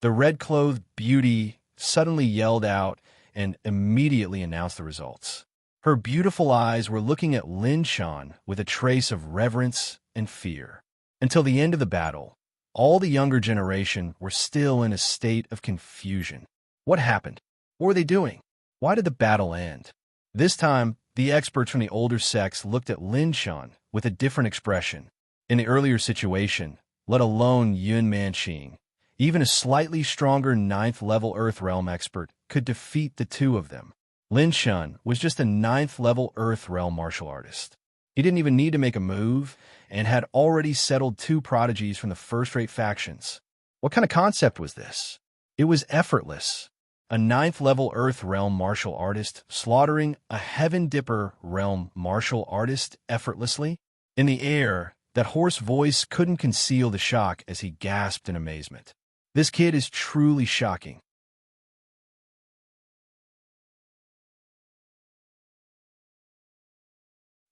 The red-clothed beauty suddenly yelled out and immediately announced the results. Her beautiful eyes were looking at Lin Chen with a trace of reverence and fear. Until the end of the battle, all the younger generation were still in a state of confusion. What happened? What were they doing? Why did the battle end? This time, the experts from the older sects looked at Lin Chen with a different expression. In the earlier situation, let alone Yun Manqing, even a slightly stronger 9th-level Earth Realm expert could defeat the two of them. Lin Chen was just a 9th-level Earth Realm martial artist. He didn't even need to make a move and had already settled two prodigies from the first-rate factions. What kind of concept was this? It was effortless. A 9th-level Earth Realm martial artist slaughtering a Heaven Dipper Realm martial artist effortlessly? In the air, that hoarse voice couldn't conceal the shock as he gasped in amazement. This kid is truly shocking.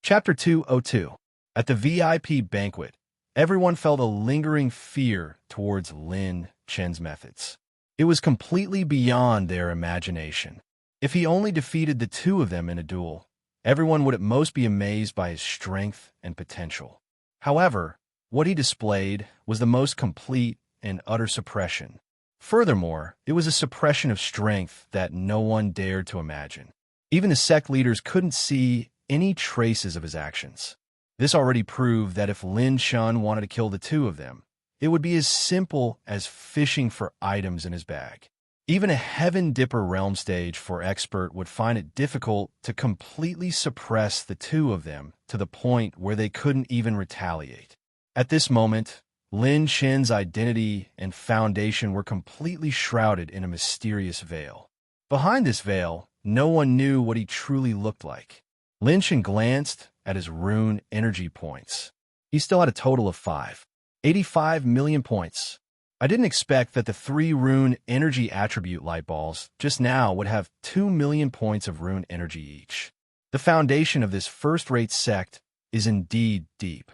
Chapter 202. At the VIP banquet, everyone felt a lingering fear towards Lin Chen's methods. It was completely beyond their imagination. If he only defeated the two of them in a duel, everyone would at most be amazed by his strength and potential. However, what he displayed was the most complete and utter suppression. Furthermore, it was a suppression of strength that no one dared to imagine. Even the sect leaders couldn't see any traces of his actions. This already proved that if Lin Shun wanted to kill the two of them, it would be as simple as fishing for items in his bag. Even a Heaven Dipper realm stage for expert would find it difficult to completely suppress the two of them to the point where they couldn't even retaliate. At this moment, Lin Chen's identity and foundation were completely shrouded in a mysterious veil. Behind this veil, no one knew what he truly looked like. Lin Chen glanced at his rune energy points. He still had a total of 85 million points. I didn't expect that the 3 rune energy attribute light balls just now would have 2 million points of rune energy each. The foundation of this first-rate sect is indeed deep.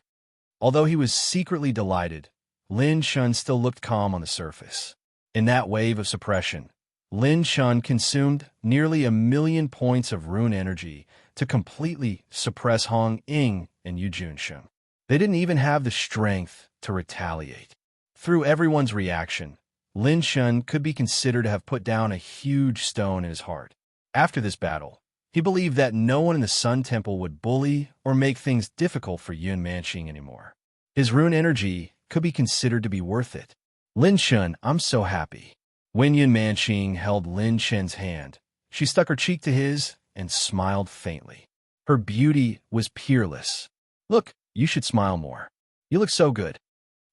Although he was secretly delighted, Lin Shun still looked calm on the surface. In that wave of suppression, Lin Shun consumed nearly 1 million points of rune energy to completely suppress Hong Ying and Yu Junsheng. They didn't even have the strength to retaliate. Through everyone's reaction, Lin Shun could be considered to have put down a huge stone in his heart. After this battle, he believed that no one in the Sun Temple would bully or make things difficult for Yun Manqing anymore. His rune energy could be considered to be worth it. Lin Shun, I'm so happy. When Yun Manqing held Lin Chen's hand, she stuck her cheek to his and smiled faintly. Her beauty was peerless. Look, you should smile more. You look so good.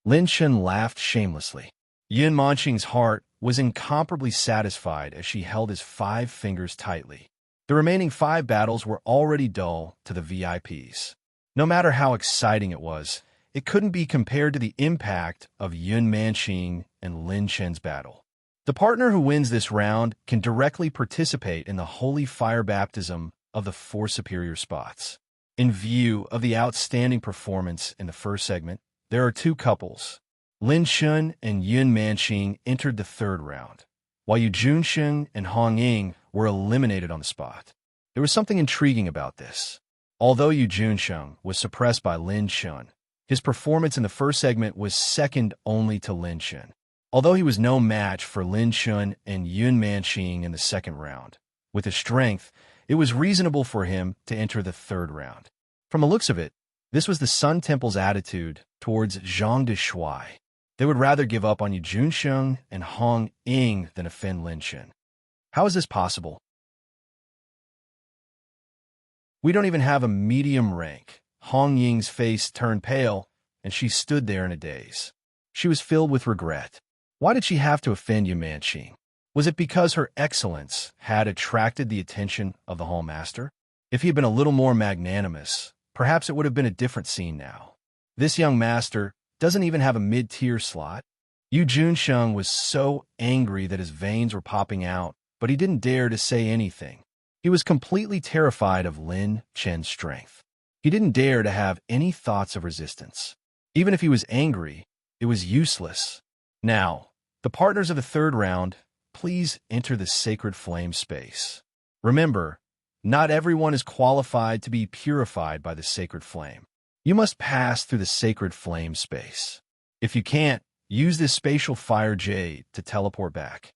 Lin Chen laughed shamelessly. Yun Manqing's heart was incomparably satisfied as she held his 5 fingers tightly. The remaining 5 battles were already dull to the VIPs. No matter how exciting it was, it couldn't be compared to the impact of Yun Manqing and Lin Chen's battle. The partner who wins this round can directly participate in the holy fire baptism of the 4 superior spots. In view of the outstanding performance in the first segment, there are 2 couples. Lin Shun and Yun Manqing entered the 3rd round, while Yu Junsheng and Hong Ying were eliminated on the spot. There was something intriguing about this. Although Yu Junsheng was suppressed by Lin Shun, his performance in the first segment was second only to Lin Chen. Although he was no match for Lin Shun and Yun Manqing in the 2nd round, with his strength, it was reasonable for him to enter the 3rd round. From the looks of it, this was the Sun Temple's attitude towards Zhang de Shuai. They would rather give up on Yu Junsheng and Hong Ying than offend Lin Chen. How is this possible? We don't even have a medium rank. Hong Ying's face turned pale, and she stood there in a daze. She was filled with regret. Why did she have to offend Yu Manqing? Was it because her excellence had attracted the attention of the Hall Master? If he had been a little more magnanimous, perhaps it would have been a different scene now. This young master doesn't even have a mid-tier slot. Yu Junsheng was so angry that his veins were popping out, but he didn't dare to say anything. He was completely terrified of Lin Chen's strength. He didn't dare to have any thoughts of resistance. Even if he was angry, it was useless. Now, the partners of the 3rd round, please enter the sacred flame space. Remember, not everyone is qualified to be purified by the sacred flame. You must pass through the sacred flame space. If you can't, use this spatial fire jade to teleport back.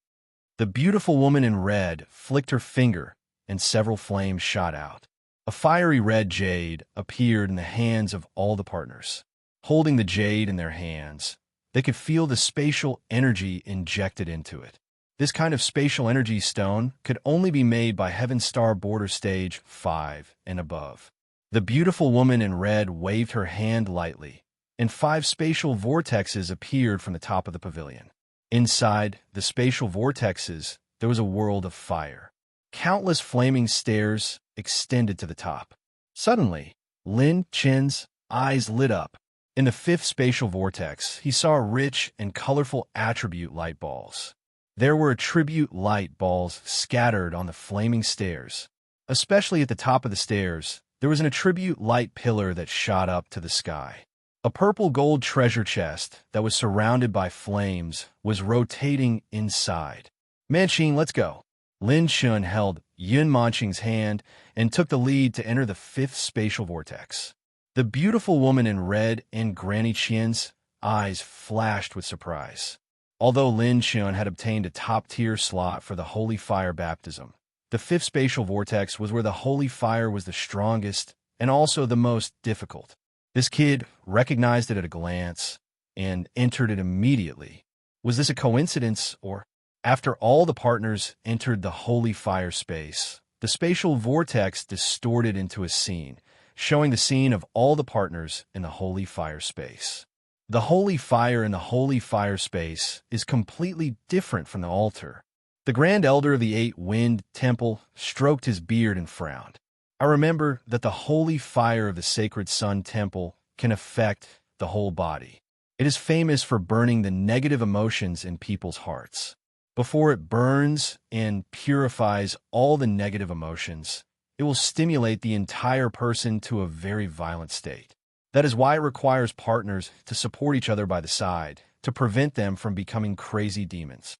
The beautiful woman in red flicked her finger, and several flames shot out. A fiery red jade appeared in the hands of all the partners. Holding the jade in their hands, they could feel the spatial energy injected into it. This kind of spatial energy stone could only be made by Heaven Star Border Stage 5 and above. The beautiful woman in red waved her hand lightly, and 5 spatial vortexes appeared from the top of the pavilion. Inside the spatial vortexes, there was a world of fire. Countless flaming stairs extended to the top. Suddenly, Lin Chen's eyes lit up. In the 5th spatial vortex, he saw rich and colorful attribute light balls. There were attribute light balls scattered on the flaming stairs. Especially at the top of the stairs, there was an attribute light pillar that shot up to the sky. A purple gold treasure chest that was surrounded by flames was rotating inside. Manqing, let's go. Lin Shun held Yun Manqing's hand and took the lead to enter the fifth spatial vortex. The beautiful woman in red and Granny Qian's eyes flashed with surprise. Although Lin Shun had obtained a top-tier slot for the holy fire baptism, the fifth spatial vortex was where the holy fire was the strongest and also the most difficult. This kid recognized it at a glance and entered it immediately. Was this a coincidence, or after all the partners entered the holy fire space, the spatial vortex distorted into a scene, showing the scene of all the partners in the holy fire space. The holy fire in the holy fire space is completely different from the altar. The Grand Elder of the Eight-Wind Temple stroked his beard and frowned. I remember that the holy fire of the Sacred Sun Temple can affect the whole body. It is famous for burning the negative emotions in people's hearts. Before it burns and purifies all the negative emotions, it will stimulate the entire person to a very violent state. That is why it requires partners to support each other by the side, to prevent them from becoming crazy demons.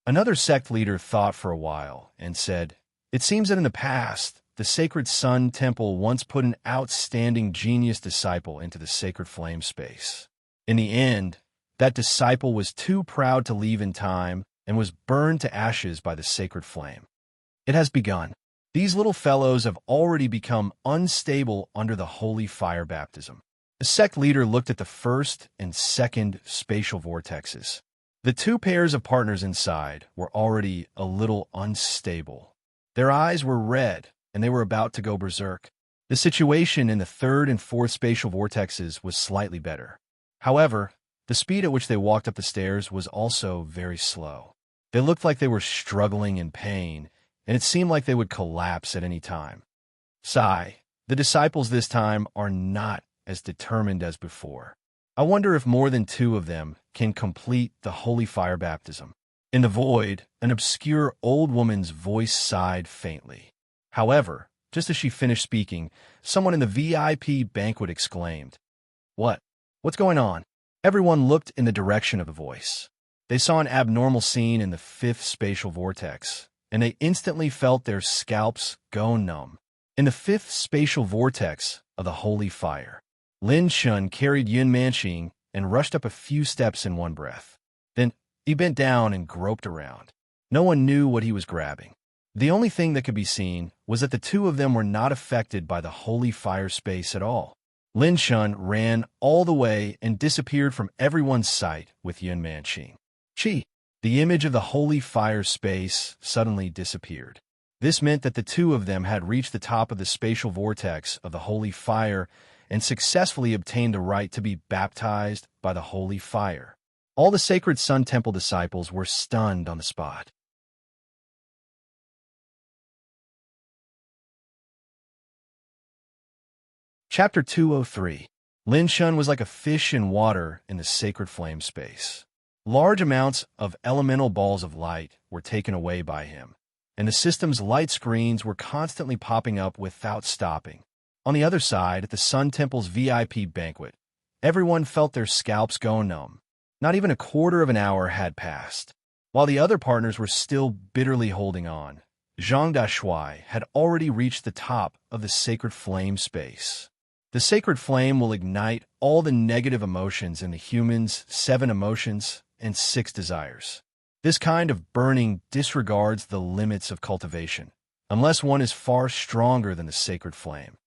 Another sect leader thought for a while and said, "It seems that in the past, the Sacred Sun Temple once put an outstanding genius disciple into the sacred flame space. In the end, that disciple was too proud to leave in time and was burned to ashes by the sacred flame. It has begun. These little fellows have already become unstable under the holy fire baptism." The sect leader looked at the first and second spatial vortexes. The two pairs of partners inside were already a little unstable. Their eyes were red, and they were about to go berserk. The situation in the third and fourth spatial vortexes was slightly better. However, the speed at which they walked up the stairs was also very slow. They looked like they were struggling in pain, and it seemed like they would collapse at any time. Sigh, the disciples this time are not as determined as before. I wonder if more than two of them can complete the holy fire baptism. In the void, an obscure old woman's voice sighed faintly. However, just as she finished speaking, someone in the VIP banquet exclaimed, "What? What's going on?" Everyone looked in the direction of the voice. They saw an abnormal scene in the fifth spatial vortex, and they instantly felt their scalps go numb. In the fifth spatial vortex of the holy fire, Lin Shun carried Yun Manqing and rushed up a few steps in one breath. Then he bent down and groped around. No one knew what he was grabbing. The only thing that could be seen was that the two of them were not affected by the holy fire space at all. Lin Shun ran all the way and disappeared from everyone's sight with Yun Manqing. Chi! The image of the holy fire space suddenly disappeared. This meant that the two of them had reached the top of the spatial vortex of the holy fire and successfully obtained the right to be baptized by the holy fire. All the Sacred Sun Temple disciples were stunned on the spot. Chapter 203. Lin Shun was like a fish in water in the sacred flame space. Large amounts of elemental balls of light were taken away by him, and the system's light screens were constantly popping up without stopping. On the other side, at the Sun Temple's VIP banquet, everyone felt their scalps go numb. Not even a quarter of an hour had passed. While the other partners were still bitterly holding on, Zhang Dashui had already reached the top of the sacred flame space. The sacred flame will ignite all the negative emotions in the human's 7 emotions and 6 desires. This kind of burning disregards the limits of cultivation, unless one is far stronger than the sacred flame.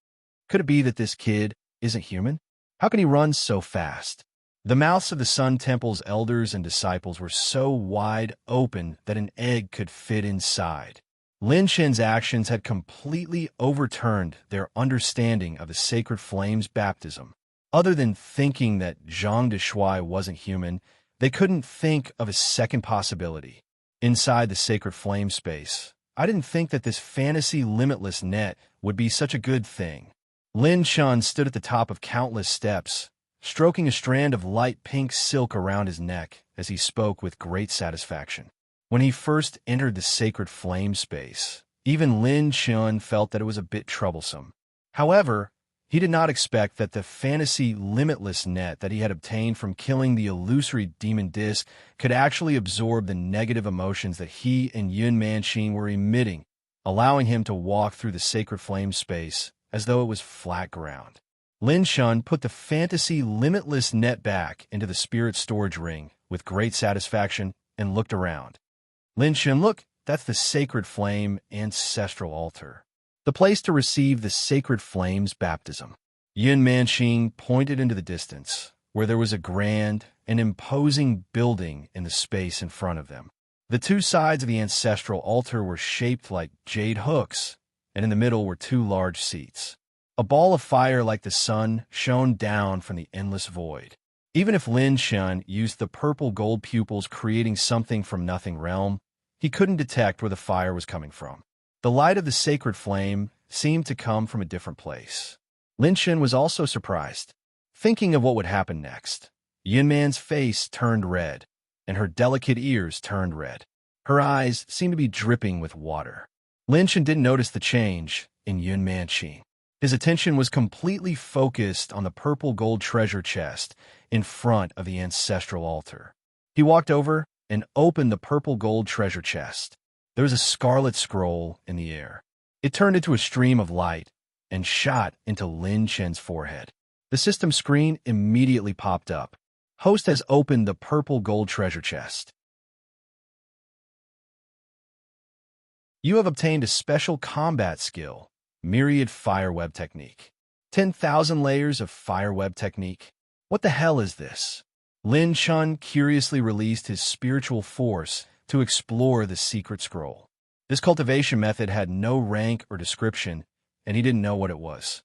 Could it be that this kid isn't human? How can he run so fast? The mouths of the Sun Temple's elders and disciples were so wide open that an egg could fit inside. Lin Shen's actions had completely overturned their understanding of the sacred flame's baptism. Other than thinking that Zhang Dashui wasn't human, they couldn't think of a second possibility. Inside the sacred flame space, I didn't think that this fantasy limitless net would be such a good thing. Lin Shun stood at the top of countless steps, stroking a strand of light pink silk around his neck as he spoke with great satisfaction. When he first entered the sacred flame space, Even Lin Chun felt that it was a bit troublesome. However, he did not expect that the fantasy limitless net that he had obtained from killing the illusory demon disc could actually absorb the negative emotions that he and Yun Manqing were emitting, allowing him to walk through the sacred flame space as though it was flat ground. Lin Chun put the fantasy limitless net back into the spirit storage ring with great satisfaction and looked around. Lin Chun, look, that's the sacred flame ancestral altar, the place to receive the sacred flame's baptism. Yun Manqing pointed into the distance, where there was a grand and imposing building in the space in front of them. The two sides of the ancestral altar were shaped like jade hooks, and in the middle were two large seats. A ball of fire like the sun shone down from the endless void. Even if Lin Chun used the purple gold pupils creating something from nothing realm, he couldn't detect where the fire was coming from. The light of the sacred flame seemed to come from a different place. Lin Chun was also surprised, thinking of what would happen next. Yun Man's face turned red, and her delicate ears turned red. Her eyes seemed to be dripping with water. Lin Chun didn't notice the change in Yun Manqing. His attention was completely focused on the purple gold treasure chest in front of the ancestral altar. He walked over and opened the purple gold treasure chest. There was a scarlet scroll in the air. It turned into a stream of light and shot into Lin Chun's forehead. The system screen immediately popped up. Host has opened the purple gold treasure chest. You have obtained a special combat skill, Myriad Fire Web Technique. 10,000 layers of Fire Web Technique. What the hell is this? Lin Chun curiously released his spiritual force to explore the secret scroll. This cultivation method had no rank or description, and he didn't know what it was.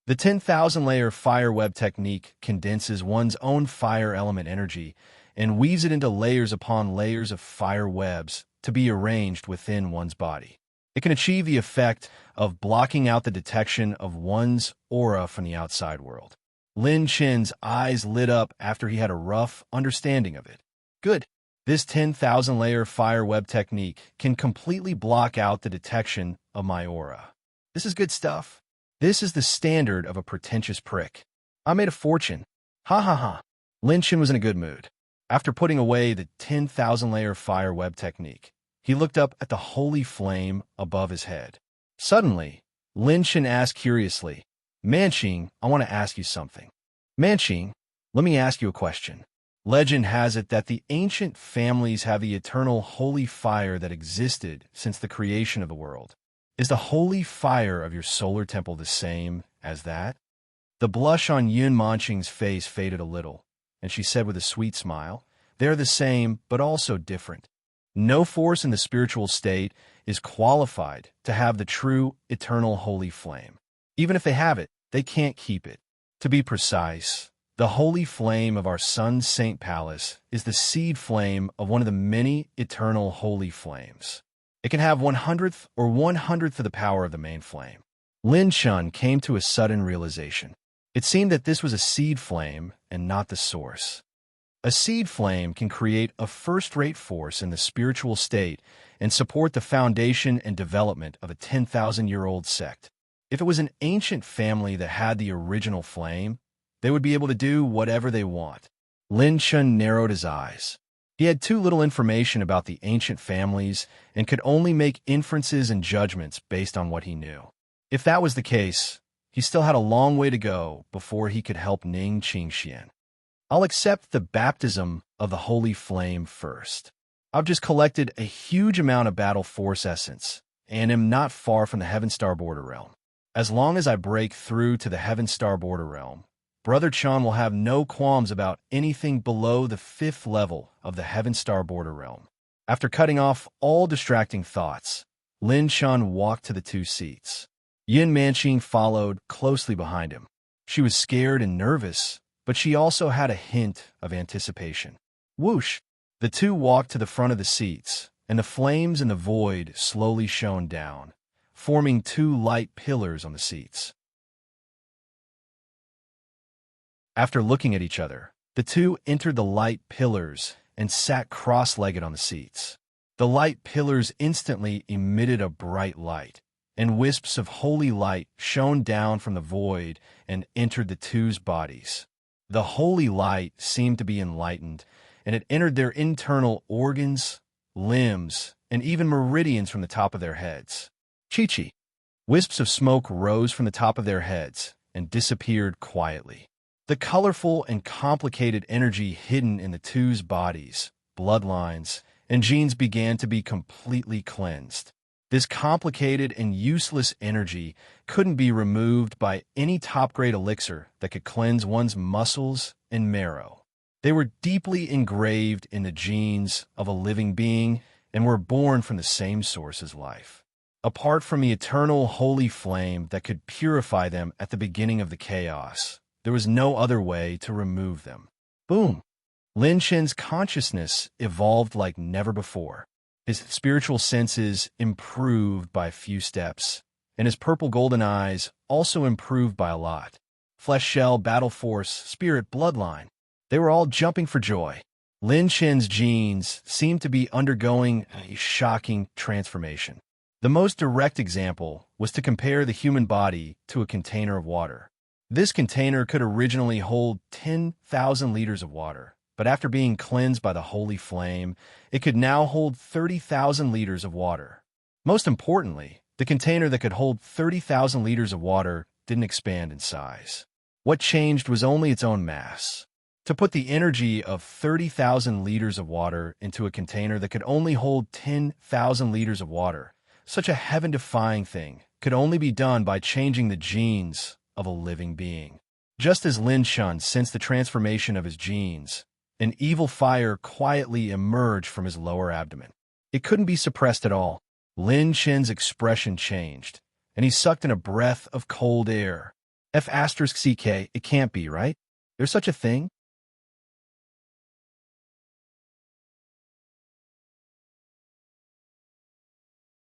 The 10,000-layer Fire Web Technique condenses one's own fire element energy and weaves it into layers upon layers of fire webs to be arranged within one's body. It can achieve the effect of blocking out the detection of one's aura from the outside world. Lin Chun's eyes lit up after he had a rough understanding of it. Good. This 10,000-layer fire web technique can completely block out the detection of my aura. This is good stuff. This is the standard of a pretentious prick. I made a fortune. Ha ha ha. Lin Chun was in a good mood. After putting away the 10,000-layer fire web technique, he looked up at the holy flame above his head. Suddenly, Lin Chun asked curiously, Manqing, I want to ask you something. Manqing, let me ask you a question. Legend has it that the ancient families have the eternal holy fire that existed since the creation of the world. Is the holy fire of your solar temple the same as that? The blush on Yun Manqing's face faded a little, and she said with a sweet smile, they're the same, but also different. No force in the spiritual state is qualified to have the true, eternal holy flame. Even if they have it, they can't keep it. To be precise, the holy flame of our Sun Saint Palace is the seed flame of one of the many eternal holy flames. It can have 100th or 100th of the power of the main flame. Lin Chun came to a sudden realization. It seemed that this was a seed flame and not the source. A seed flame can create a first-rate force in the spiritual state and support the foundation and development of a 10,000-year-old sect. If it was an ancient family that had the original flame, they would be able to do whatever they want. Lin Chun narrowed his eyes. He had too little information about the ancient families and could only make inferences and judgments based on what he knew. If that was the case, he still had a long way to go before he could help Ning Qingxian. I'll accept the baptism of the holy flame first. I've just collected a huge amount of battle force essence and am not far from the Heaven Star Border Realm. As long as I break through to the Heaven Star Border Realm, Brother Chun will have no qualms about anything below the 5th level of the Heaven Star Border Realm. After cutting off all distracting thoughts, Lin Chun walked to the 2 seats. Yun Manqing followed closely behind him. She was scared and nervous, but she also had a hint of anticipation. Whoosh! The two walked to the front of the seats, and the flames in the void slowly shone down, forming 2 light pillars on the seats. After looking at each other, the two entered the light pillars and sat cross-legged on the seats. The light pillars instantly emitted a bright light, and wisps of holy light shone down from the void and entered the two's bodies. The holy light seemed to be enlightened, and it entered their internal organs, limbs, and even meridians from the top of their heads. Chi-chi. Wisps of smoke rose from the top of their heads and disappeared quietly. The colorful and complicated energy hidden in the two's bodies, bloodlines, and genes began to be completely cleansed. This complicated and useless energy couldn't be removed by any top-grade elixir that could cleanse one's muscles and marrow. They were deeply engraved in the genes of a living being and were born from the same source as life. Apart from the eternal holy flame that could purify them at the beginning of the chaos, there was no other way to remove them. Boom! Lin Chen's consciousness evolved like never before. His spiritual senses improved by a few steps, and his purple-golden eyes also improved by a lot. Flesh shell, battle force, spirit, bloodline. They were all jumping for joy. Lin Chen's genes seemed to be undergoing a shocking transformation. The most direct example was to compare the human body to a container of water. This container could originally hold 10,000 liters of water, but after being cleansed by the holy flame, it could now hold 30,000 liters of water. Most importantly, the container that could hold 30,000 liters of water didn't expand in size. What changed was only its own mass. To put the energy of 30,000 liters of water into a container that could only hold 10,000 liters of water, such a heaven-defying thing could only be done by changing the genes of a living being. Just as Lin Chen sensed the transformation of his genes, an evil fire quietly emerged from his lower abdomen. It couldn't be suppressed at all. Lin Chen's expression changed, and he sucked in a breath of cold air. F***ck, it can't be, right? There's such a thing?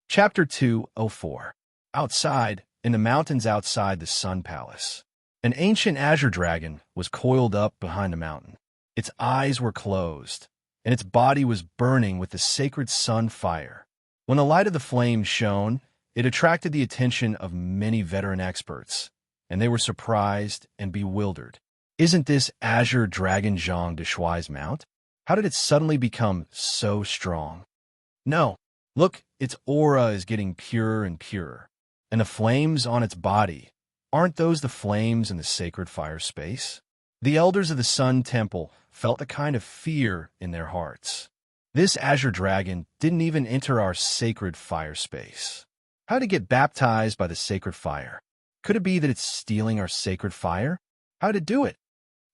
Chapter 204. Outside, in the mountains outside the Sun Palace, an ancient azure dragon was coiled up behind a mountain. Its eyes were closed, and its body was burning with the sacred sun fire. When the light of the flame shone, it attracted the attention of many veteran experts, and they were surprised and bewildered. Isn't this azure dragon Zhang de Shuai's mount? How did it suddenly become so strong? No. Look, its aura is getting purer and purer. And the flames on its body, aren't those the flames in the sacred fire space? The elders of the Sun Temple felt a kind of fear in their hearts. This azure dragon didn't even enter our sacred fire space. How did it get baptized by the sacred fire? Could it be that it's stealing our sacred fire? How did it do it?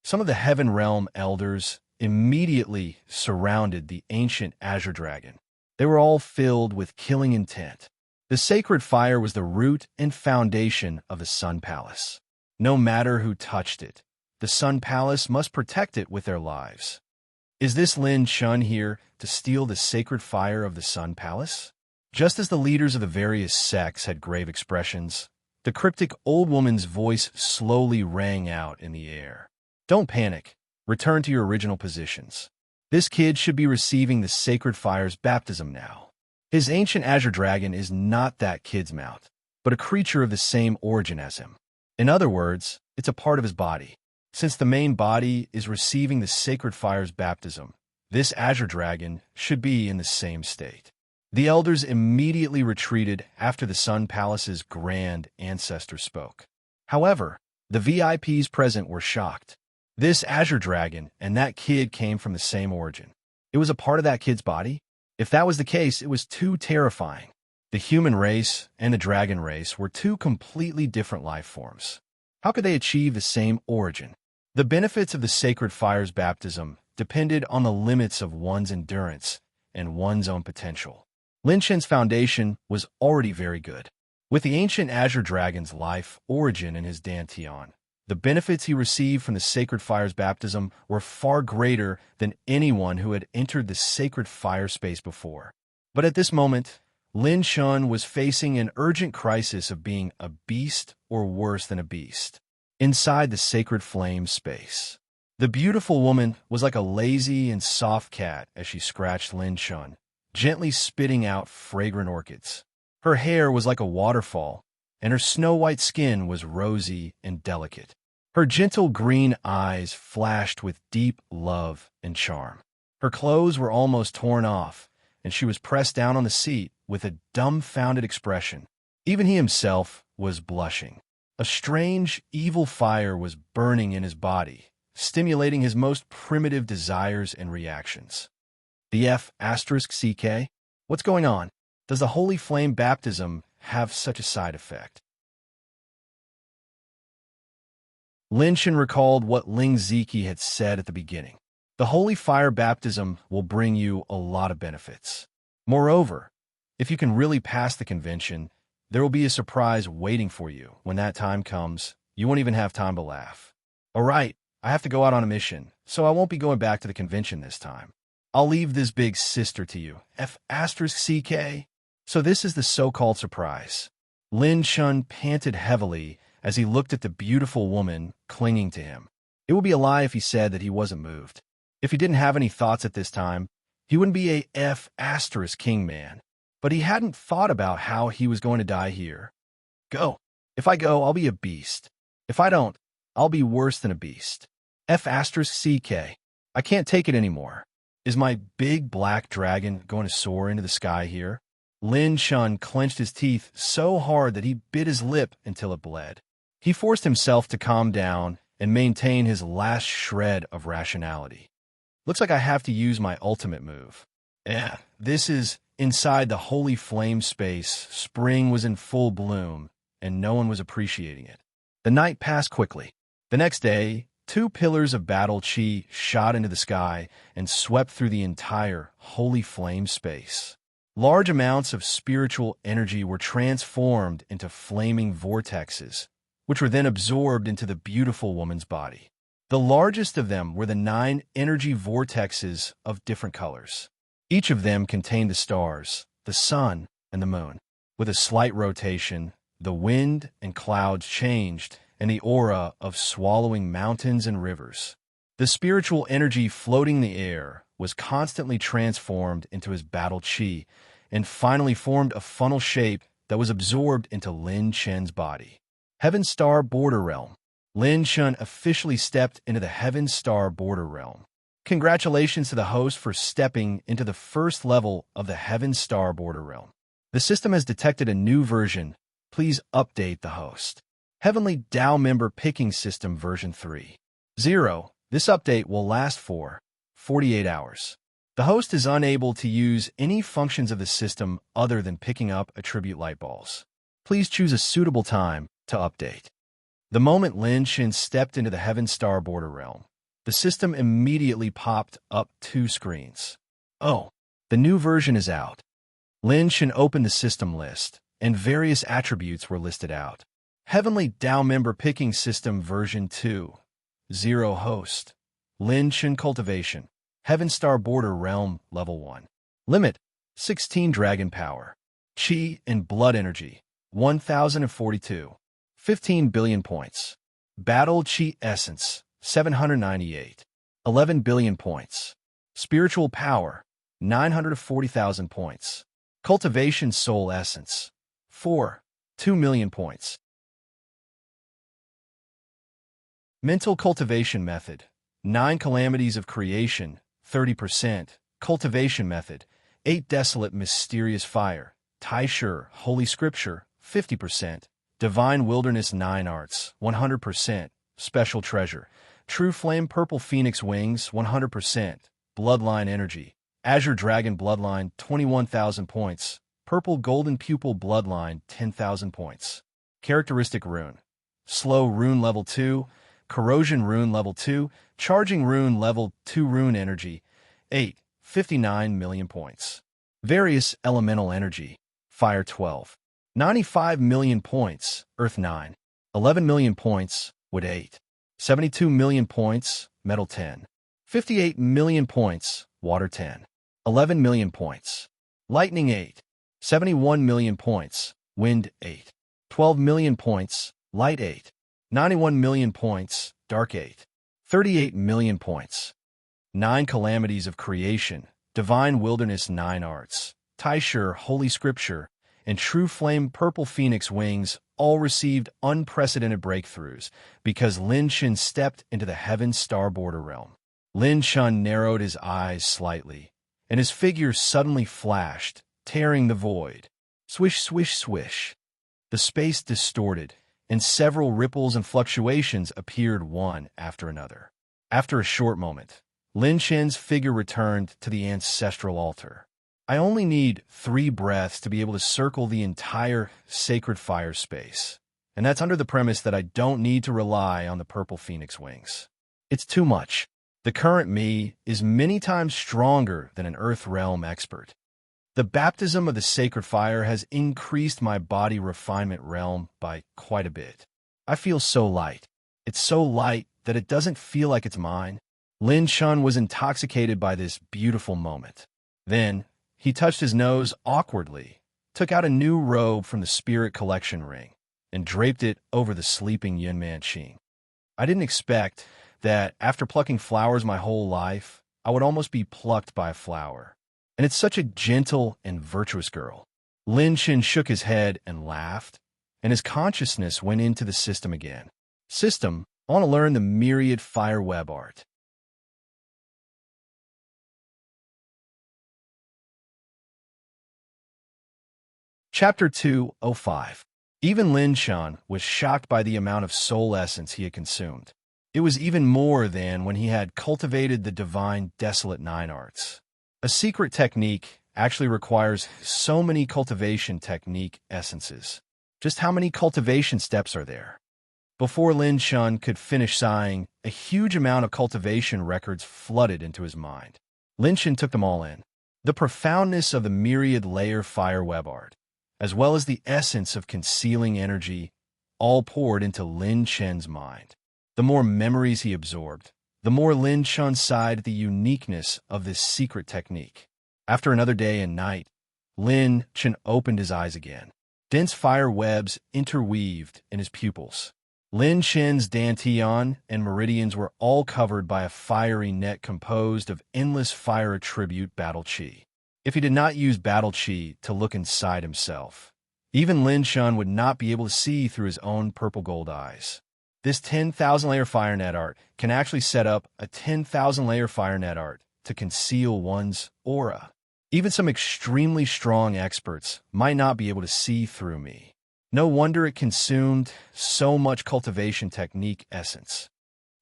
Some of the Heaven Realm elders immediately surrounded the ancient azure dragon. They were all filled with killing intent. The sacred fire was the root and foundation of the Sun Palace. No matter who touched it, the Sun Palace must protect it with their lives. Is this Lin Chen here to steal the sacred fire of the Sun Palace? Just as the leaders of the various sects had grave expressions, the cryptic old woman's voice slowly rang out in the air. Don't panic. Return to your original positions. This kid should be receiving the sacred fire's baptism now. His ancient azure dragon is not that kid's mount, but a creature of the same origin as him. In other words, it's a part of his body. Since the main body is receiving the sacred fire's baptism, this azure dragon should be in the same state. The elders immediately retreated after the Sun Palace's grand ancestor spoke. However, the VIPs present were shocked. This azure dragon and that kid came from the same origin. It was a part of that kid's body? If that was the case, it was too terrifying. The human race and the dragon race were two completely different life forms. How could they achieve the same origin? The benefits of the sacred fire's baptism depended on the limits of one's endurance and one's own potential. Lin Chen's foundation was already very good. With the ancient azure dragon's life origin in his dantian, the benefits he received from the sacred fire's baptism were far greater than anyone who had entered the sacred fire space before. But at this moment, Lin Chen was facing an urgent crisis of being a beast or worse than a beast, inside the sacred flame space. The beautiful woman was like a lazy and soft cat as she scratched Lin Chen, gently spitting out fragrant orchids. Her hair was like a waterfall, and her snow-white skin was rosy and delicate. Her gentle green eyes flashed with deep love and charm. Her clothes were almost torn off, and she was pressed down on the seat with a dumbfounded expression. Even he himself was blushing. A strange, evil fire was burning in his body, stimulating his most primitive desires and reactions. The F***CK? What's going on? Does the holy flame baptism have such a side effect? Lin Shan recalled what Ling Ziki had said at the beginning. The holy fire baptism will bring you a lot of benefits. Moreover, if you can really pass the convention, there will be a surprise waiting for you. When that time comes, you won't even have time to laugh. All right, I have to go out on a mission, so I won't be going back to the convention this time. I'll leave this big sister to you. F***CK? So this is the so-called surprise. Lin Shan panted heavily as he looked at the beautiful woman clinging to him. It would be a lie if he said that he wasn't moved. If he didn't have any thoughts at this time, he wouldn't be a F***king man. But he hadn't thought about how he was going to die here. Go. If I go, I'll be a beast. If I don't, I'll be worse than a beast. F***CK. I can't take it anymore. Is my big black dragon going to soar into the sky here? Lin Shan clenched his teeth so hard that he bit his lip until it bled. He forced himself to calm down and maintain his last shred of rationality. Looks like I have to use my ultimate move. This is inside the holy flame space. Spring was in full bloom, and no one was appreciating it. The night passed quickly. The next day, 2 pillars of battle chi shot into the sky and swept through the entire holy flame space. Large amounts of spiritual energy were transformed into flaming vortexes, which were then absorbed into the beautiful woman's body. The largest of them were the 9 energy vortexes of different colors. Each of them contained the stars, the sun, and the moon. With a slight rotation, the wind and clouds changed, and the aura of swallowing mountains and rivers. The spiritual energy floating in the air was constantly transformed into his battle chi, and finally formed a funnel shape that was absorbed into Lin Shan's body. Heaven Star Border Realm. Lin Shan officially stepped into the Heaven Star Border Realm. Congratulations to the host for stepping into the first level of the Heaven Star Border Realm. The system has detected a new version. Please update the host. Heavenly DAO Member Picking System version 3.0. This update will last for 48 hours. The host is unable to use any functions of the system other than picking up attribute light balls. Please choose a suitable time to update. The moment Lin Shan stepped into the Heaven Star Border Realm, the system immediately popped up 2 screens. Oh, the new version is out. Lin Shan opened the system list, and various attributes were listed out. Heavenly DAO Member Picking System version 2.0 host. Lin Shan Cultivation. Heaven Star Border Realm Level 1. Limit, 16 Dragon Power. Chi and Blood Energy, 1,042. 15 billion points. Battle Chi Essence, 798. 11 billion points. Spiritual Power, 940,000 points. Cultivation Soul Essence, 2 million points. Mental Cultivation Method, 9 Calamities of Creation, 30%. Cultivation Method, 8 Desolate Mysterious Fire. Tai Shur Holy Scripture, 50%. Divine Wilderness 9 Arts, 100%. Special Treasure. True Flame Purple Phoenix Wings, 100%. Bloodline Energy. Azure Dragon Bloodline, 21,000 points. Purple Golden Pupil Bloodline, 10,000 points. Characteristic Rune. Slow Rune Level 2. Corrosion Rune Level 2. Charging Rune Level 2 Rune Energy, 59 million points. Various Elemental Energy. Fire 12. 95 million points, Earth 9. 11 million points, Wood 8. 72 million points, Metal 10. 58 million points, Water 10. 11 million points, Lightning 8. 71 million points, Wind 8. 12 million points, Light 8. 91 million points, Dark 8. 38 million points. 9 Calamities of Creation, Divine Wilderness 9 Arts, Taishur Holy Scripture, and True Flame Purple Phoenix Wings all received unprecedented breakthroughs because Lin Shen stepped into the Heaven Star Border realm. Lin Shen narrowed his eyes slightly, and his figure suddenly flashed, tearing the void. Swish, swish, swish. The space distorted, and several ripples and fluctuations appeared one after another. After a short moment, Lin Shen's figure returned to the ancestral altar. I only need 3 breaths to be able to circle the entire sacred fire space, and that's under the premise that I don't need to rely on the purple phoenix wings. It's too much. The current me is many times stronger than an Earth Realm expert. The baptism of the sacred fire has increased my body refinement realm by quite a bit. I feel so light. It's so light that it doesn't feel like it's mine. Lin Shen was intoxicated by this beautiful moment. Then, he touched his nose awkwardly, took out a new robe from the Spirit Collection ring, and draped it over the sleeping Yun Manqing. I didn't expect that after plucking flowers my whole life, I would almost be plucked by a flower. And it's such a gentle and virtuous girl. Lin Shen shook his head and laughed, and his consciousness went into the system again. System, I want to learn the myriad fire web art. Chapter 205. Even Lin Shen was shocked by the amount of soul essence he had consumed. It was even more than when he had cultivated the divine desolate 9 arts. A secret technique actually requires so many cultivation technique essences. Just how many cultivation steps are there? Before Lin Shen could finish sighing, a huge amount of cultivation records flooded into his mind. Lin Shen took them all in. The profoundness of the myriad layer fire web art, as well as the essence of concealing energy, all poured into Lin Shen's mind. The more memories he absorbed, the more Lin Shen sighed at the uniqueness of this secret technique. After another day and night, Lin Shen opened his eyes again. Dense fire webs interweaved in his pupils. Lin Shen's dantian and meridians were all covered by a fiery net composed of endless fire attribute battle chi. If he did not use battle chi to look inside himself, even Lin Shen would not be able to see through his own purple gold eyes. This 10,000 layer fire net art can actually set up a 10,000 layer fire net art to conceal one's aura. Even some extremely strong experts might not be able to see through me. No wonder it consumed so much cultivation technique essence.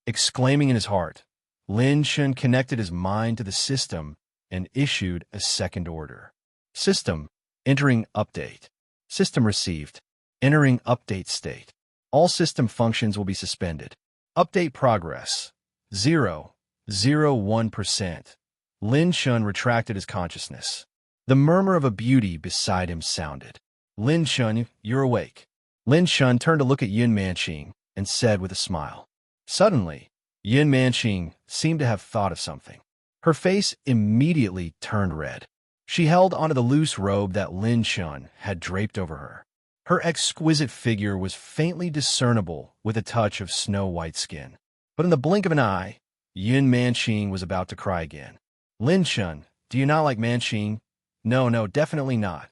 Exclaiming in his heart, Lin Shen connected his mind to the system and issued a second order. System, entering update. System received, entering update state. All system functions will be suspended. Update progress, 0.01%. Lin Shen retracted his consciousness. The murmur of a beauty beside him sounded. Lin Shen, you're awake. Lin Shen turned to look at Yun Manqing and said with a smile. Suddenly, Yun Manqing seemed to have thought of something. Her face immediately turned red. She held onto the loose robe that Lin Shen had draped over her. Her exquisite figure was faintly discernible with a touch of snow-white skin. But in the blink of an eye, Yun Manqing was about to cry again. Lin Shen, do you not like Manqing? No, definitely not.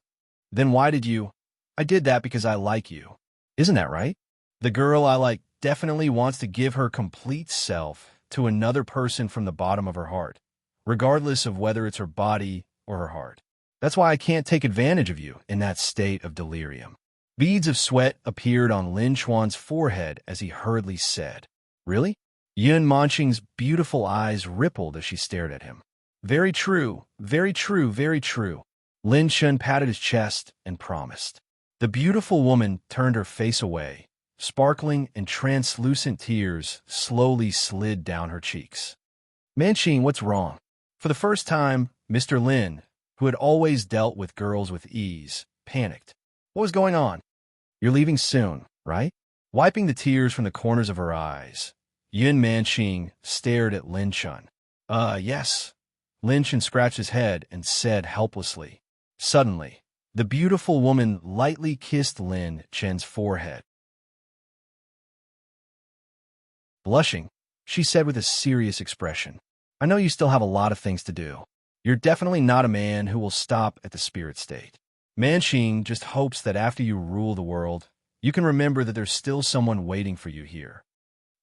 Then why did you? I did that because I like you. Isn't that right? The girl I like definitely wants to give her complete self to another person from the bottom of her heart, regardless of whether it's her body or her heart. That's why I can't take advantage of you in that state of delirium. Beads of sweat appeared on Lin Chuan's forehead as he hurriedly said, Really? Yun Manqing's beautiful eyes rippled as she stared at him. Very true, very true, very true. Lin Shen patted his chest and promised. The beautiful woman turned her face away. Sparkling and translucent tears slowly slid down her cheeks. Manqing, what's wrong? For the first time, Mr. Lin, who had always dealt with girls with ease, panicked. What was going on? You're leaving soon, right? Wiping the tears from the corners of her eyes, Yun Manqing stared at Lin Shen. Yes. Lin Shen scratched his head and said helplessly. Suddenly, the beautiful woman lightly kissed Lin Shen's forehead. Blushing, she said with a serious expression, I know you still have a lot of things to do. You're definitely not a man who will stop at the spirit state. Manqing just hopes that after you rule the world, you can remember that there's still someone waiting for you here.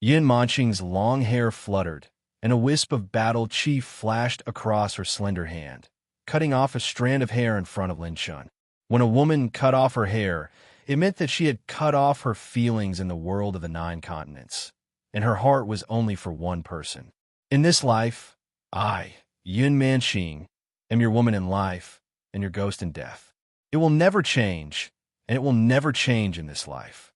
Yin Manqing's long hair fluttered, and a wisp of battle chi flashed across her slender hand, cutting off a strand of hair in front of Lin Shun. When a woman cut off her hair, it meant that she had cut off her feelings in the world of the 9 continents, and her heart was only for one person. In this life, I, Yin Manqing, am your woman in life and your ghost in death. It will never change, and it will never change in this life.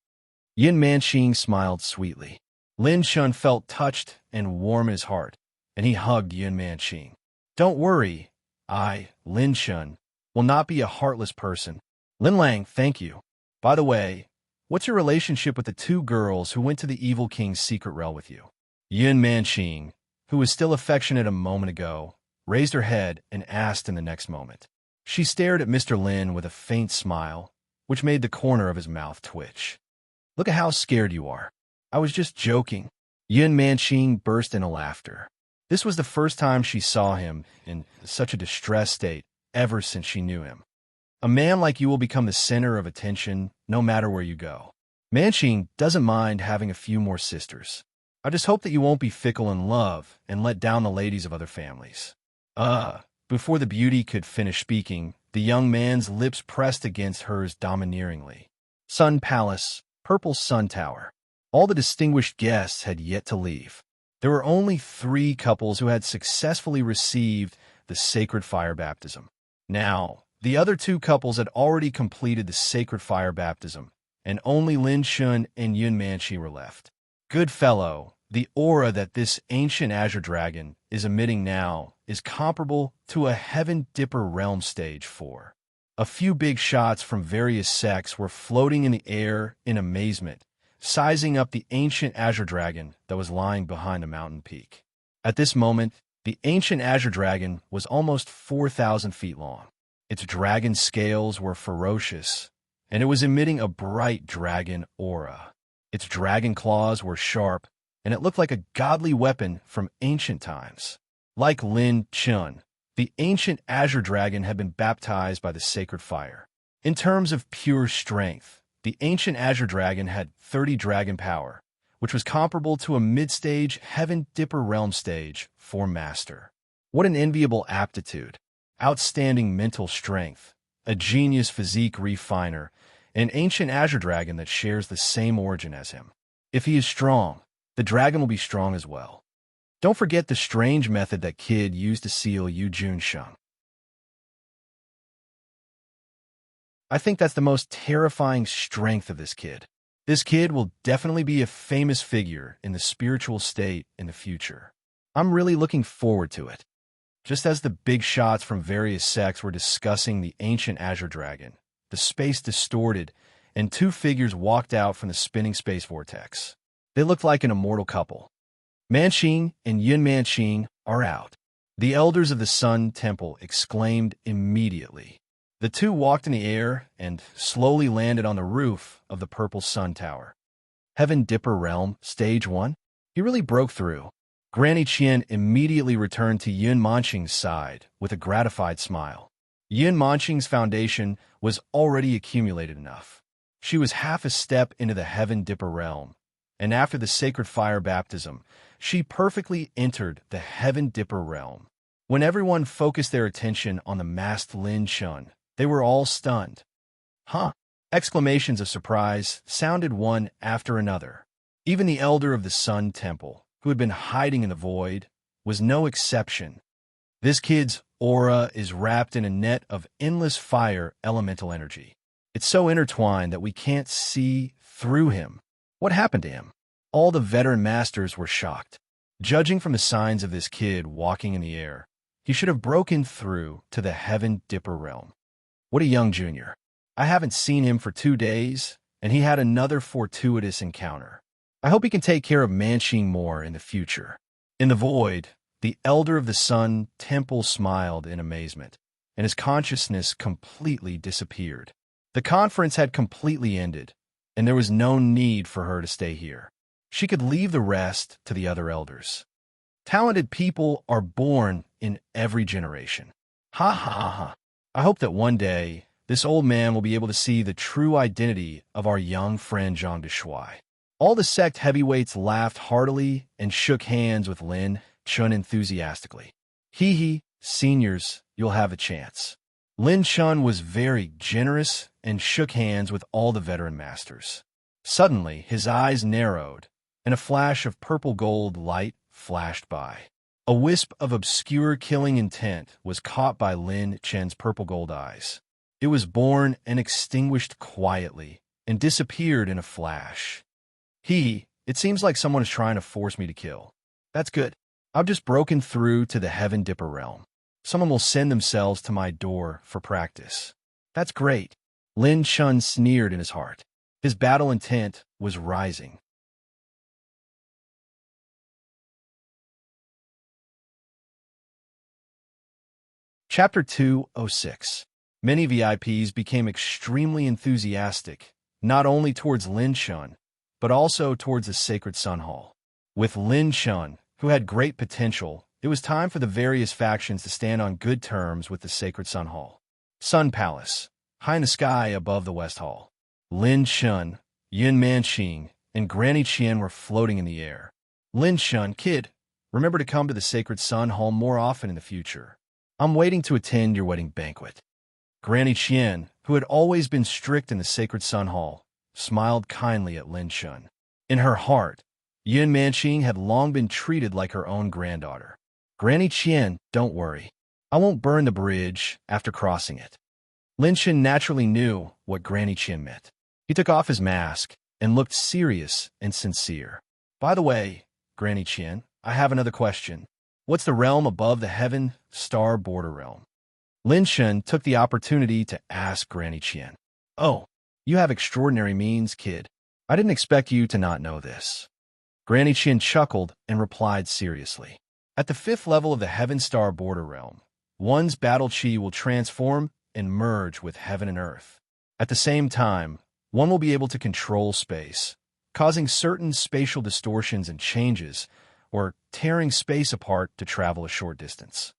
Yin Manqing smiled sweetly. Lin Shun felt touched and warm in his heart, and he hugged Yin Manqing. Don't worry, I, Lin Shun, will not be a heartless person. Lin Lang, thank you. By the way, what's your relationship with the 2 girls who went to the evil king's secret realm with you? Yin Manqing, who was still affectionate a moment ago, raised her head and asked in the next moment. She stared at Mr. Lin with a faint smile, which made the corner of his mouth twitch. Look at how scared you are. I was just joking. Yin Manqing burst into laughter. This was the first time she saw him in such a distressed state ever since she knew him. A man like you will become the center of attention no matter where you go. Manqing doesn't mind having a few more sisters. I just hope that you won't be fickle in love and let down the ladies of other families. Before the beauty could finish speaking, the young man's lips pressed against hers domineeringly. Sun Palace, Purple Sun Tower. All the distinguished guests had yet to leave. There were only 3 couples who had successfully received the sacred fire baptism. Now, the other 2 couples had already completed the sacred fire baptism, and only Lin Shun and Yin Manqing were left. Good fellow, the aura that this ancient azure dragon is emitting now is comparable to a Heaven Dipper realm stage 4. A few big shots from various sects were floating in the air in amazement, sizing up the ancient azure dragon that was lying behind a mountain peak. At this moment, the ancient azure dragon was almost 4,000 feet long. Its dragon scales were ferocious, and it was emitting a bright dragon aura. Its dragon claws were sharp, and it looked like a godly weapon from ancient times. Like Lin Shun, the ancient azure dragon had been baptized by the sacred fire. In terms of pure strength, the ancient azure dragon had 30 dragon power, which was comparable to a mid-stage Heaven Dipper realm stage for master. What an enviable aptitude, outstanding mental strength, a genius physique refiner, an ancient azure dragon that shares the same origin as him. If he is strong, the dragon will be strong as well. Don't forget the strange method that kid used to seal Yu Junsheng. I think that's the most terrifying strength of this kid. This kid will definitely be a famous figure in the spiritual state in the future. I'm really looking forward to it. Just as the big shots from various sects were discussing the ancient azure dragon, the space distorted, and 2 figures walked out from the spinning space vortex. They looked like an immortal couple. Manqing and Yin Manqing are out. The elders of the Sun Temple exclaimed immediately. The 2 walked in the air and slowly landed on the roof of the Purple Sun Tower. Heaven Dipper Realm, Stage 1? He really broke through. Granny Qian immediately returned to Yin Manqing's side with a gratified smile. Yin Manqing's foundation was already accumulated enough. She was half a step into the Heaven Dipper realm, and after the sacred fire baptism, she perfectly entered the Heaven Dipper realm. When everyone focused their attention on the masked Lin Shun, they were all stunned. Huh? Exclamations of surprise sounded one after another. Even the elder of the Sun Temple, who had been hiding in the void, was no exception. This kid's aura is wrapped in a net of endless fire elemental energy. It's so intertwined that we can't see through him. What happened to him? All the veteran masters were shocked. Judging from the signs of this kid walking in the air, he should have broken through to the Heaven Dipper realm. What a young junior. I haven't seen him for 2 days, and he had another fortuitous encounter. I hope he can take care of Manqing more in the future. In the void, the elder of the Sun Temple smiled in amazement, and his consciousness completely disappeared. The conference had completely ended, and there was no need for her to stay here. She could leave the rest to the other elders. Talented people are born in every generation. Ha ha ha ha. I hope that one day this old man will be able to see the true identity of our young friend Jean de Shuai. All the sect heavyweights laughed heartily and shook hands with Lin Chun enthusiastically. Hee hee, seniors, you'll have a chance. Lin Chun was very generous and shook hands with all the veteran masters. Suddenly, his eyes narrowed, and a flash of purple gold light flashed by. A wisp of obscure killing intent was caught by Lin Chen's purple gold eyes. It was born and extinguished quietly and disappeared in a flash. It seems like someone is trying to force me to kill. That's good. I've just broken through to the Heaven Dipper realm. Someone will send themselves to my door for practice. That's great. Lin Chun sneered in his heart. His battle intent was rising. Chapter 206. Many VIPs became extremely enthusiastic, not only towards Lin Chun, but also towards the Sacred Sun Hall. With Lin Chun, who had great potential, it was time for the various factions to stand on good terms with the Sacred Sun Hall. Sun Palace, high in the sky above the West Hall. Lin Chun, Yun Manqing, and Granny Qian were floating in the air. Lin Chun, kid, remember to come to the Sacred Sun Hall more often in the future. I'm waiting to attend your wedding banquet. Granny Qian, who had always been strict in the Sacred Sun Hall, smiled kindly at Lin Chun. In her heart, Yun Manqing had long been treated like her own granddaughter. Granny Qian, don't worry. I won't burn the bridge after crossing it. Lin Chun naturally knew what Granny Qian meant. He took off his mask and looked serious and sincere. By the way, Granny Qian, I have another question. What's the realm above the Heaven Star Border realm? Lin Chun took the opportunity to ask Granny Qian. Oh, you have extraordinary means, kid. I didn't expect you to not know this. Granny Qian chuckled and replied seriously. At the 5th level of the Heaven Star Border realm, one's battle chi will transform and merge with heaven and earth. At the same time, one will be able to control space, causing certain spatial distortions and changes, or tearing space apart to travel a short distance.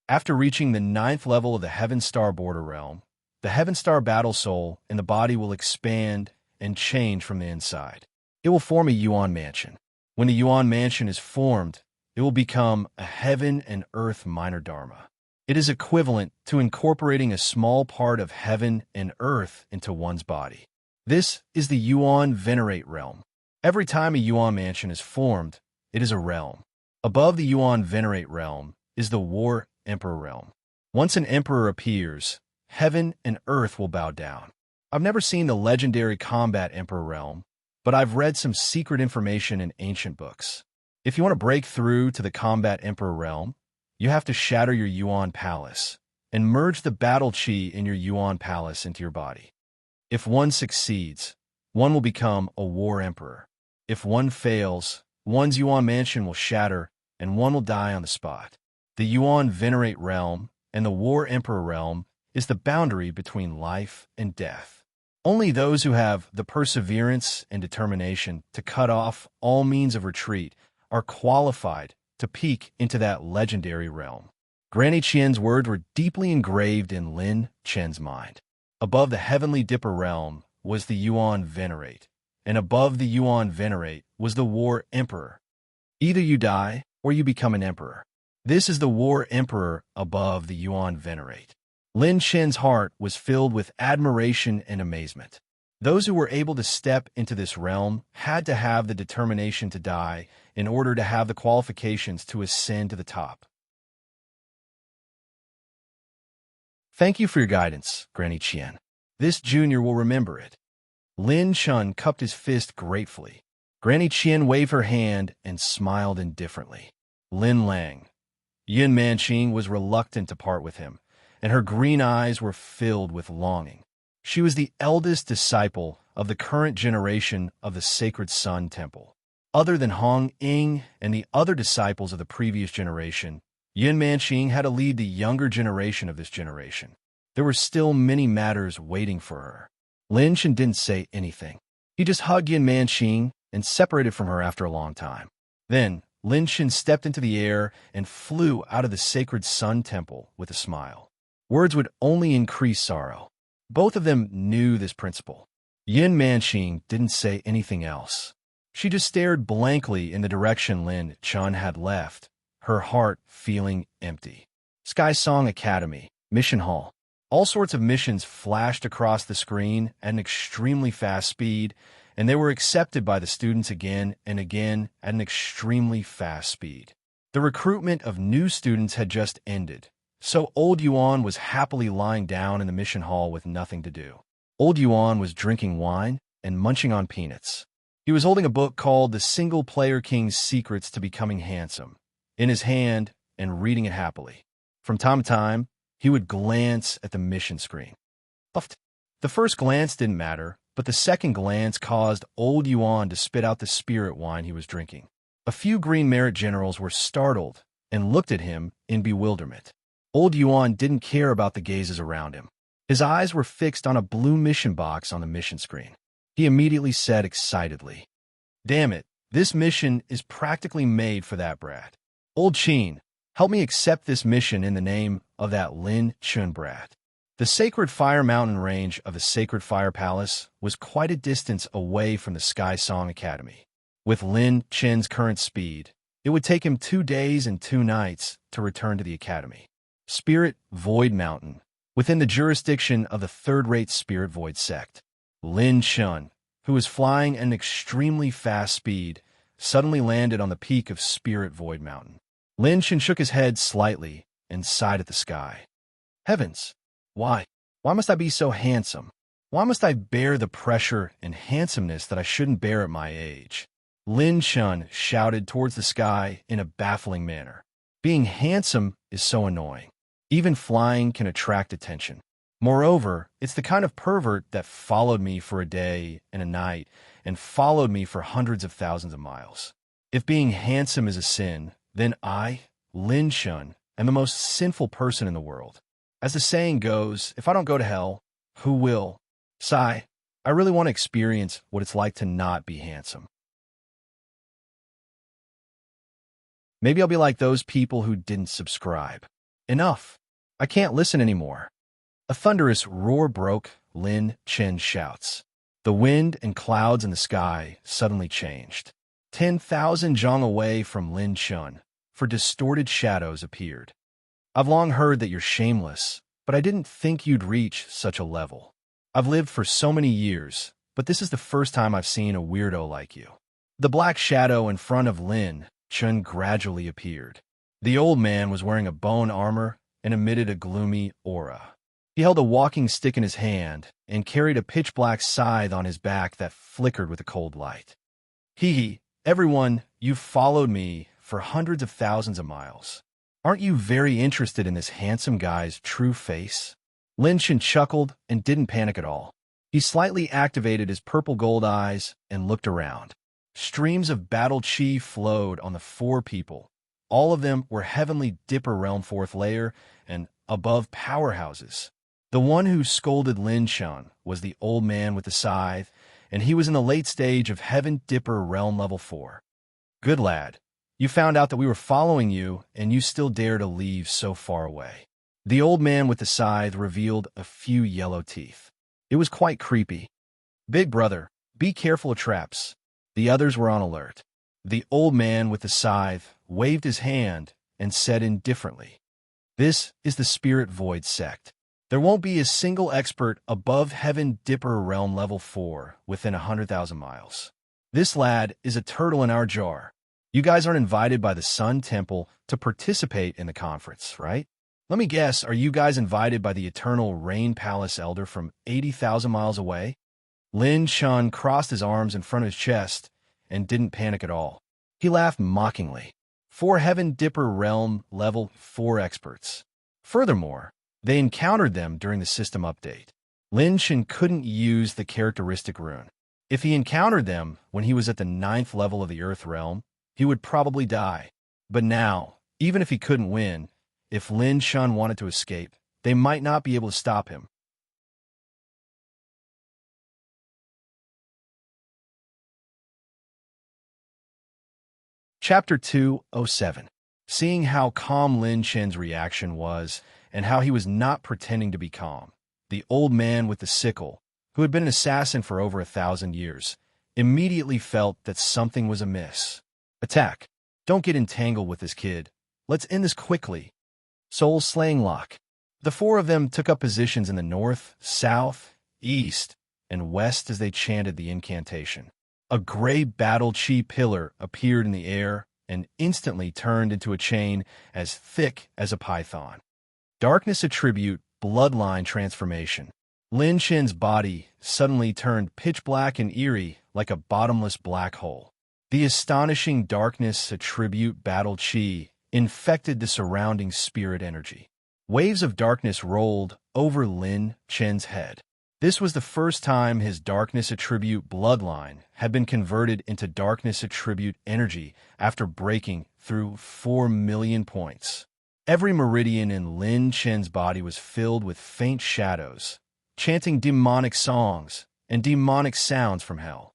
After reaching the 9th level of the Heaven Star Border realm, the Heaven Star Battle Soul in the body will expand and change from the inside. It will form a Yuan Mansion. When the Yuan Mansion is formed, it will become a Heaven and Earth Minor Dharma. It is equivalent to incorporating a small part of heaven and earth into one's body. This is the Yuan Venerate realm. Every time a Yuan Mansion is formed, it is a realm. Above the Yuan Venerate realm is the War Emperor realm. Once an emperor appears, heaven and earth will bow down. I've never seen the legendary Combat Emperor realm, but I've read some secret information in ancient books. If you want to break through to the Combat Emperor realm, you have to shatter your Yuan Palace and merge the battle chi in your Yuan Palace into your body. If one succeeds, one will become a War Emperor. If one fails, one's Yuan Mansion will shatter and one will die on the spot. The Yuan Venerate realm and the War Emperor realm is the boundary between life and death. Only those who have the perseverance and determination to cut off all means of retreat are qualified to peek into that legendary realm. Granny Qian's words were deeply engraved in Lin Chen's mind. Above the Heavenly Dipper realm was the Yuan Venerate, and above the Yuan Venerate was the War Emperor. Either you die or you become an emperor. This is the War Emperor above the Yuan Venerate. Lin Chen's heart was filled with admiration and amazement. Those who were able to step into this realm had to have the determination to die in order to have the qualifications to ascend to the top. Thank you for your guidance, Granny Qian. This junior will remember it. Lin Chun cupped his fist gratefully. Granny Qian waved her hand and smiled indifferently. Lin Lang. Yun Manqing was reluctant to part with him, and her green eyes were filled with longing. She was the eldest disciple of the current generation of the Sacred Sun Temple. Other than Hong Ying and the other disciples of the previous generation, Yun Manqing had to lead the younger generation of this generation. There were still many matters waiting for her. Lin Chen didn't say anything. He just hugged Yun Manqing and separated from her after a long time. Then, Lin Shan stepped into the air and flew out of the sacred Sun Temple with a smile. Words would only increase sorrow. Both of them knew this principle. Yin Manxing didn't say anything else. She just stared blankly in the direction Lin Chun had left, her heart feeling empty. Sky Song Academy, Mission Hall. All sorts of missions flashed across the screen at an extremely fast speed, and they were accepted by the students again and again at an extremely fast speed. The recruitment of new students had just ended, so Old Yuan was happily lying down in the mission hall with nothing to do. Old Yuan was drinking wine and munching on peanuts. He was holding a book called The Single Player King's Secrets to Becoming Handsome in his hand and reading it happily. From time to time, he would glance at the mission screen. The first glance didn't matter, but the second glance caused Old Yuan to spit out the spirit wine he was drinking. A few green merit generals were startled and looked at him in bewilderment. Old Yuan didn't care about the gazes around him. His eyes were fixed on a blue mission box on the mission screen. He immediately said excitedly, "Damn it, this mission is practically made for that brat. Old Chin, help me accept this mission in the name of that Lin Chun brat." The Sacred Fire Mountain range of the Sacred Fire Palace was quite a distance away from the Sky Song Academy. With Lin Chen's current speed, it would take him 2 days and 2 nights to return to the academy. Spirit Void Mountain, within the jurisdiction of the third-rate Spirit Void sect. Lin Chun, who was flying at an extremely fast speed, suddenly landed on the peak of Spirit Void Mountain. Lin Chun shook his head slightly and sighed at the sky. Heavens! Why? Why must I be so handsome? Why must I bear the pressure and handsomeness that I shouldn't bear at my age? Lin Chun shouted towards the sky in a baffling manner. Being handsome is so annoying. Even flying can attract attention. Moreover, it's the kind of pervert that followed me for a day and a night and followed me for hundreds of thousands of miles. If being handsome is a sin, then I, Lin Chun, am the most sinful person in the world. As the saying goes, if I don't go to hell, who will? Sigh, I really want to experience what it's like to not be handsome. Maybe I'll be like those people who didn't subscribe. Enough. I can't listen anymore. A thunderous roar broke Lin Chen's shouts. The wind and clouds in the sky suddenly changed. 10,000 zhang away from Lin Chun, for distorted shadows appeared. I've long heard that you're shameless, but I didn't think you'd reach such a level. I've lived for so many years, but this is the first time I've seen a weirdo like you. The black shadow in front of Lin Chun gradually appeared. The old man was wearing a bone armor and emitted a gloomy aura. He held a walking stick in his hand and carried a pitch-black scythe on his back that flickered with a cold light. Hee, everyone, you've followed me for hundreds of thousands of miles. Aren't you very interested in this handsome guy's true face? Lin Chun chuckled and didn't panic at all. He slightly activated his purple gold eyes and looked around. Streams of battle chi flowed on the 4 people. All of them were Heavenly Dipper Realm 4th layer and above powerhouses. The one who scolded Lin Chun was the old man with the scythe, and he was in the late stage of Heaven Dipper Realm Level 4. Good lad. You found out that we were following you, and you still dare to leave so far away. The old man with the scythe revealed a few yellow teeth. It was quite creepy. Big brother, be careful of traps. The others were on alert. The old man with the scythe waved his hand and said indifferently, "This is the Spirit Void sect. There won't be a single expert above Heaven Dipper Realm Level 4 within 100,000 miles. This lad is a turtle in our jar. You guys aren't invited by the Sun Temple to participate in the conference, right? Let me guess, are you guys invited by the Eternal Rain Palace Elder from 80,000 miles away?" Lin Chun crossed his arms in front of his chest and didn't panic at all. He laughed mockingly. 4 Heaven Dipper Realm Level 4 experts. Furthermore, they encountered them during the system update. Lin Chun couldn't use the characteristic rune. If he encountered them when he was at the 9th level of the Earth Realm, he would probably die. But now, even if he couldn't win, if Lin Chun wanted to escape, they might not be able to stop him. Chapter 207. Seeing how calm Lin Chen's reaction was, and how he was not pretending to be calm, the old man with the sickle, who had been an assassin for over 1,000 years, immediately felt that something was amiss. Attack. Don't get entangled with this kid. Let's end this quickly. Soul Slaying Lock. The four of them took up positions in the north, south, east, and west as they chanted the incantation. A gray battle chi pillar appeared in the air and instantly turned into a chain as thick as a python. Darkness Attribute Bloodline Transformation. Lin Chen's body suddenly turned pitch black and eerie like a bottomless black hole. The astonishing Darkness Attribute Battle Chi infected the surrounding spirit energy. Waves of darkness rolled over Lin Chen's head. This was the first time his Darkness Attribute bloodline had been converted into Darkness Attribute energy after breaking through 4 million points. Every meridian in Lin Chen's body was filled with faint shadows, chanting demonic songs and demonic sounds from hell.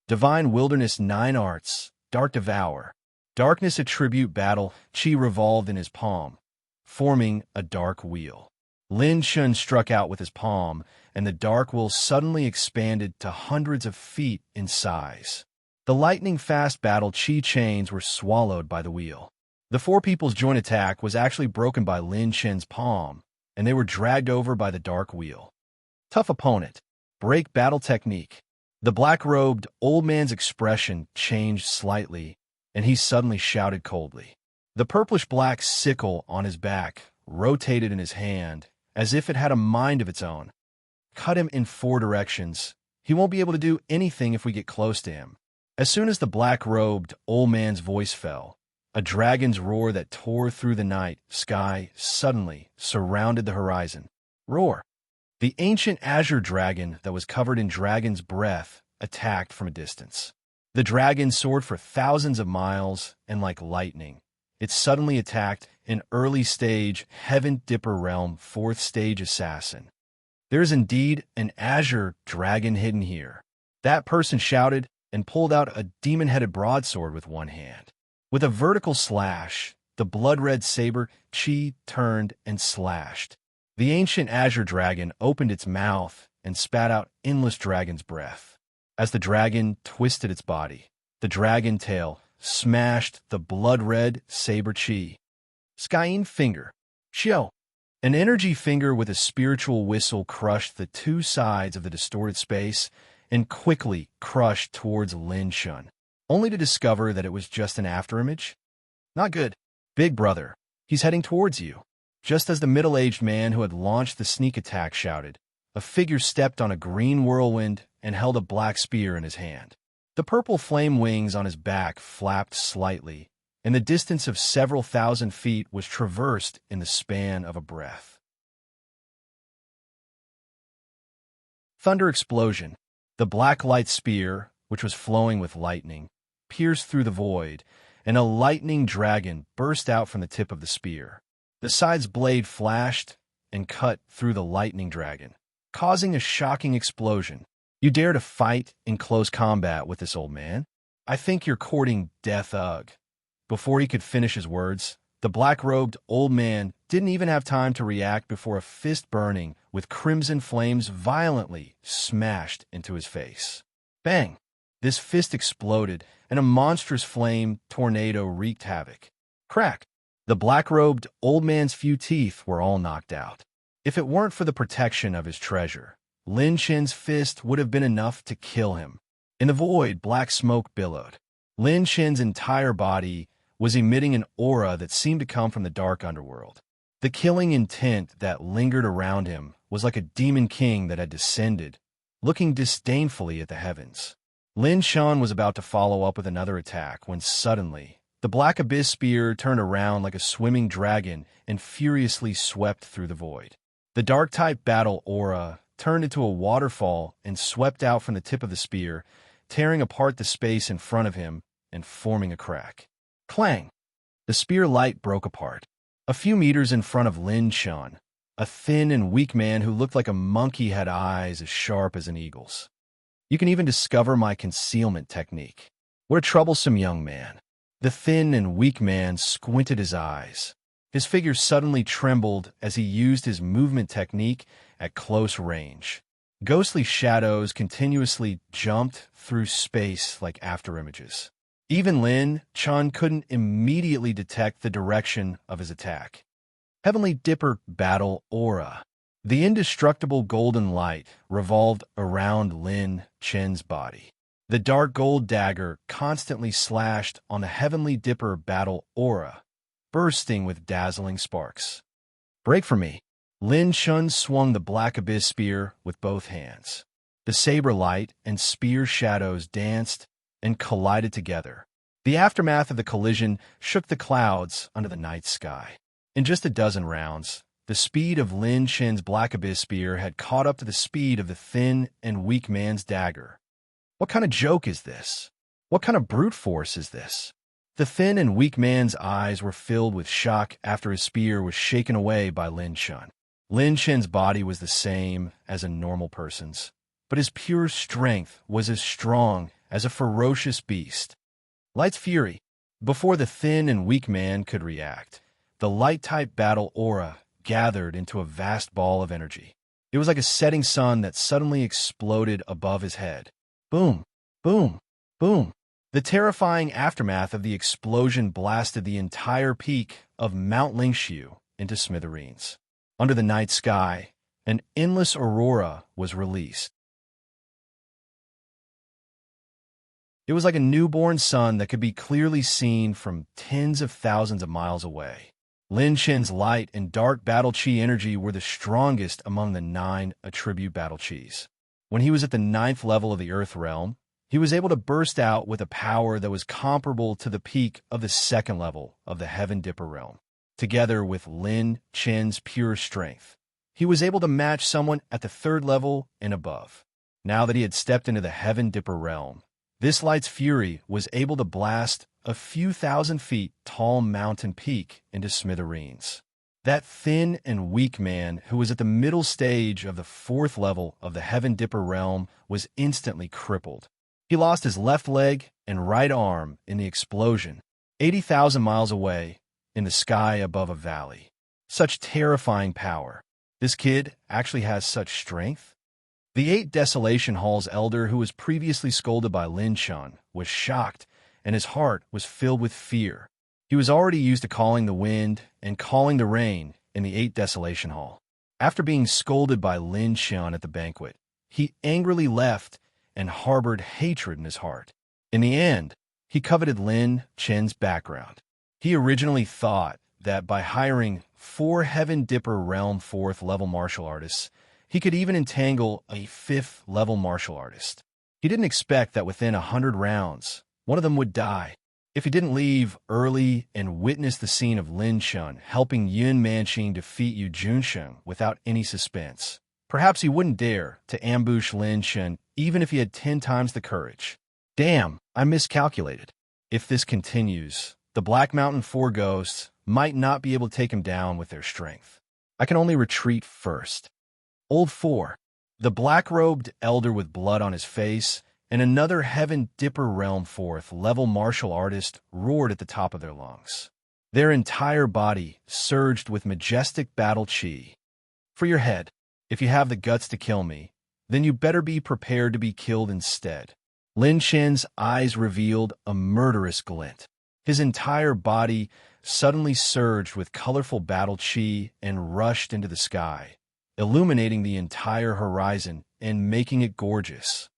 Divine Wilderness 9 Arts, Dark Devour. Darkness Attribute Battle Chi revolved in his palm, forming a dark wheel. Lin Chen struck out with his palm, and the dark wheel suddenly expanded to hundreds of feet in size. The lightning-fast battle chi chains were swallowed by the wheel. The four people's joint attack was actually broken by Lin Chen's palm, and they were dragged over by the dark wheel. Tough opponent. Break battle technique. The black-robed old man's expression changed slightly, and he suddenly shouted coldly. The purplish-black sickle on his back rotated in his hand, as if it had a mind of its own. Cut him in 4 directions. He won't be able to do anything if we get close to him. As soon as the black-robed old man's voice fell, a dragon's roar that tore through the night sky suddenly surrounded the horizon. Roar. The ancient azure dragon that was covered in dragon's breath attacked from a distance. The dragon soared for thousands of miles, and like lightning, it suddenly attacked an early-stage Heaven Dipper Realm 4th stage assassin. There is indeed an azure dragon hidden here. That person shouted and pulled out a demon-headed broadsword with one hand. With a vertical slash, the blood-red saber chi turned and slashed. The ancient azure dragon opened its mouth and spat out endless dragon's breath. As the dragon twisted its body, the dragon tail smashed the blood-red saber chi. Skyine Finger. Shio. An energy finger with a spiritual whistle crushed the 2 sides of the distorted space and quickly crushed towards Lin Chen, only to discover that it was just an afterimage. Not good. Big brother. He's heading towards you. Just as the middle-aged man who had launched the sneak attack shouted, a figure stepped on a green whirlwind and held a black spear in his hand. The purple flame wings on his back flapped slightly, and the distance of several thousand feet was traversed in the span of a breath. Thunder Explosion. The black light spear, which was flowing with lightning, pierced through the void, and a lightning dragon burst out from the tip of the spear. The side's blade flashed and cut through the lightning dragon, causing a shocking explosion. You dare to fight in close combat with this old man? I think you're courting death, ugh. Before he could finish his words, the black-robed old man didn't even have time to react before a fist burning with crimson flames violently smashed into his face. Bang! This fist exploded, and a monstrous flame tornado wreaked havoc. Crack! The black-robed old man's few teeth were all knocked out. If it weren't for the protection of his treasure, Lin Chen's fist would have been enough to kill him. In the void, black smoke billowed. Lin Chen's entire body was emitting an aura that seemed to come from the dark underworld. The killing intent that lingered around him was like a demon king that had descended, looking disdainfully at the heavens. Lin Chen was about to follow up with another attack when suddenly, the black abyss spear turned around like a swimming dragon and furiously swept through the void. The dark-type battle aura turned into a waterfall and swept out from the tip of the spear, tearing apart the space in front of him and forming a crack. Clang! The spear light broke apart. A few meters in front of Lin Chen, a thin and weak man who looked like a monkey had eyes as sharp as an eagle's. You can even discover my concealment technique. What a troublesome young man. The thin and weak man squinted his eyes. His figure suddenly trembled as he used his movement technique at close range. Ghostly shadows continuously jumped through space like afterimages. Even Lin Chun couldn't immediately detect the direction of his attack. Heavenly Dipper Battle Aura. The indestructible golden light revolved around Lin Chen's body. The dark gold dagger constantly slashed on the Heavenly Dipper Battle Aura, bursting with dazzling sparks. Break for me. Lin Chun swung the Black Abyss spear with both hands. The saber light and spear shadows danced and collided together. The aftermath of the collision shook the clouds under the night sky. In just a dozen rounds, the speed of Lin Chen's Black Abyss spear had caught up to the speed of the thin and weak man's dagger. What kind of joke is this? What kind of brute force is this? The thin and weak man's eyes were filled with shock after his spear was shaken away by Lin Chun. Lin Chen's body was the same as a normal person's, but his pure strength was as strong as a ferocious beast. Light's fury. Before the thin and weak man could react, the light-type battle aura gathered into a vast ball of energy. It was like a setting sun that suddenly exploded above his head. Boom, boom, boom. The terrifying aftermath of the explosion blasted the entire peak of Mount Lingshu into smithereens. Under the night sky, an endless aurora was released. It was like a newborn sun that could be clearly seen from tens of thousands of miles away. Lin Chen's light and dark battle chi energy were the strongest among the 9 attribute battle chis. When he was at the 9th level of the Earth realm, he was able to burst out with a power that was comparable to the peak of the 2nd level of the Heaven Dipper realm. Together with Lin Chen's pure strength, he was able to match someone at the 3rd level and above. Now that he had stepped into the Heaven Dipper realm, this light's fury was able to blast a few thousand feet tall mountain peak into smithereens. That thin and weak man who was at the middle stage of the 4th level of the Heaven Dipper realm was instantly crippled. He lost his left leg and right arm in the explosion, 80,000 miles away in the sky above a valley. Such terrifying power. This kid actually has such strength? The 8 Desolation Hall's elder, who was previously scolded by Lin Chun, was shocked, and his heart was filled with fear. He was already used to calling the wind and calling the rain in the 8 Desolation Hall. After being scolded by Lin Chun at the banquet, he angrily left and harbored hatred in his heart. In the end, he coveted Lin Chen's background. He originally thought that by hiring 4 Heaven Dipper Realm 4th level martial artists, he could even entangle a 5th level martial artist. He didn't expect that within 100 rounds, one of them would die. If he didn't leave early and witness the scene of Lin Chun helping Yun Manqing defeat Yu Junsheng without any suspense, perhaps he wouldn't dare to ambush Lin Chun even if he had 10 times the courage. Damn, I miscalculated. If this continues, the Black Mountain 4 ghosts might not be able to take him down with their strength. I can only retreat first. Old 4. The black-robed elder with blood on his face and another Heaven Dipper Realm 4th level martial artist roared at the top of their lungs. Their entire body surged with majestic battle chi. For your head, if you have the guts to kill me, then you better be prepared to be killed instead. Lin Chen's eyes revealed a murderous glint. His entire body suddenly surged with colorful battle chi and rushed into the sky, illuminating the entire horizon and making it gorgeous.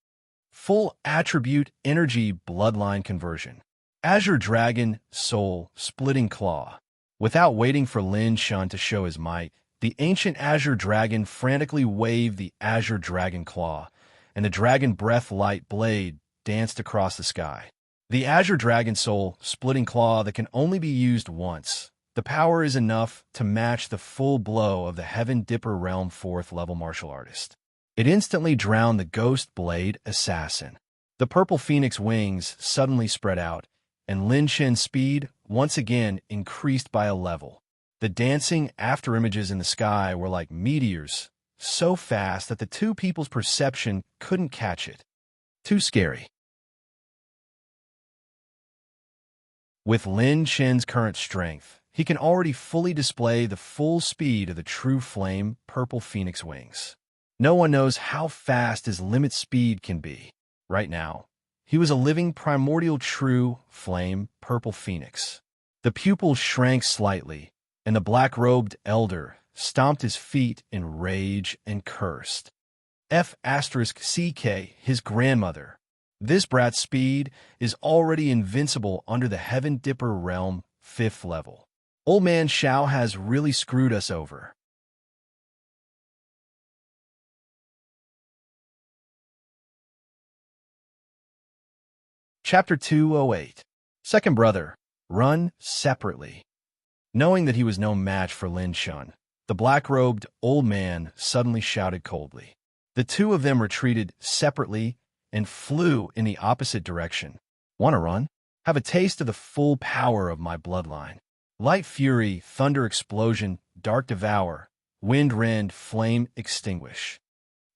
Full attribute energy bloodline conversion. Azure Dragon Soul Splitting Claw. Without waiting for Lin Chun to show his might, the ancient Azure Dragon frantically waved the Azure Dragon Claw, and the Dragon Breath Light Blade danced across the sky. The Azure Dragon Soul Splitting Claw that can only be used once. The power is enough to match the full blow of the Heaven Dipper Realm 4th level martial artist. It instantly drowned the Ghost Blade Assassin. The purple phoenix wings suddenly spread out, and Lin Chen's speed once again increased by a level. The dancing afterimages in the sky were like meteors, so fast that the two people's perception couldn't catch it. Too scary. With Lin Chen's current strength, he can already fully display the full speed of the true flame purple phoenix wings. No one knows how fast his limit speed can be. Right now, he was a living primordial true flame purple phoenix. The pupil shrank slightly, and the black-robed elder stomped his feet in rage and cursed. F***CK, his grandmother. This brat's speed is already invincible under the Heaven Dipper realm 5th level. Old man Xiao has really screwed us over. Chapter 208. Second brother, run separately. Knowing that he was no match for Lin Shun, the black-robed old man suddenly shouted coldly. The two of them retreated separately and flew in the opposite direction. Want to run? Have a taste of the full power of my bloodline. Light fury, thunder explosion, dark devour, wind rend, flame extinguish.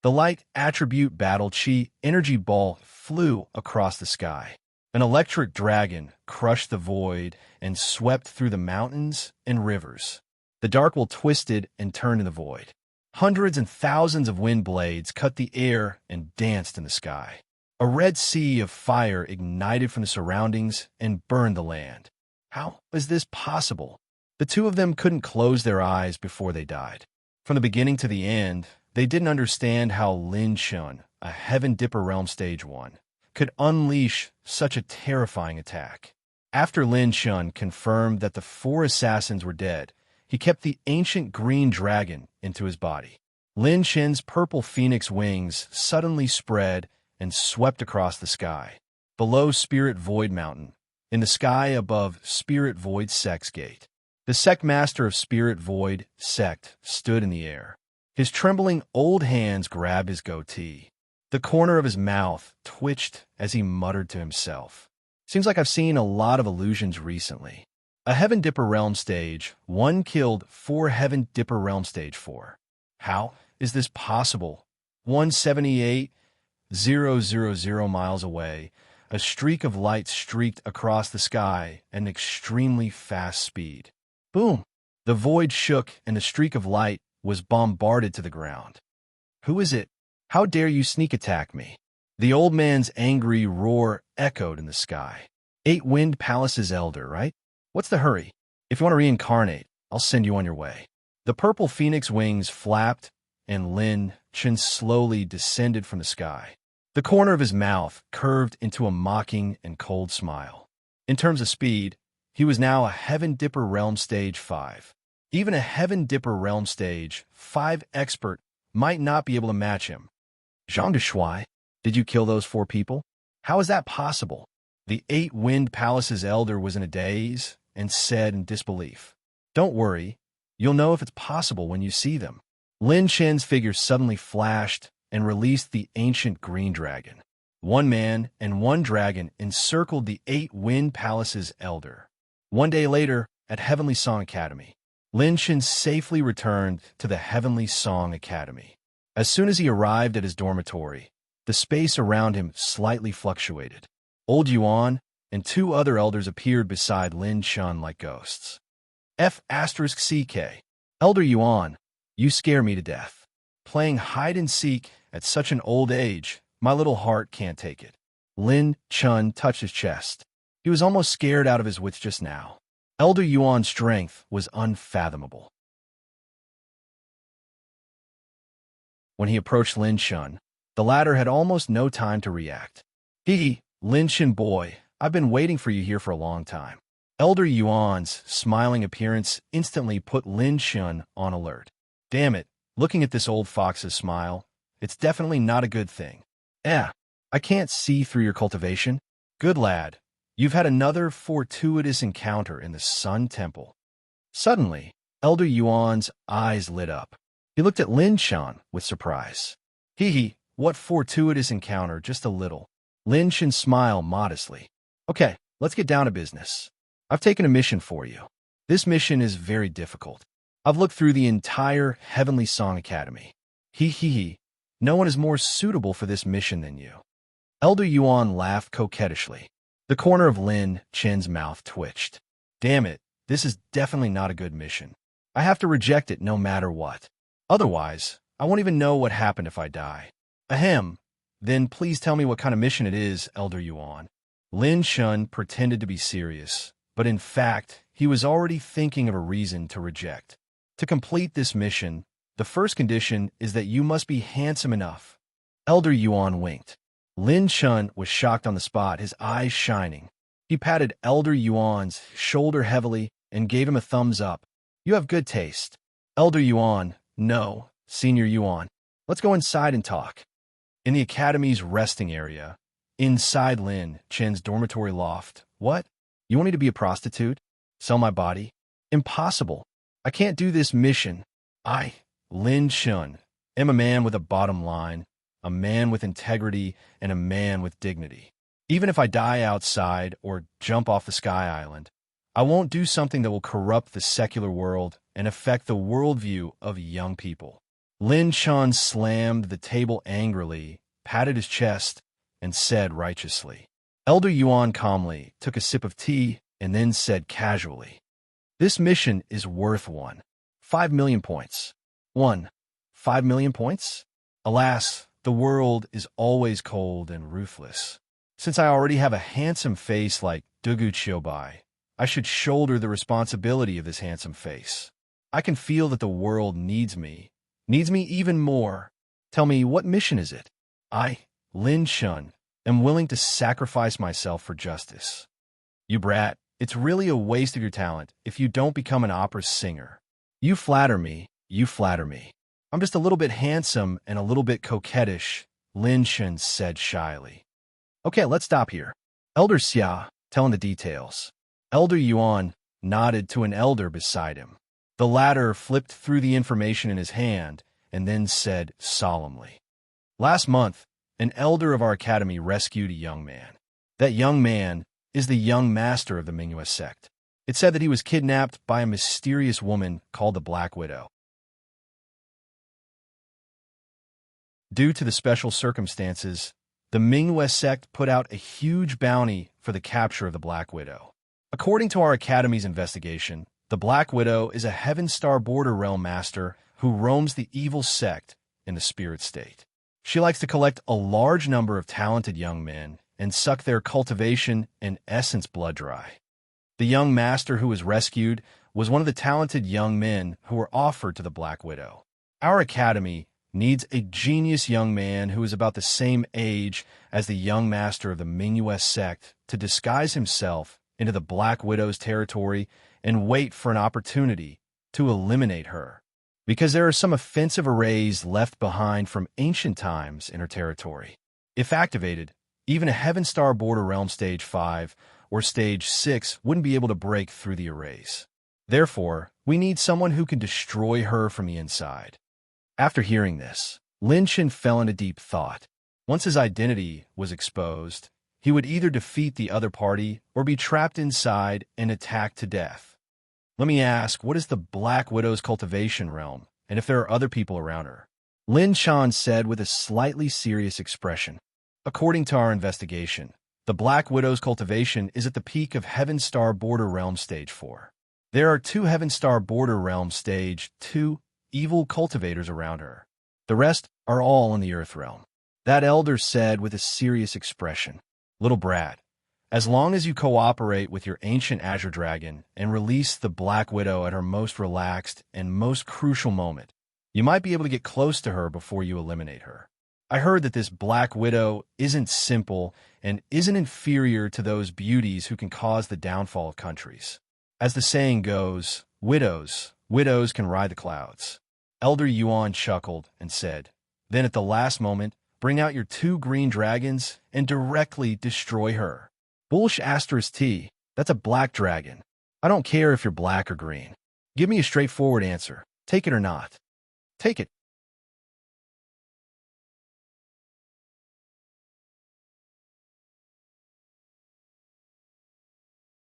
The light attribute battle chi energy ball flew across the sky. An electric dragon crushed the void and swept through the mountains and rivers. The dark will twisted and turned in the void. Hundreds and thousands of wind blades cut the air and danced in the sky. A red sea of fire ignited from the surroundings and burned the land. How is this possible? The two of them couldn't close their eyes before they died. From the beginning to the end, they didn't understand how Lin Shun, a Heaven Dipper Realm Stage 1, could unleash such a terrifying attack. After Lin Shun confirmed that the 4 assassins were dead, he kept the ancient green dragon into his body. Lin Shen's purple phoenix wings suddenly spread and swept across the sky. Below Spirit Void Mountain, in the sky above Spirit Void Sect's gate, the sect master of Spirit Void Sect stood in the air. His trembling old hands grabbed his goatee. The corner of his mouth twitched as he muttered to himself. Seems like I've seen a lot of illusions recently. A Heaven Dipper Realm Stage 1 killed 4 Heaven Dipper Realm Stage 4. How is this possible? 178,000 miles away, a streak of light streaked across the sky at an extremely fast speed. Boom! The void shook and the streak of light was bombarded to the ground. Who is it? How dare you sneak attack me? The old man's angry roar echoed in the sky. 8 Wind Palace's elder, right? What's the hurry? If you want to reincarnate, I'll send you on your way. The purple phoenix wings flapped, and Lin Chen slowly descended from the sky. The corner of his mouth curved into a mocking and cold smile. In terms of speed, he was now a Heaven Dipper Realm Stage 5. Even a Heaven Dipper Realm Stage 5 expert might not be able to match him. Zhang de Shui, did you kill those 4 people? How is that possible? The 8 Wind Palace's elder was in a daze and said in disbelief, Don't worry, you'll know if it's possible when you see them. Lin Chen's figure suddenly flashed and released the ancient green dragon. 1 man and 1 dragon encircled the 8 Wind Palace's elder. 1 day later, at Heavenly Song Academy, Lin Chen safely returned to the Heavenly Song Academy. As soon as he arrived at his dormitory, the space around him slightly fluctuated. Old Yuan and 2 other elders appeared beside Lin Shun like ghosts. F***CK. Elder Yuan, you scare me to death. Playing hide-and-seek at such an old age, my little heart can't take it. Lin Chun touched his chest. He was almost scared out of his wits just now. Elder Yuan's strength was unfathomable. When he approached Lin Shun, the latter had almost no time to react. Lin Shun boy, I've been waiting for you here for a long time. Elder Yuan's smiling appearance instantly put Lin Shun on alert. Damn it, looking at this old fox's smile, it's definitely not a good thing. I can't see through your cultivation. Good lad, you've had another fortuitous encounter in the Sun Temple. Suddenly, Elder Yuan's eyes lit up. He looked at Lin Shun with surprise. What fortuitous encounter, just a little. Lin Shun smiled modestly. Okay, let's get down to business. I've taken a mission for you. This mission is very difficult. I've looked through the entire Heavenly Song Academy. No one is more suitable for this mission than you. Elder Yuan laughed coquettishly. The corner of Lin Chen's mouth twitched. Damn it, this is definitely not a good mission. I have to reject it no matter what. Otherwise, I won't even know what happened if I die. Ahem. Then please tell me what kind of mission it is, Elder Yuan. Lin Shun pretended to be serious, but in fact, he was already thinking of a reason to reject. To complete this mission, the first condition is that you must be handsome enough. Elder Yuan winked. Lin Shun was shocked on the spot, his eyes shining. He patted Elder Yuan's shoulder heavily and gave him a thumbs up. You have good taste. Elder Yuan, no, Senior Yuan. Let's go inside and talk. In the academy's resting area, inside Lin Chen's dormitory loft. What? You want me to be a prostitute? Sell my body? Impossible. I can't do this mission. I, Lin Shun, am a man with a bottom line, a man with integrity, and a man with dignity. Even if I die outside or jump off the Sky Island, I won't do something that will corrupt the secular world and affect the worldview of young people. Lin Shun slammed the table angrily, patted his chest, and said righteously. Elder Yuan calmly took a sip of tea and then said casually, "This mission is worth 5 million points. 5 million points? Alas, the world is always cold and ruthless. Since I already have a handsome face like Dugu Chiobai, I should shoulder the responsibility of this handsome face. I can feel that the world needs me even more. Tell me, what mission is it? I, Lin Shun, am willing to sacrifice myself for justice. You brat, it's really a waste of your talent if you don't become an opera singer. You flatter me. I'm just a little bit handsome and a little bit coquettish," Lin Shun said shyly. Okay, let's stop here. Elder Xia, telling the details. Elder Yuan nodded to an elder beside him. The latter flipped through the information in his hand and then said solemnly, "Last month, an elder of our academy rescued a young man. That young man is the young master of the Mingyu sect. It said that he was kidnapped by a mysterious woman called the Black Widow. Due to the special circumstances, the Mingyu sect put out a huge bounty for the capture of the Black Widow. According to our academy's investigation, the Black Widow is a Heaven Star Border Realm master who roams the evil sect in the spirit state. She likes to collect a large number of talented young men and suck their cultivation and essence blood dry. The young master who was rescued was one of the talented young men who were offered to the Black Widow. Our academy needs a genius young man who is about the same age as the young master of the Mingyu sect to disguise himself into the Black Widow's territory and wait for an opportunity to eliminate her, because there are some offensive arrays left behind from ancient times in her territory. If activated, even a Heaven Star Border Realm Stage 5 or Stage 6 wouldn't be able to break through the arrays. Therefore, we need someone who can destroy her from the inside." After hearing this, Lin Shin fell into deep thought. Once his identity was exposed, he would either defeat the other party or be trapped inside and attacked to death. Let me ask, what is the Black Widow's cultivation realm, and if there are other people around her? Lin Shan said with a slightly serious expression. According to our investigation, the Black Widow's cultivation is at the peak of Heaven Star Border Realm Stage 4. There are 2 Heaven Star Border Realm Stage 2 evil cultivators around her. The rest are all in the Earth Realm. That elder said with a serious expression. Little brat, as long as you cooperate with your ancient Azure Dragon and release the Black Widow at her most relaxed and most crucial moment, you might be able to get close to her before you eliminate her. I heard that this Black Widow isn't simple and isn't inferior to those beauties who can cause the downfall of countries. As the saying goes, widows can ride the clouds. Elder Yuan chuckled and said, "Then at the last moment, bring out your 2 green dragons and directly destroy her." Bullish asterisk T, that's a black dragon. I don't care if you're black or green. Give me a straightforward answer. Take it or not. Take it.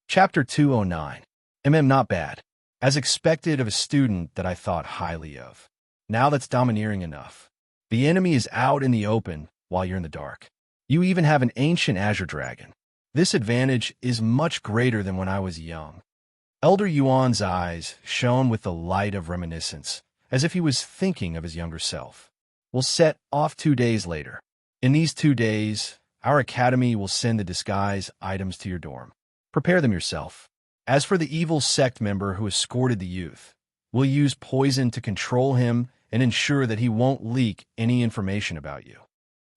Chapter 209. Not bad. As expected of a student that I thought highly of. Now that's domineering enough. The enemy is out in the open while you're in the dark. You even have an ancient Azure Dragon. This advantage is much greater than when I was young. Elder Yuan's eyes shone with the light of reminiscence, as if he was thinking of his younger self. We'll set off 2 days later. In these 2 days, our academy will send the disguise items to your dorm. Prepare them yourself. As for the evil sect member who escorted the youth, we'll use poison to control him and ensure that he won't leak any information about you.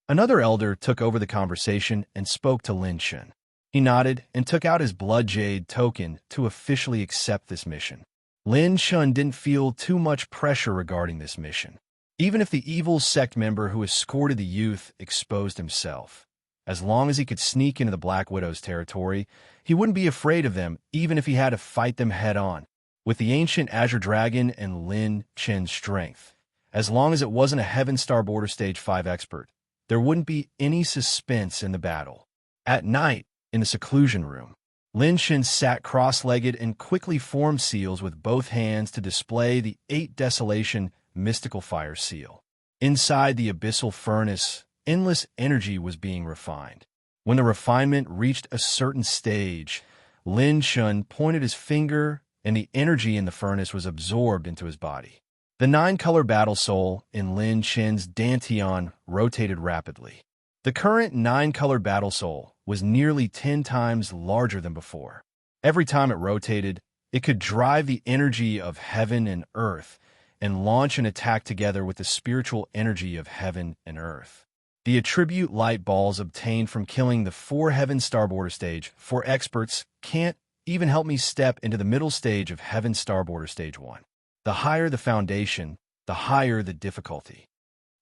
Another elder took over the conversation and spoke to Lin Shun. He nodded and took out his blood jade token to officially accept this mission. Lin Shun didn't feel too much pressure regarding this mission. Even if the evil sect member who escorted the youth exposed himself, as long as he could sneak into the Black Widow's territory, he wouldn't be afraid of them even if he had to fight them head-on. With the ancient Azure Dragon and Lin Chen's strength, as long as it wasn't a Heaven Star Border Stage 5 expert, there wouldn't be any suspense in the battle. At night, in the seclusion room, Lin Chen sat cross-legged and quickly formed seals with both hands to display the 8 Desolation mystical fire seal. Inside the abyssal furnace, endless energy was being refined. When the refinement reached a certain stage, Lin Shun pointed his finger and the energy in the furnace was absorbed into his body. The 9-color battle soul in Lin Chen's Dantian rotated rapidly. The current 9-color battle soul was nearly 10 times larger than before. Every time it rotated, it could drive the energy of heaven and earth and launch an attack together with the spiritual energy of heaven and earth. The attribute light balls obtained from killing the 4 Heaven Star Border Stage 4 experts can't even help me step into the middle stage of Heaven Star Border Stage 1. The higher the foundation, the higher the difficulty.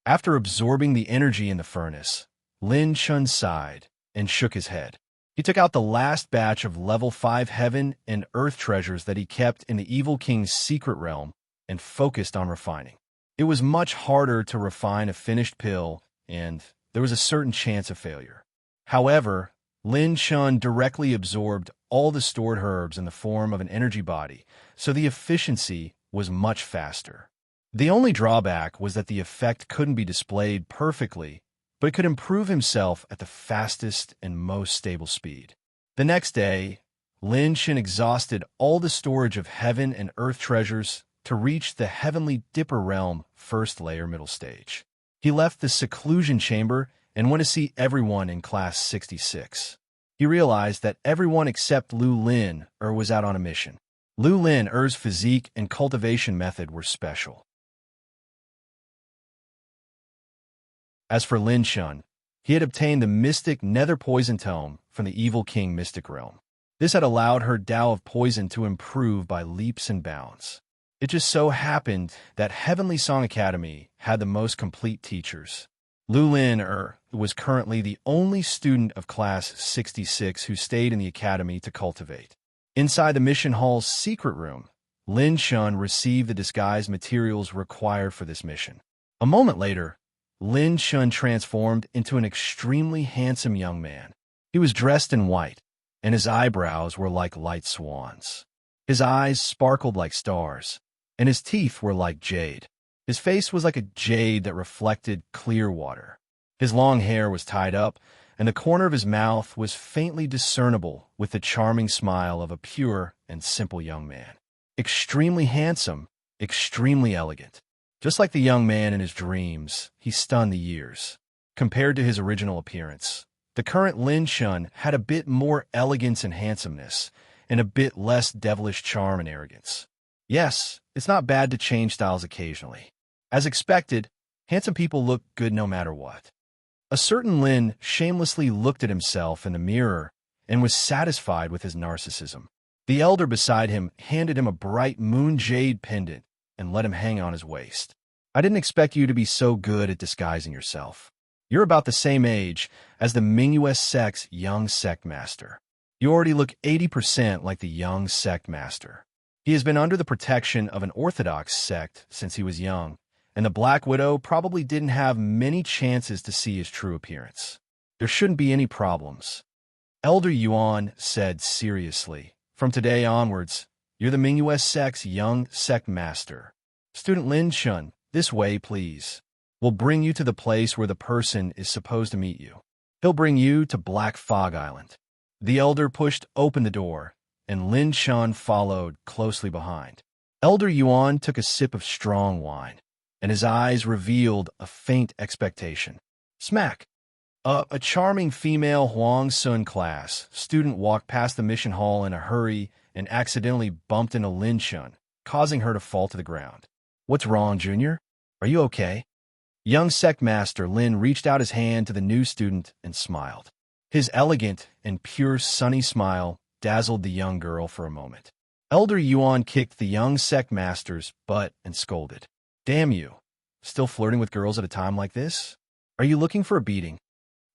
After absorbing the energy in the furnace, Lin Shun sighed and shook his head. He took out the last batch of level 5 heaven and earth treasures that he kept in the Evil King's secret realm and focused on refining. It was much harder to refine a finished pill, and there was a certain chance of failure. However, Lin Shun directly absorbed all the stored herbs in the form of an energy body, so the efficiency was much faster. The only drawback was that the effect couldn't be displayed perfectly, but it could improve himself at the fastest and most stable speed. The next day, Lin Shun exhausted all the storage of heaven and earth treasures to reach the Heavenly Dipper Realm first layer middle stage. He left the seclusion chamber and went to see everyone in Class 66. He realized that everyone except Lu Lin was out on a mission. Lu Lin's physique and cultivation method were special. As for Lin Shun, he had obtained the mystic nether poison tome from the Evil King mystic realm. This had allowed her Tao of poison to improve by leaps and bounds. It just so happened that Heavenly Song Academy had the most complete teachers. Lu Lin was currently the only student of Class 66 who stayed in the academy to cultivate. Inside the mission hall's secret room, Lin Shun received the disguise materials required for this mission. A moment later, Lin Shun transformed into an extremely handsome young man. He was dressed in white, and his eyebrows were like light swans. His eyes sparkled like stars, and his teeth were like jade. His face was like a jade that reflected clear water. His long hair was tied up, and the corner of his mouth was faintly discernible with the charming smile of a pure and simple young man. Extremely handsome, extremely elegant. Just like the young man in his dreams, he stunned the years. Compared to his original appearance, the current Lin Shun had a bit more elegance and handsomeness, and a bit less devilish charm and arrogance. Yes, it's not bad to change styles occasionally. As expected, handsome people look good no matter what. A certain Lin shamelessly looked at himself in the mirror and was satisfied with his narcissism. The elder beside him handed him a bright moon jade pendant and let him hang on his waist. I didn't expect you to be so good at disguising yourself. You're about the same age as the Mingyu sect's young sect master. You already look 80% like the young sect master. He has been under the protection of an orthodox sect since he was young, and the Black Widow probably didn't have many chances to see his true appearance. There shouldn't be any problems. Elder Yuan said seriously, "From today onwards, you're the Mingyu sect's young sect master. Student Lin Shun, this way, please. We'll bring you to the place where the person is supposed to meet you. He'll bring you to Black Fog Island." The elder pushed open the door, and Lin Shun followed closely behind. Elder Yuan took a sip of strong wine, and his eyes revealed a faint expectation. Smack! A charming female Huang Sun class student walked past the mission hall in a hurry and accidentally bumped into Lin Shun, causing her to fall to the ground. What's wrong, Junior? Are you okay? Young sect master Lin reached out his hand to the new student and smiled. His elegant and pure sunny smile dazzled the young girl for a moment. Elder Yuan kicked the young sect master's butt and scolded. Damn you! Still flirting with girls at a time like this? Are you looking for a beating?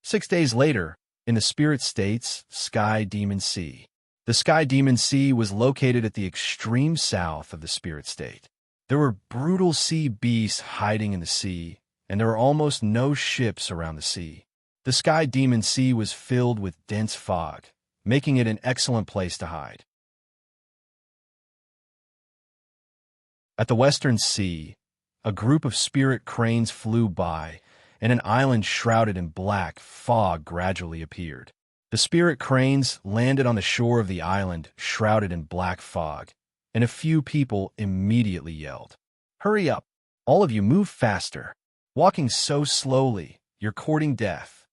6 days later, in the Spirit State's Sky Demon Sea. The Sky Demon Sea was located at the extreme south of the Spirit State. There were brutal sea beasts hiding in the sea, and there were almost no ships around the sea. The Sky Demon Sea was filled with dense fog, making it an excellent place to hide. At the Western Sea, a group of spirit cranes flew by, and an island shrouded in black fog gradually appeared. The spirit cranes landed on the shore of the island, shrouded in black fog, and a few people immediately yelled, "Hurry up! All of you move faster! Walking so slowly, you're courting death."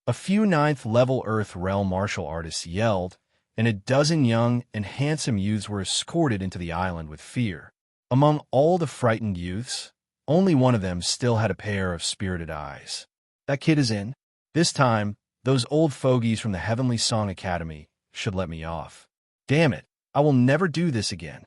A few 9th-level Earth Realm martial artists yelled, and a dozen young and handsome youths were escorted into the island with fear. Among all the frightened youths, only one of them still had a pair of spirited eyes. That kid is in. This time, those old fogies from the Heavenly Song Academy should let me off. Damn it, I will never do this again.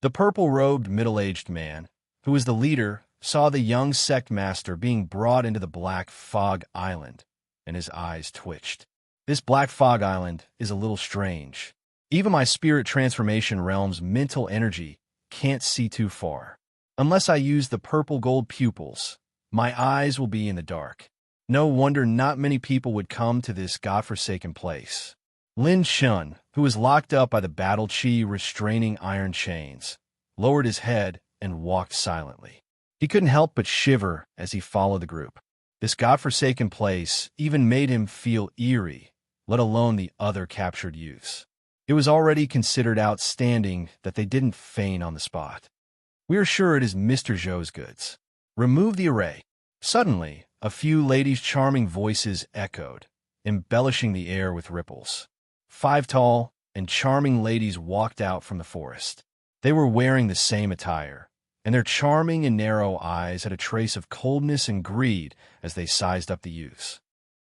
The purple-robed middle-aged man, who was the leader, saw the young sect master being brought into the Black Fog Island, and his eyes twitched. This Black Fog Island is a little strange. Even my spirit transformation realm's mental energy can't see too far. Unless I use the purple gold pupils, my eyes will be in the dark. No wonder not many people would come to this godforsaken place. Lin Shun, who was locked up by the battle chi restraining iron chains, lowered his head and walked silently. He couldn't help but shiver as he followed the group. This godforsaken place even made him feel eerie, let alone the other captured youths. It was already considered outstanding that they didn't feign on the spot. We are sure it is Mr. Zhou's goods. Remove the array. Suddenly, a few ladies' charming voices echoed, embellishing the air with ripples. 5 tall and charming ladies walked out from the forest. They were wearing the same attire, and their charming and narrow eyes had a trace of coldness and greed as they sized up the youths.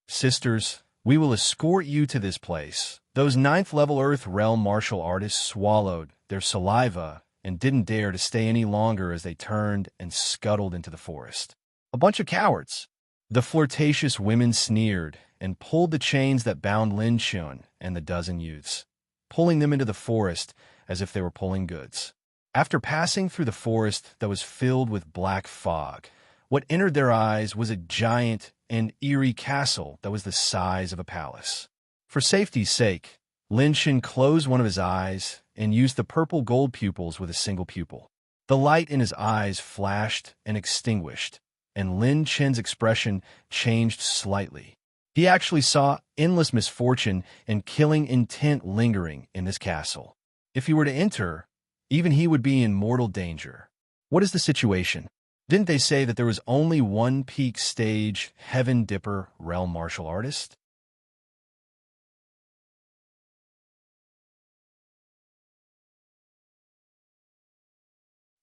Sisters, we will escort you to this place. Those 9th-level Earth Realm martial artists swallowed their saliva and didn't dare to stay any longer as they turned and scuttled into the forest. A bunch of cowards. The flirtatious women sneered and pulled the chains that bound Lin Shun and the dozen youths, pulling them into the forest as if they were pulling goods. After passing through the forest that was filled with black fog, what entered their eyes was a giant and eerie castle that was the size of a palace. For safety's sake, Lin Shun closed one of his eyes and used the purple gold pupils with a single pupil. The light in his eyes flashed and extinguished, and Lin Chen's expression changed slightly. He actually saw endless misfortune and killing intent lingering in this castle. If he were to enter, even he would be in mortal danger. What is the situation? Didn't they say that there was only one peak stage Heaven Dipper realm martial artist?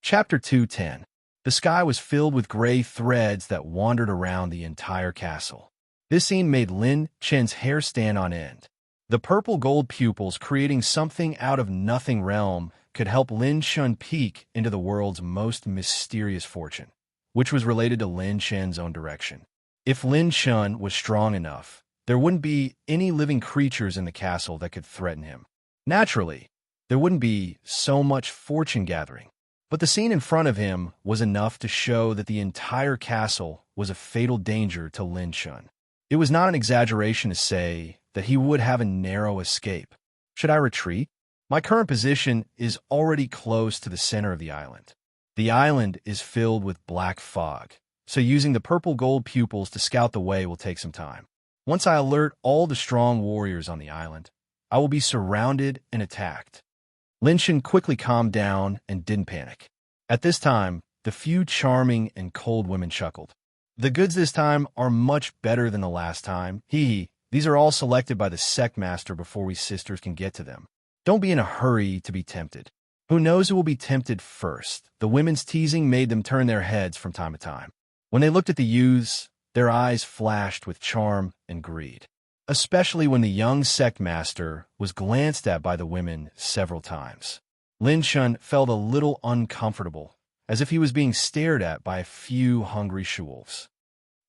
Chapter 210. The sky was filled with gray threads that wandered around the entire castle. This scene made Lin Chen's hair stand on end. The purple gold pupils creating something out of nothing realm could help Lin Shun peek into the world's most mysterious fortune, which was related to Lin Chen's own direction. If Lin Shun was strong enough, there wouldn't be any living creatures in the castle that could threaten him. Naturally, there wouldn't be so much fortune gathering. But the scene in front of him was enough to show that the entire castle was a fatal danger to Lin Shun. It was not an exaggeration to say that he would have a narrow escape. Should I retreat? My current position is already close to the center of the island. The island is filled with black fog, so using the purple gold pupils to scout the way will take some time. Once I alert all the strong warriors on the island, I will be surrounded and attacked. Linshan quickly calmed down and didn't panic. At this time, the few charming and cold women chuckled. The goods this time are much better than the last time. Hee. These are all selected by the sect master before we sisters can get to them. Don't be in a hurry to be tempted. Who knows who will be tempted first? The women's teasing made them turn their heads from time to time. When they looked at the youths, their eyes flashed with charm and greed, especially when the young sect master was glanced at by the women several times. Lin Shun felt a little uncomfortable, as if he was being stared at by a few hungry she-wolves.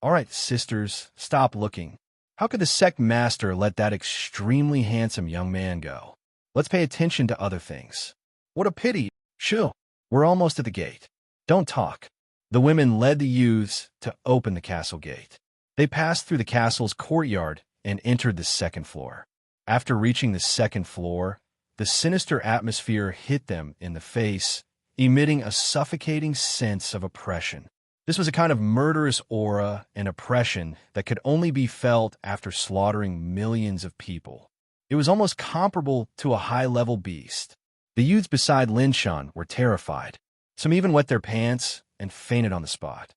All right, sisters, stop looking. How could the sect master let that extremely handsome young man go? Let's pay attention to other things. What a pity. Shoo, we're almost at the gate. Don't talk. The women led the youths to open the castle gate. They passed through the castle's courtyard and entered the second floor. After reaching the second floor, the sinister atmosphere hit them in the face, emitting a suffocating sense of oppression. This was a kind of murderous aura and oppression that could only be felt after slaughtering millions of people. It was almost comparable to a high-level beast. The youths beside Lin Shan were terrified. Some even wet their pants and fainted on the spot.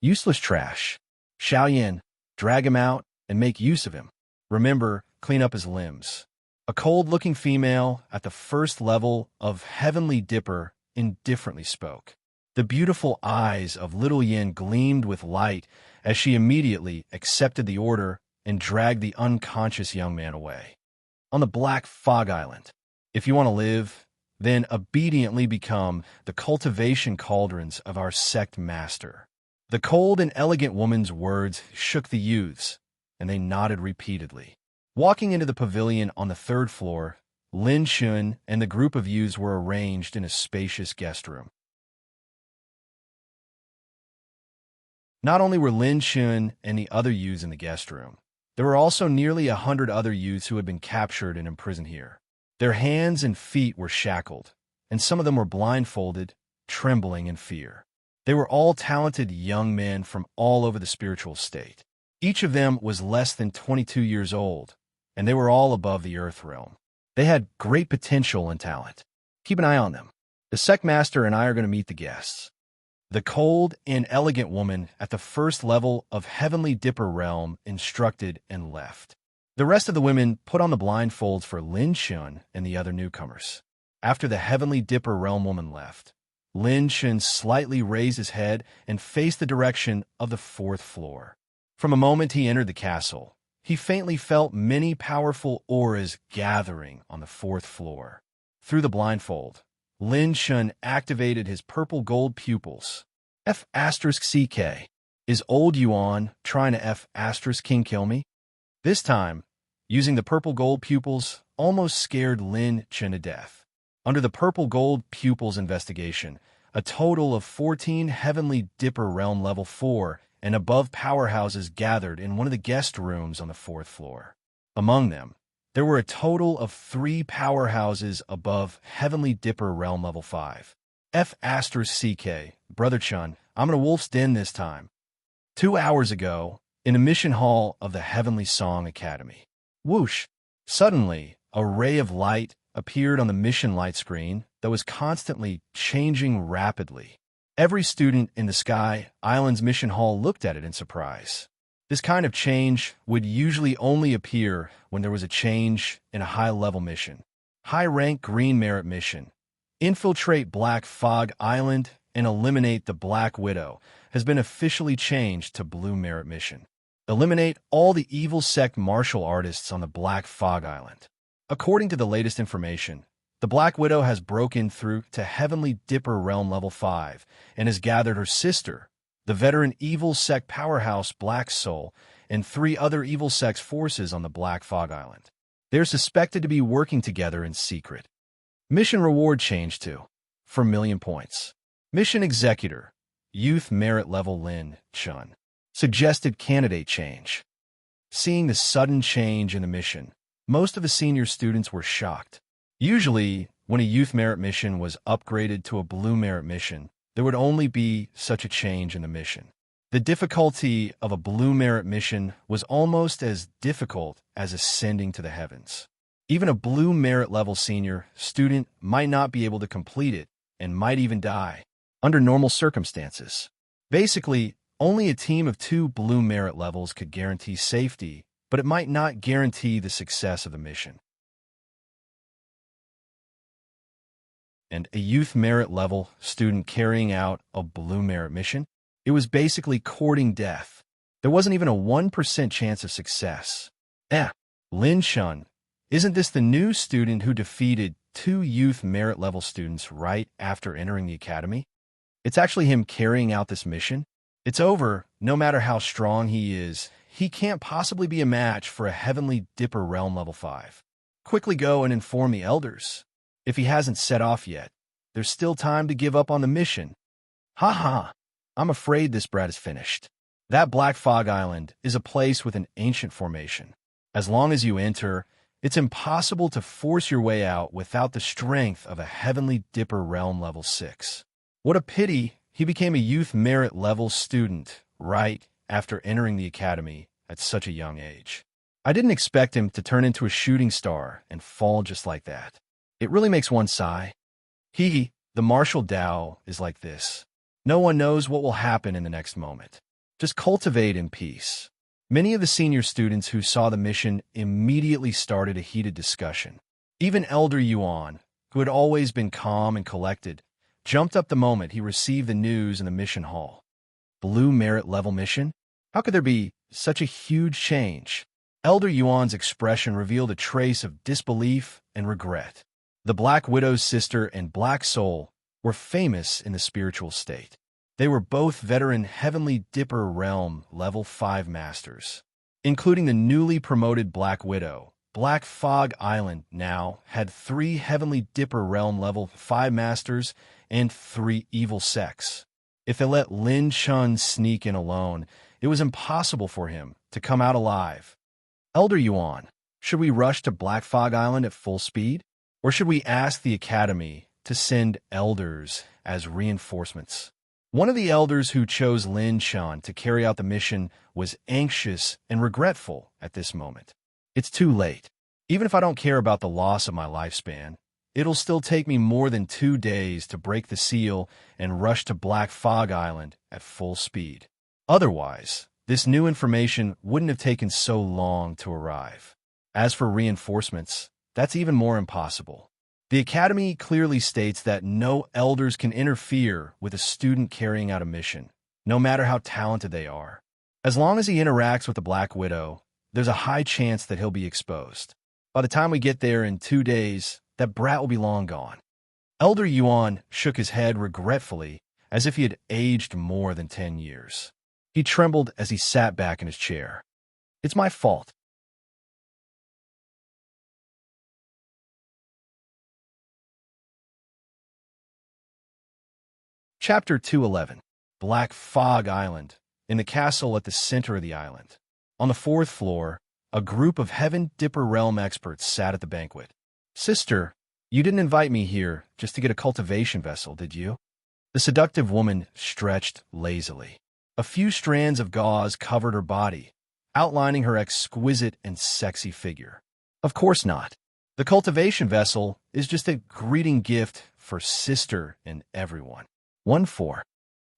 Useless trash. Xiao Yin, drag him out and make use of him. Remember, clean up his limbs. A cold-looking female at the first level of Heavenly Dipper indifferently spoke. The beautiful eyes of little Yin gleamed with light as she immediately accepted the order and dragged the unconscious young man away. On the Black Fog Island, if you want to live, then obediently become the cultivation cauldrons of our sect master. The cold and elegant woman's words shook the youths, and they nodded repeatedly. Walking into the pavilion on the third floor, Lin Shun and the group of youths were arranged in a spacious guest room. Not only were Lin Shun and the other youths in the guest room, there were also nearly 100 other youths who had been captured and imprisoned here. Their hands and feet were shackled, and some of them were blindfolded, trembling in fear. They were all talented young men from all over the spiritual state. Each of them was less than 22 years old, and they were all above the earth realm. They had great potential and talent. Keep an eye on them. The sect master and I are going to meet the guests. The cold and elegant woman at the first level of Heavenly Dipper realm instructed and left. The rest of the women put on the blindfolds for Lin Shun and the other newcomers. After the Heavenly Dipper realm woman left, Lin Shun slightly raised his head and faced the direction of the fourth floor. From the moment he entered the castle, he faintly felt many powerful auras gathering on the fourth floor. Through the blindfold, Lin Shun activated his purple gold pupils. F***CK. Is old Yuan trying to F***King kill me? This time, using the purple gold pupils almost scared Lin Shun to death. Under the purple gold pupils investigation, a total of 14 Heavenly Dipper Realm Level 4 and above powerhouses gathered in one of the guest rooms on the fourth floor. Among them, there were a total of 3 powerhouses above Heavenly Dipper Realm Level 5. F***CK, Brother Chun, I'm in a wolf's den this time. 2 hours ago, in a mission hall of the Heavenly Song Academy. Whoosh! Suddenly, a ray of light appeared on the mission light screen that was constantly changing rapidly. Every student in the Sky Island's mission hall looked at it in surprise. This kind of change would usually only appear when there was a change in a high-level mission. High-rank Green Merit mission. Infiltrate Black Fog Island and eliminate the Black Widow has been officially changed to Blue Merit mission. Eliminate all the evil sect martial artists on the Black Fog Island. According to the latest information, the Black Widow has broken through to Heavenly Dipper Realm Level 5 and has gathered her sister, the veteran evil sect powerhouse Black Soul, and 3 other evil sect forces on the Black Fog Island. They are suspected to be working together in secret. Mission reward change to 4 million points. Mission Executor, Youth Merit Level Lin Chun. Suggested candidate change. Seeing the sudden change in the mission, most of the senior students were shocked. Usually, when a Youth Merit mission was upgraded to a Blue Merit mission, there would only be such a change in the mission. The difficulty of a Blue Merit mission was almost as difficult as ascending to the heavens. Even a blue merit level senior student might not be able to complete it and might even die under normal circumstances. Basically, only a team of 2 blue merit levels could guarantee safety, but it might not guarantee the success of the mission. And a youth merit level student carrying out a blue merit mission, it was basically courting death. There wasn't even a 1% chance of success. Lin Shun, isn't this the new student who defeated 2 youth merit level students right after entering the academy? It's actually him carrying out this mission. It's over. No matter how strong he is, he can't possibly be a match for a Heavenly Dipper Realm level 5. Quickly go and inform the elders. If he hasn't set off yet, there's still time to give up on the mission. I'm afraid this brat is finished. That Black Fog Island is a place with an ancient formation. As long as you enter, it's impossible to force your way out without the strength of a Heavenly Dipper Realm level 6. What a pity he became a youth merit level student right after entering the academy at such a young age. I didn't expect him to turn into a shooting star and fall just like that. It really makes one sigh. The martial Tao is like this. No one knows what will happen in the next moment. Just cultivate in peace. Many of the senior students who saw the mission immediately started a heated discussion. Even Elder Yuan, who had always been calm and collected, jumped up the moment he received the news in the mission hall. Blue merit level mission? How could there be such a huge change? Elder Yuan's expression revealed a trace of disbelief and regret. The Black Widow's sister and Black Soul were famous in the spiritual state. They were both veteran Heavenly Dipper Realm level 5 masters. Including the newly promoted Black Widow, Black Fog Island now had 3 Heavenly Dipper Realm level 5 masters and 3 evil sects. If they let Lin Shun sneak in alone, it was impossible for him to come out alive. Elder Yuan, should we rush to Black Fog Island at full speed? Or should we ask the Academy to send elders as reinforcements? One of the elders who chose Lin Shun to carry out the mission was anxious and regretful at this moment. It's too late. Even if I don't care about the loss of my lifespan, it'll still take me more than 2 days to break the seal and rush to Black Fog Island at full speed. Otherwise, this new information wouldn't have taken so long to arrive. As for reinforcements, that's even more impossible. The Academy clearly states that no elders can interfere with a student carrying out a mission, no matter how talented they are. As long as he interacts with the Black Widow, there's a high chance that he'll be exposed. By the time we get there in 2 days, that brat will be long gone. Elder Yuan shook his head regretfully, as if he had aged more than 10 years. He trembled as he sat back in his chair. It's my fault. Chapter 211. Black Fog Island. In the castle at the center of the island. On the 4th floor, a group of Heaven Dipper Realm experts sat at the banquet. Sister, you didn't invite me here just to get a cultivation vessel, did you? The seductive woman stretched lazily. A few strands of gauze covered her body, outlining her exquisite and sexy figure. Of course not. The cultivation vessel is just a greeting gift for sister and everyone. 1-4.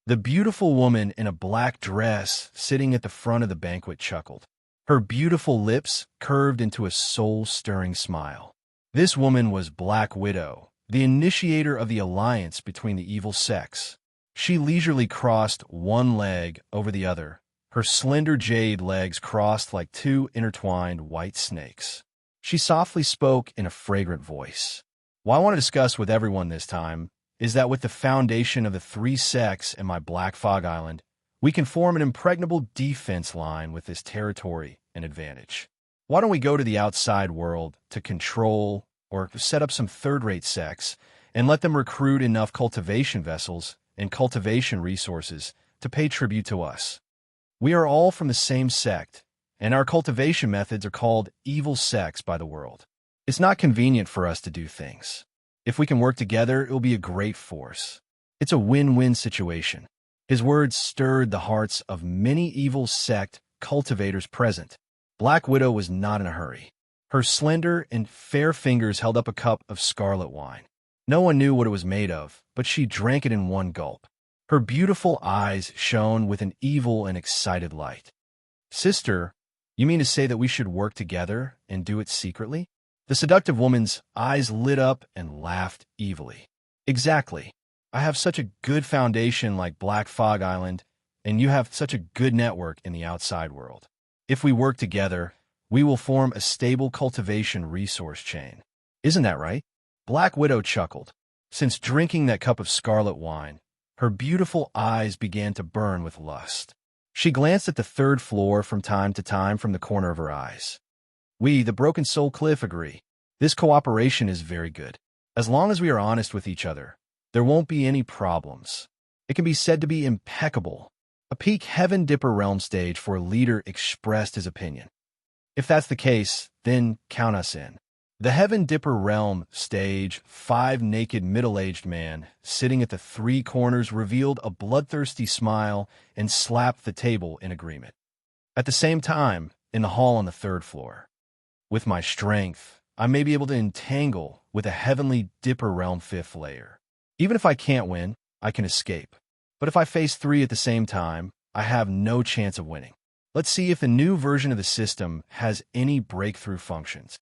The beautiful woman in a black dress sitting at the front of the banquet chuckled. Her beautiful lips curved into a soul-stirring smile. This woman was Black Widow, the initiator of the alliance between the evil sects. She leisurely crossed one leg over the other, her slender jade legs crossed like 2 intertwined white snakes. She softly spoke in a fragrant voice. What I want to discuss with everyone this time is that with the foundation of the 3 sects in my Black Fog Island, we can form an impregnable defense line with this territory and advantage. Why don't we go to the outside world to control or set up some third-rate sects and let them recruit enough cultivation vessels and cultivation resources to pay tribute to us? We are all from the same sect, and our cultivation methods are called evil sects by the world. It's not convenient for us to do things. If we can work together, it will be a great force. It's a win-win situation. His words stirred the hearts of many evil sect cultivators present. Black Widow was not in a hurry. Her slender and fair fingers held up a cup of scarlet wine. No one knew what it was made of, but she drank it in one gulp. Her beautiful eyes shone with an evil and excited light. "Sister, you mean to say that we should work together and do it secretly?" The seductive woman's eyes lit up and laughed evilly. "Exactly. I have such a good foundation like Black Fog Island, and you have such a good network in the outside world. If we work together, we will form a stable cultivation resource chain. Isn't that right?" Black Widow chuckled. Since drinking that cup of scarlet wine, her beautiful eyes began to burn with lust. She glanced at the third floor from time to time from the corner of her eyes. "We, the Broken Soul Cliff, agree. This cooperation is very good. As long as we are honest with each other, there won't be any problems. It can be said to be impeccable." A peak Heaven Dipper realm stage for a leader expressed his opinion. "If that's the case, then count us in." The Heaven Dipper realm stage, 5 naked middle-aged men sitting at the 3 corners revealed a bloodthirsty smile and slapped the table in agreement. At the same time, in the hall on the 3rd floor, "With my strength, I may be able to entangle with a Heavenly Dipper realm 5th layer. Even if I can't win, I can escape. But if I face 3 at the same time, I have no chance of winning. Let's see if the new version of the system has any breakthrough functions."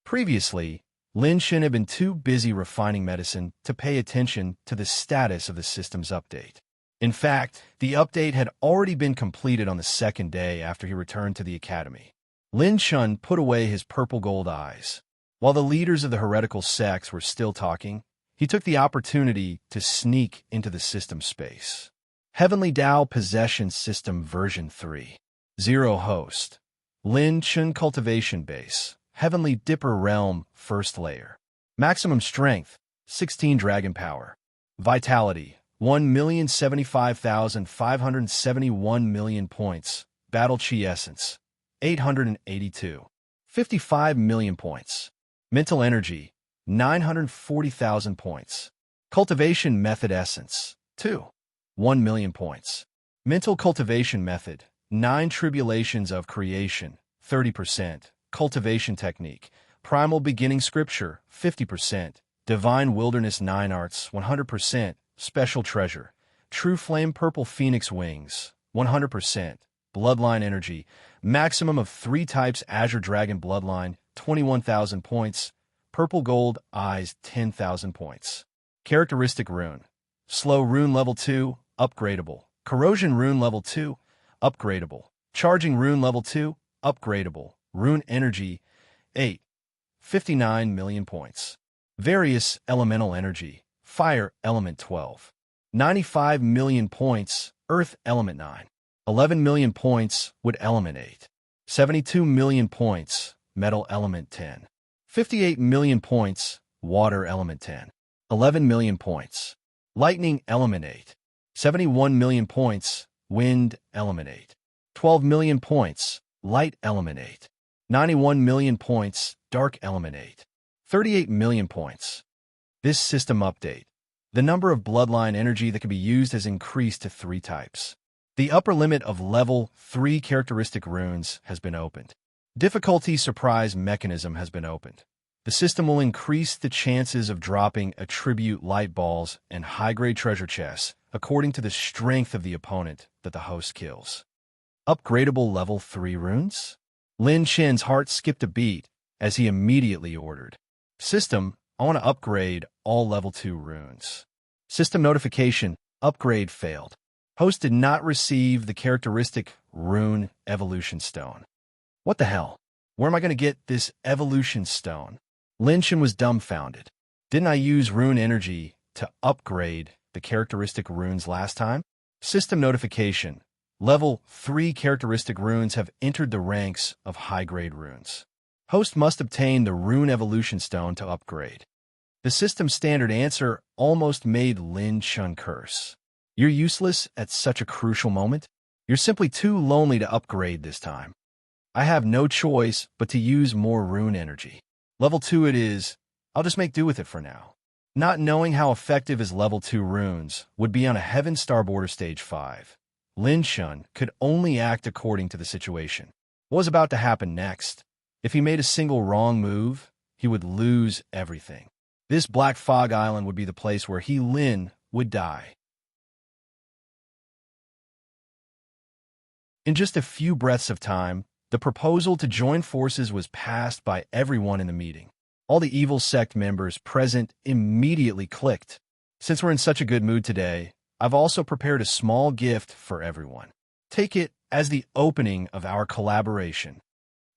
Previously, Lin Shen had been too busy refining medicine to pay attention to the status of the system's update. In fact, the update had already been completed on the 2nd day after he returned to the academy. Lin Shen put away his purple-gold eyes. While the leaders of the heretical sects were still talking, he took the opportunity to sneak into the system space. Heavenly Tao Possession System Version 3. 0 Host. Lin Shen Cultivation Base. Heavenly Dipper Realm 1st Layer. Maximum Strength, 16 Dragon Power. Vitality, 1,075,571 million points. Battle Chi Essence, 882. 55 million points. Mental Energy, 940,000 points. Cultivation Method Essence, 2. 1 million points. Mental Cultivation Method, 9 Tribulations of Creation, 30%. Cultivation Technique, Primal Beginning Scripture, 50%, Divine Wilderness 9 Arts, 100%, Special Treasure, True Flame Purple Phoenix Wings, 100%, Bloodline Energy, maximum of 3 types Azure Dragon Bloodline, 21,000 points, Purple Gold Eyes, 10,000 points. Characteristic Rune, Slow Rune Level 2, upgradable, Corrosion Rune Level 2, upgradable, Charging Rune Level 2, upgradable, Rune Energy, 8. 59 million points. Various Elemental Energy, Fire Element 12. 95 million points, Earth Element 9. 11 million points, Wood Element 8. 72 million points, Metal Element 10. 58 million points, Water Element 10. 11 million points, Lightning Element 8. 71 million points, Wind Element 8. 12 million points, Light Element 8. 91 million points, Dark Element 8. 38 million points. This system update. The number of bloodline energy that can be used has increased to 3 types. The upper limit of level 3 characteristic runes has been opened. Difficulty surprise mechanism has been opened. The system will increase the chances of dropping attribute light balls and high-grade treasure chests according to the strength of the opponent that the host kills. Upgradable level 3 runes? Lin Shen's heart skipped a beat as he immediately ordered, "System, I want to upgrade all level 2 runes." System notification, upgrade failed. Host did not receive the characteristic rune evolution stone. What the hell? Where am I going to get this evolution stone? Lin Shen was dumbfounded. Didn't I use rune energy to upgrade the characteristic runes last time? System notification. Level 3 characteristic runes have entered the ranks of high-grade runes. Host must obtain the Rune Evolution Stone to upgrade. The system's standard answer almost made Lin Shen curse. You're useless at such a crucial moment? You're simply too lonely to upgrade this time. I have no choice but to use more rune energy. Level 2 it is. I'll just make do with it for now. Not knowing how effective his level 2 runes would be on a Heaven Star Border Stage 5. Lin Shun could only act according to the situation. What was about to happen next? If he made a single wrong move, he would lose everything. This Black Fog Island would be the place where he, Lin, would die. In just a few breaths of time, the proposal to join forces was passed by everyone in the meeting. All the evil sect members present immediately clicked. Since we're in such a good mood today, I've also prepared a small gift for everyone. Take it as the opening of our collaboration.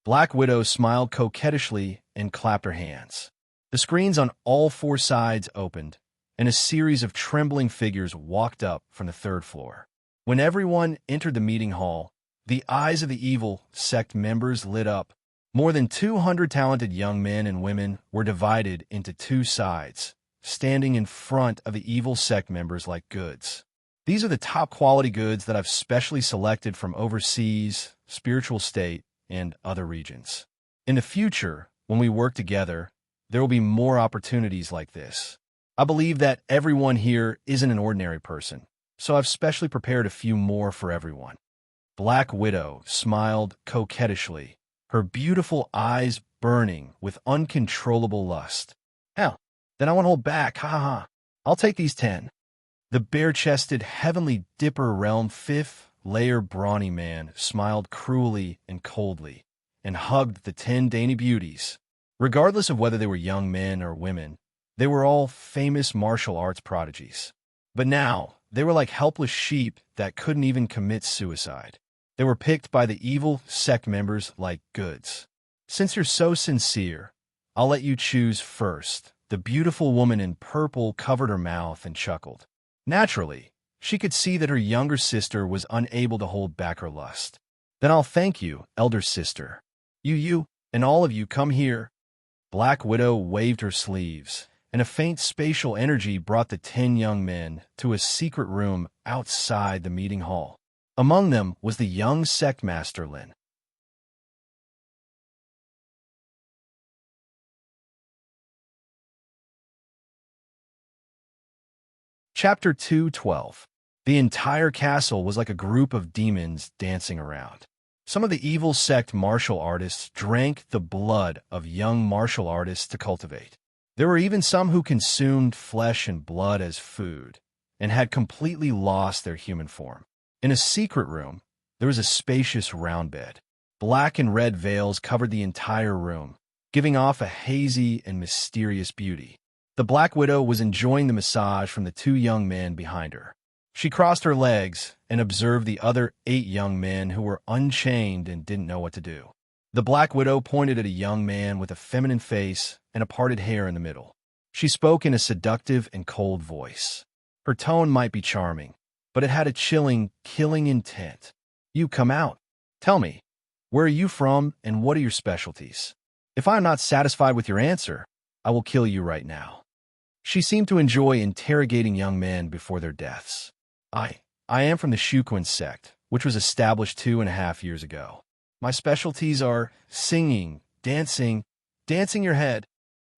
Black Widow smiled coquettishly and clapped her hands. The screens on all four sides opened, and a series of trembling figures walked up from the third floor. When everyone entered the meeting hall, the eyes of the evil sect members lit up. More than 200 talented young men and women were divided into two sides, standing in front of the evil sect members like goods. These are the top quality goods that I've specially selected from overseas, spiritual state, and other regions. In the future, when we work together, there will be more opportunities like this. I believe that everyone here isn't an ordinary person, so I've specially prepared a few more for everyone. Black Widow smiled coquettishly, her beautiful eyes burning with uncontrollable lust. Hell, then I won't hold back, ha. I'll take these 10. The bare-chested Heavenly Dipper Realm 5th layer brawny man smiled cruelly and coldly, and hugged the 10 dainty beauties. Regardless of whether they were young men or women, they were all famous martial arts prodigies. But now, they were like helpless sheep that couldn't even commit suicide. They were picked by the evil sect members like goods. Since you're so sincere, I'll let you choose first. The beautiful woman in purple covered her mouth and chuckled. Naturally, she could see that her younger sister was unable to hold back her lust. Then I'll thank you, elder sister. You, and all of you come here. Black Widow waved her sleeves, and a faint spatial energy brought the 10 young men to a secret room outside the meeting hall. Among them was the young sect master Lin. Chapter 2:12. The entire castle was like a group of demons dancing around. Some of the evil sect martial artists drank the blood of young martial artists to cultivate. There were even some who consumed flesh and blood as food, and had completely lost their human form. In a secret room, there was a spacious round bed. Black and red veils covered the entire room, giving off a hazy and mysterious beauty. The Black Widow was enjoying the massage from the 2 young men behind her. She crossed her legs and observed the other 8 young men who were unchained and didn't know what to do. The Black Widow pointed at a young man with a feminine face and a parted hair in the middle. She spoke in a seductive and cold voice. Her tone might be charming, but it had a chilling, killing intent. You come out. Tell me, where are you from and what are your specialties? If I am not satisfied with your answer, I will kill you right now. She seemed to enjoy interrogating young men before their deaths. I am from the Shuquan sect, which was established 2.5 years ago. My specialties are singing, dancing your head.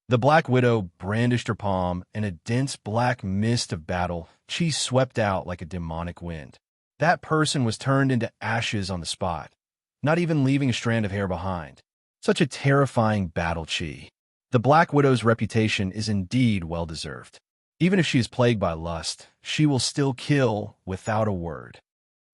The Black Widow brandished her palm, and a dense black mist of battle chi swept out like a demonic wind. That person was turned into ashes on the spot, not even leaving a strand of hair behind. Such a terrifying battle chi. The Black Widow's reputation is indeed well-deserved. Even if she is plagued by lust, she will still kill without a word.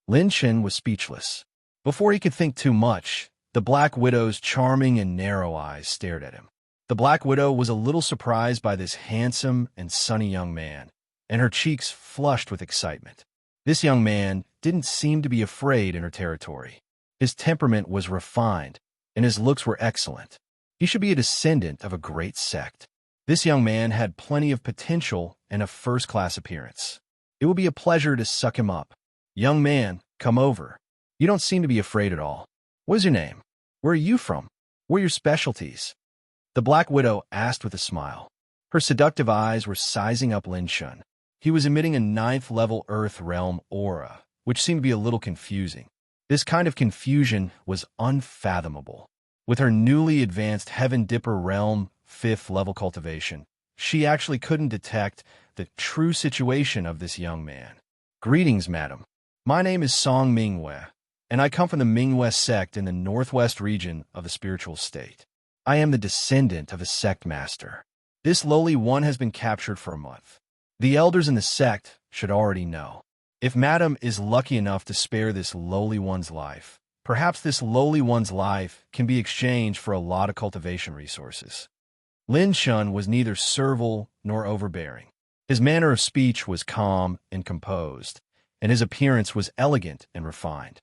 Lin Shen was speechless. Before he could think too much, the Black Widow's charming and narrow eyes stared at him. The Black Widow was a little surprised by this handsome and sunny young man, and her cheeks flushed with excitement. This young man didn't seem to be afraid in her territory. His temperament was refined, and his looks were excellent. He should be a descendant of a great sect. This young man had plenty of potential and a first-class appearance. It would be a pleasure to suck him up. Young man, come over. You don't seem to be afraid at all. What is your name? Where are you from? What are your specialties? The Black Widow asked with a smile. Her seductive eyes were sizing up Lin Shun. He was emitting a 9th-level Earth Realm aura, which seemed to be a little confusing. This kind of confusion was unfathomable. With her newly advanced Heaven Dipper Realm 5th-level cultivation, she actually couldn't detect the true situation of this young man. Greetings, madam. My name is Song Mingwe, and I come from the Mingwe sect in the northwest region of the spiritual state. I am the descendant of a sect master. This lowly one has been captured for a month. The elders in the sect should already know. If Madam is lucky enough to spare this lowly one's life, perhaps this lowly one's life can be exchanged for a lot of cultivation resources. Lin Shun was neither servile nor overbearing. His manner of speech was calm and composed, and his appearance was elegant and refined.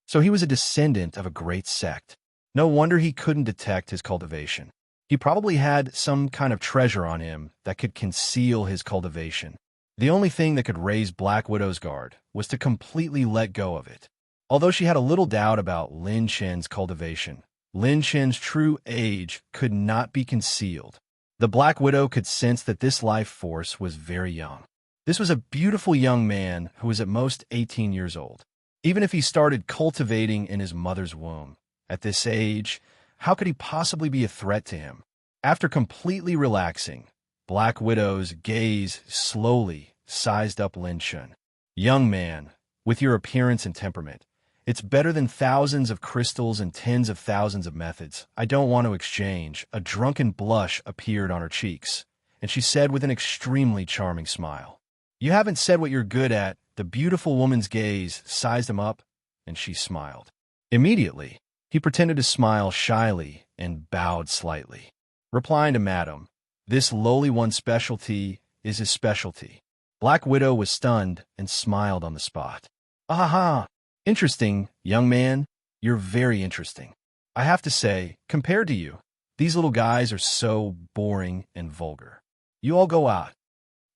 So he was a descendant of a great sect. No wonder he couldn't detect his cultivation. He probably had some kind of treasure on him that could conceal his cultivation. The only thing that could raise Black Widow's guard was to completely let go of it. Although she had a little doubt about Lin Chen's cultivation, Lin Chen's true age could not be concealed. The Black Widow could sense that this life force was very young. This was a beautiful young man who was at most 18 years old. Even if he started cultivating in his mother's womb, at this age, how could he possibly be a threat to him? After completely relaxing, Black Widow's gaze slowly sized up Lin Shun. Young man, with your appearance and temperament, it's better than thousands of crystals and tens of thousands of methods. I don't want to exchange. A drunken blush appeared on her cheeks, and she said with an extremely charming smile, "You haven't said what you're good at." The beautiful woman's gaze sized him up, and she smiled. Immediately, he pretended to smile shyly and bowed slightly, replying to Madam, "This lowly one's specialty is his specialty." Black Widow was stunned and smiled on the spot. "Aha! Interesting, young man. You're very interesting. I have to say, compared to you, these little guys are so boring and vulgar. You all go out."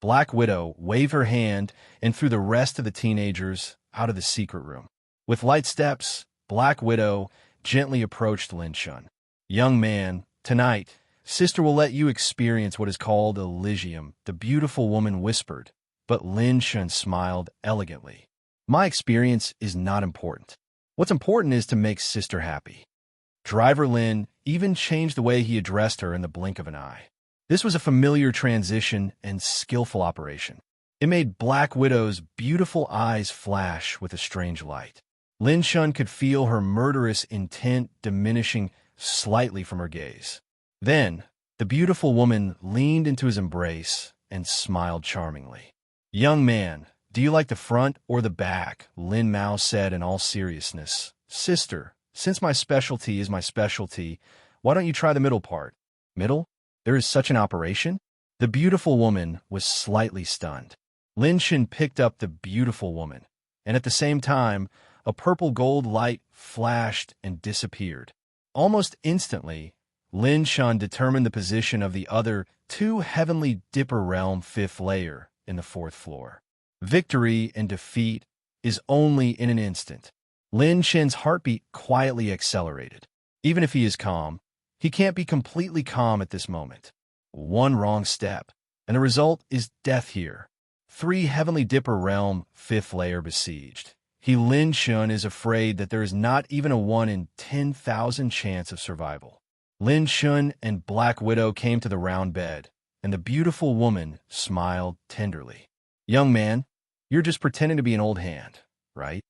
Black Widow waved her hand and threw the rest of the teenagers out of the secret room. With light steps, Black Widow gently approached Lin Shun. "Young man, tonight, Sister will let you experience what is called Elysium," the beautiful woman whispered, but Lin Shun smiled elegantly. "My experience is not important. What's important is to make Sister happy." Driver Lin even changed the way he addressed her in the blink of an eye. This was a familiar transition and skillful operation. It made Black Widow's beautiful eyes flash with a strange light. Lin Shun could feel her murderous intent diminishing slightly from her gaze. Then, the beautiful woman leaned into his embrace and smiled charmingly. "Young man, do you like the front or the back?" Lin Mao said in all seriousness. "Sister, since my specialty is my specialty, why don't you try the middle part?" "Middle? There is such an operation?" The beautiful woman was slightly stunned. Lin Shun picked up the beautiful woman, and at the same time, a purple gold light flashed and disappeared. Almost instantly, Lin Shun determined the position of the other two Heavenly Dipper Realm fifth layer in the fourth floor. Victory and defeat is only in an instant. Lin Shen's heartbeat quietly accelerated. Even if he is calm, he can't be completely calm at this moment. One wrong step, and the result is death here. 3 Heavenly Dipper Realm fifth layer besieged. Lin Shun is afraid that there is not even a 1 in 10,000 chance of survival. Lin Shun and Black Widow came to the round bed, and the beautiful woman smiled tenderly. "Young man, you're just pretending to be an old hand, right?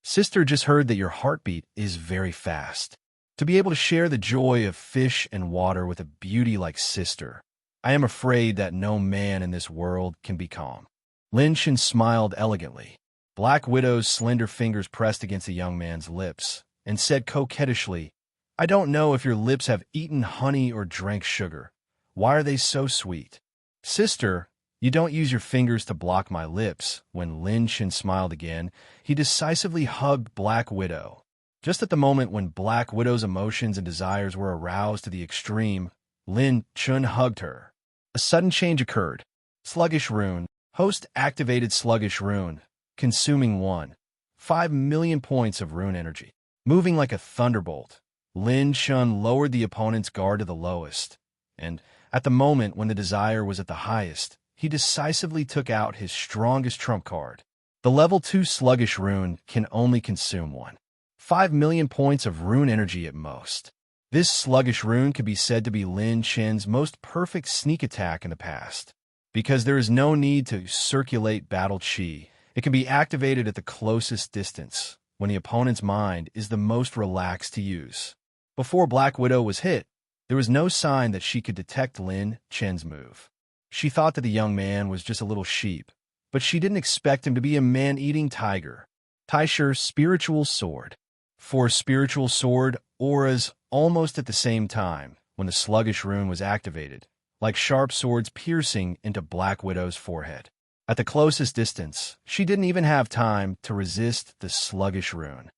Sister just heard that your heartbeat is very fast. To be able to share the joy of fish and water with a beauty like Sister, I am afraid that no man in this world can be calm." Lin Shun smiled elegantly. Black Widow's slender fingers pressed against the young man's lips and said coquettishly, "I don't know if your lips have eaten honey or drank sugar. Why are they so sweet?" "Sister, you don't use your fingers to block my lips." When Lin Shun smiled again, he decisively hugged Black Widow. Just at the moment when Black Widow's emotions and desires were aroused to the extreme, Lin Shun hugged her. A sudden change occurred. Sluggish rune. Host activated sluggish rune, consuming 1.5 million points of rune energy. Moving like a thunderbolt, Lin Shun lowered the opponent's guard to the lowest, and at the moment when the desire was at the highest, he decisively took out his strongest trump card. The level 2 sluggish rune can only consume 1.5 million points of rune energy at most. This sluggish rune could be said to be Lin Chen's most perfect sneak attack in the past. Because there is no need to circulate battle chi, it can be activated at the closest distance, when the opponent's mind is the most relaxed to use. Before Black Widow was hit, there was no sign that she could detect Lin Chen's move. She thought that the young man was just a little sheep, but she didn't expect him to be a man-eating tiger. Taisher's spiritual sword. For spiritual sword, auras almost at the same time when the sluggish rune was activated, like sharp swords piercing into Black Widow's forehead. At the closest distance, she didn't even have time to resist the sluggish rune.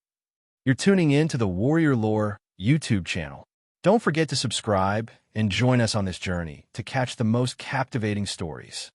You're tuning in to the Warrior Lore YouTube channel. Don't forget to subscribe and join us on this journey to catch the most captivating stories.